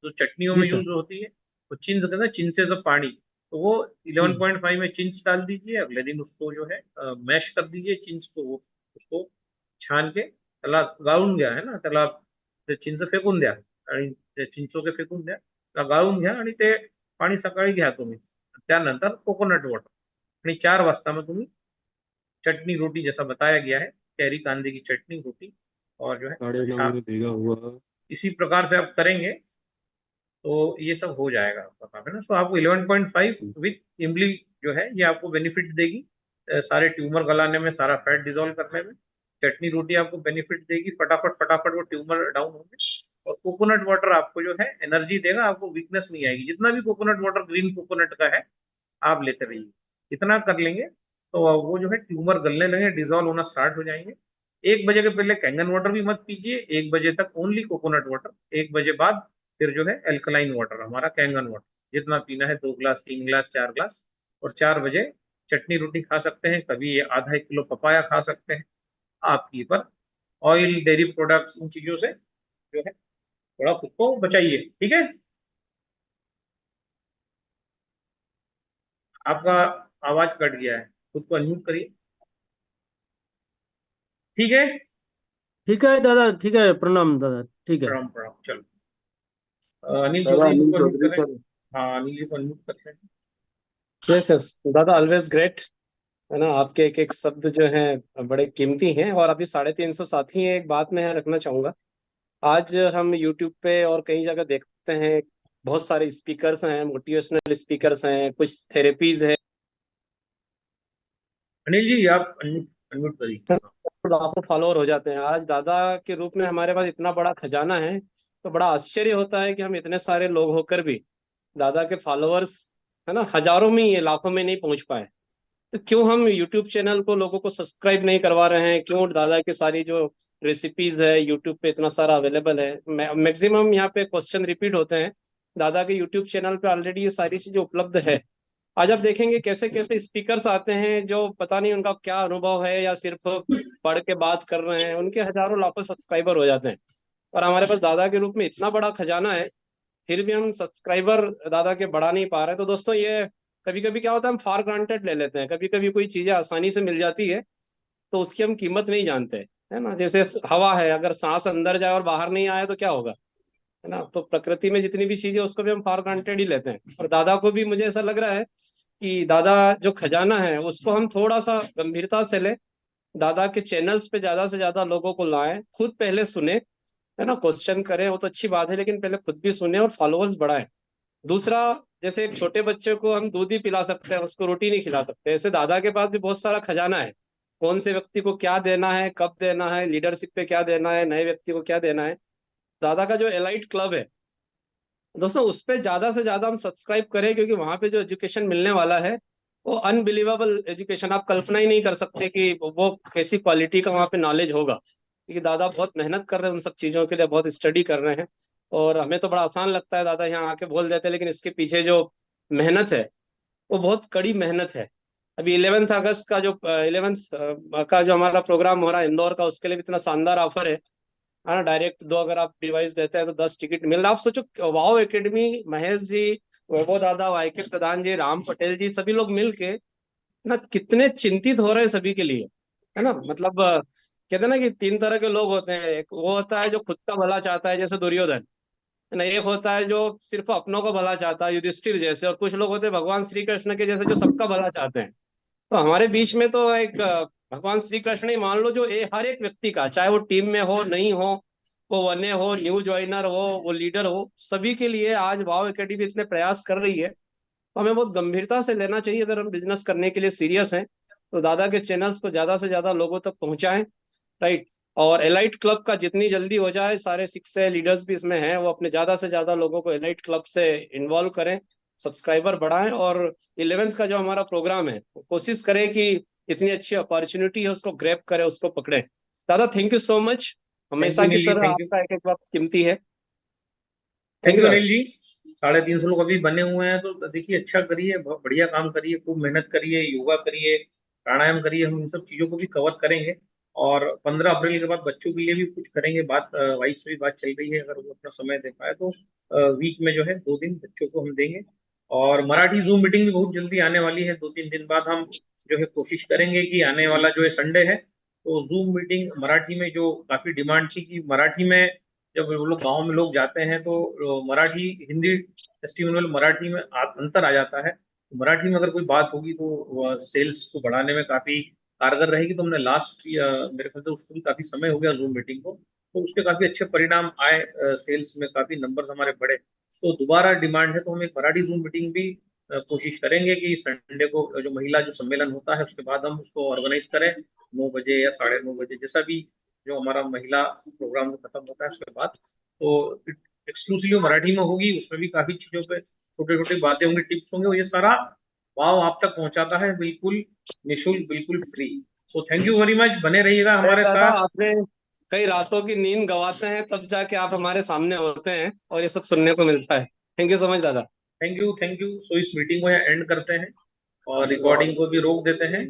Speaker 1: जो चटनियों
Speaker 13: जी
Speaker 1: में
Speaker 13: सर।
Speaker 1: यूज होती है, तो चिंच कहते हैं, चिंचे से पानी। तो वो 11.5 में चिंच डाल दीजिए। अगले दिन उसको जो है मैश कर दीजिए चिंच को, उसको छान के त्याला गाळून घ्या, है ना, त्याला ते चिंच फेकून द्या, आणि ते चिंचोके फेकून द्या, त्याला गाळून घ्या, आणि ते पाणी सकाळी घ्या तुम्ही। त्यानंतर कोकोनट वॉटर, आणि 4 वाजता मग तुम्ही चटनी रोटी जैसा बताया गया है, कैरी कांदे की चटनी रोटी, और जो है
Speaker 12: 9:30 में भीगा हुआ।
Speaker 1: इसी प्रकार से आप करेंगे तो ये सब हो जाएगा आपका काम, है ना। तो आपको 11.5 विथ इमली जो है ये आपको बेनिफिट देगी, सारे ट्यूमर गलाने में, सारा फैट डिजोल्व करने में। चटनी रोटी आपको बेनिफिट देगी, फटाफट फटाफट वो ट्यूमर डाउन होंगे। और कोकोनट वाटर आपको जो है एनर्जी देगा, आपको वीकनेस नहीं आएगी। जितना भी कोकोनट वाटर ग्रीन कोकोनट का है आप लेते रहिए। इतना कर लेंगे तो वो जो है ट्यूमर गलने लगे, डिजोल्व होना स्टार्ट हो जाएंगे। 1 बजे के पहले कैंगन वाटर भी मत पीजिए, 1 बजे तक ओनली कोकोनट वाटर, 1 बजे बाद फिर जो है एल्कलाइन वाटर, हमारा कैंगन वाटर जितना पीना है, 2 ग्लास, 3 ग्लास, 4 ग्लास। और 4 बजे चटनी रोटी खा सकते हैं, कभी आधा 1 किलो पपाया खा सकते हैं आपकी। पर ऑयल, डेयरी प्रोडक्ट्स, इन चीजों से जो है थोड़ा खुद को बचाइए, ठीक है। आपका आवाज कट गया है, खुद को अनम्यूट करिए, ठीक है।
Speaker 13: ठीक है दादा, ठीक है, प्रणाम दादा, ठीक है।
Speaker 1: प्रणाम प्रणाम, चलो। अनिल
Speaker 3: दादा
Speaker 1: चौधरी, खुद
Speaker 3: अनिल
Speaker 1: को अनम्यूट
Speaker 3: चौधरी
Speaker 1: करें।
Speaker 3: सर।
Speaker 1: हाँ, अनिल जी को अनम्यूट करते हैं।
Speaker 14: यस यस दादा, ऑलवेज ग्रेट। है ना, आपके एक एक शब्द जो हैं बड़े कीमती हैं। और अभी 350 साथी हैं, एक बात मैं यहाँ रखना चाहूंगा। आज हम यूट्यूब पे और कई जगह देखते हैं, बहुत सारे स्पीकर्स हैं, मोटिवेशनल स्पीकर्स हैं, कुछ थेरेपीज है।
Speaker 1: अनिल जी आप अनम्यूट करिए।
Speaker 14: लाखों फॉलोअर हो जाते हैं। आज दादा के रूप में हमारे पास इतना बड़ा खजाना है, तो बड़ा आश्चर्य होता है कि हम इतने सारे लोग होकर भी दादा के फॉलोअर्स, है ना, हजारों में ही, लाखों में नहीं पहुंच पाए। तो क्यों हम यूट्यूब चैनल को लोगों को सब्सक्राइब नहीं करवा रहे हैं? क्यों दादा की सारी जो रेसिपीज है यूट्यूब पे इतना सारा अवेलेबल है? मैक्सिमम यहाँ पे क्वेश्चन रिपीट होते हैं। दादा के यूट्यूब चैनल पे ऑलरेडी ये सारी चीजें उपलब्ध है। आज आप देखेंगे कैसे कैसे स्पीकर्स आते हैं, जो पता नहीं उनका क्या अनुभव है या सिर्फ पढ़ के बात कर रहे हैं, उनके हजारों लाखों सब्सक्राइबर हो जाते हैं। और हमारे पास दादा के रूप में इतना बड़ा खजाना है, फिर भी हम सब्सक्राइबर दादा के बढ़ा नहीं पा रहे। तो दोस्तों, ये कभी कभी क्या होता है, हम फॉर ग्रांटेड ले लेते हैं। कभी कभी कोई चीजें आसानी से मिल जाती है तो उसकी हम कीमत नहीं जानते, है ना। जैसे हवा है, अगर सांस अंदर जाए और बाहर नहीं आए तो क्या होगा, है ना। तो प्रकृति में जितनी भी चीजें, उसको भी हम फॉर ग्रांटेड ही लेते हैं। और दादा को भी मुझे ऐसा लग रहा है कि दादा जो खजाना है उसको हम थोड़ा सा गंभीरता से ले, दादा के चैनल्स पे ज्यादा से ज्यादा लोगों को लाएं, खुद पहले सुने, है ना, क्वेश्चन करें, वो तो अच्छी बात है, लेकिन पहले खुद भी सुने और फॉलोअर्स बढ़ाएं। दूसरा, जैसे एक छोटे बच्चे को हम दूध ही पिला सकते हैं, उसको रोटी नहीं खिला सकते, ऐसे दादा के पास भी बहुत सारा खजाना है। कौन से व्यक्ति को क्या देना है, कब देना है, लीडरशिप पे क्या देना है, नए व्यक्ति को क्या देना है। दादा का जो एलाइट क्लब है दोस्तों, उस पर ज्यादा से ज्यादा हम सब्सक्राइब करें, क्योंकि वहां पे जो एजुकेशन मिलने वाला है वो अनबिलीवेबल एजुकेशन, आप कल्पना ही नहीं कर सकते कि वो कैसी क्वालिटी का वहाँ पे नॉलेज होगा। क्योंकि दादा बहुत मेहनत कर रहे हैं उन सब चीजों के लिए, बहुत स्टडी कर रहे हैं। और हमें तो बड़ा आसान लगता है, दादा यहाँ आके बोल देते हैं, लेकिन इसके पीछे जो मेहनत है वो बहुत कड़ी मेहनत है। अभी 11 अगस्त का जो 11 का जो हमारा प्रोग्राम हो रहा है इंदौर का, उसके लिए भी इतना शानदार ऑफर है। हाँ, डायरेक्ट 2 अगर आप डिवाइस देते हैं तो 10 टिकट मिल रहा है। आप सोचो, वाओ एकेडमी, महेश जी, वैभव दादा, वाईके प्रधान जी, राम पटेल जी, सभी लोग मिलके ना कितने चिंतित हो रहे हैं सभी के लिए, है ना। मतलब कहते हैं ना कि 3 तरह के लोग होते हैं। एक वो होता है जो खुद का भला चाहता है, जैसे दुर्योधन, है ना। एक होता है जो सिर्फ अपनों को भला चाहता है, युधिष्ठिर जैसे। और कुछ लोग होते हैं भगवान श्री कृष्ण के जैसे, जो सबका भला चाहते हैं। तो हमारे बीच में तो एक भगवान श्री कृष्ण ही मान लो, जो हर एक व्यक्ति का, चाहे वो टीम में हो नहीं हो, वो वन्य हो, न्यू ज्वाइनर हो, वो लीडर हो, सभी के लिए आज वाव एकेडमी इतने प्रयास कर रही है। तो हमें बहुत गंभीरता से लेना चाहिए। अगर हम बिजनेस करने के लिए सीरियस हैं तो दादा के चैनल्स को ज्यादा से ज्यादा लोगों तक पहुंचाएं, राइट। और एलाइट क्लब का जितनी जल्दी हो जाए, सारे 6 लीडर्स भी इसमें हैं, वो अपने ज्यादा से ज्यादा लोगों को एलाइट क्लब से इन्वॉल्व करें, सब्सक्राइबर बढ़ाएं। और 11th का जो हमारा प्रोग्राम है, कोशिश करें कि इतनी अच्छी अपॉर्चुनिटी है उसको ग्रैब करें, उसको पकड़े। दादा, thank you so much.
Speaker 1: Thank you
Speaker 14: हमेशा की
Speaker 1: अनिल जी,
Speaker 14: तरह
Speaker 1: थैंक यू।
Speaker 14: आपका एक एक वक्त कीमती है।
Speaker 1: थैंक
Speaker 14: थैंक
Speaker 1: यू
Speaker 14: यू दादा।
Speaker 1: अनिल जी। 350 लोग अभी बने हुए हैं, तो देखिए अच्छा करिए, बहुत बढ़िया काम करिए, खूब मेहनत करिए, योगा करिए, प्राणायाम करिए। हम इन सब चीजों को भी कवर करेंगे। और 15 अप्रैल के बाद बच्चों के लिए भी कुछ करेंगे। बात वाइफ से भी बात चल रही है, अगर वो अपना समय दे पाए तो वीक में जो है 2 दिन बच्चों को हम देंगे। और मराठी जूम मीटिंग भी बहुत जल्दी आने वाली है, 2-3 दिन बाद हम जो है कोशिश करेंगे कि आने वाला जो है संडे है, तो जूम मीटिंग मराठी में, जो काफी डिमांड थी कि मराठी में जब वो लोग गांव में लोग जाते हैं तो मराठी हिंदी टेस्टिमोनियल मराठी में अंतर आ जाता है। मराठी में अगर कोई बात होगी तो सेल्स को बढ़ाने में काफी कारगर रहेगी। तो हमने लास्ट मेरे ख्याल से उसको भी काफी समय हो गया जूम मीटिंग को, तो उसके काफी अच्छे परिणाम आए, सेल्स में काफी नंबर्स हमारे बढ़े। तो दोबारा डिमांड है, तो हम एक मराठी जूम मीटिंग भी कोशिश करेंगे कि संडे को जो महिला जो सम्मेलन होता है उसके बाद हम उसको ऑर्गेनाइज करें, 9 बजे या 9:30 बजे, जैसा भी जो हमारा महिला प्रोग्राम खत्म होता है उसके बाद। तो एक्सक्लूसिवली मराठी में होगी, उसमें भी काफी चीजों पे छोटे छोटे बातें होंगी, टिप्स होंगे, और ये सारा भाव आप तक पहुंचाता है बिल्कुल निःशुल्क, बिल्कुल free. So thank you very much, बने रहिएगा हमारे
Speaker 14: दादा
Speaker 1: साथ।
Speaker 14: आपने कई रातों की नींद गंवाते हैं तब जाके आप हमारे सामने होते हैं और ये सब सुनने को मिलता है। थैंक यू सो मच दादा।
Speaker 1: Thank you. सो इस मीटिंग को यहाँ एंड करते हैं और रिकॉर्डिंग को भी रोक देते हैं।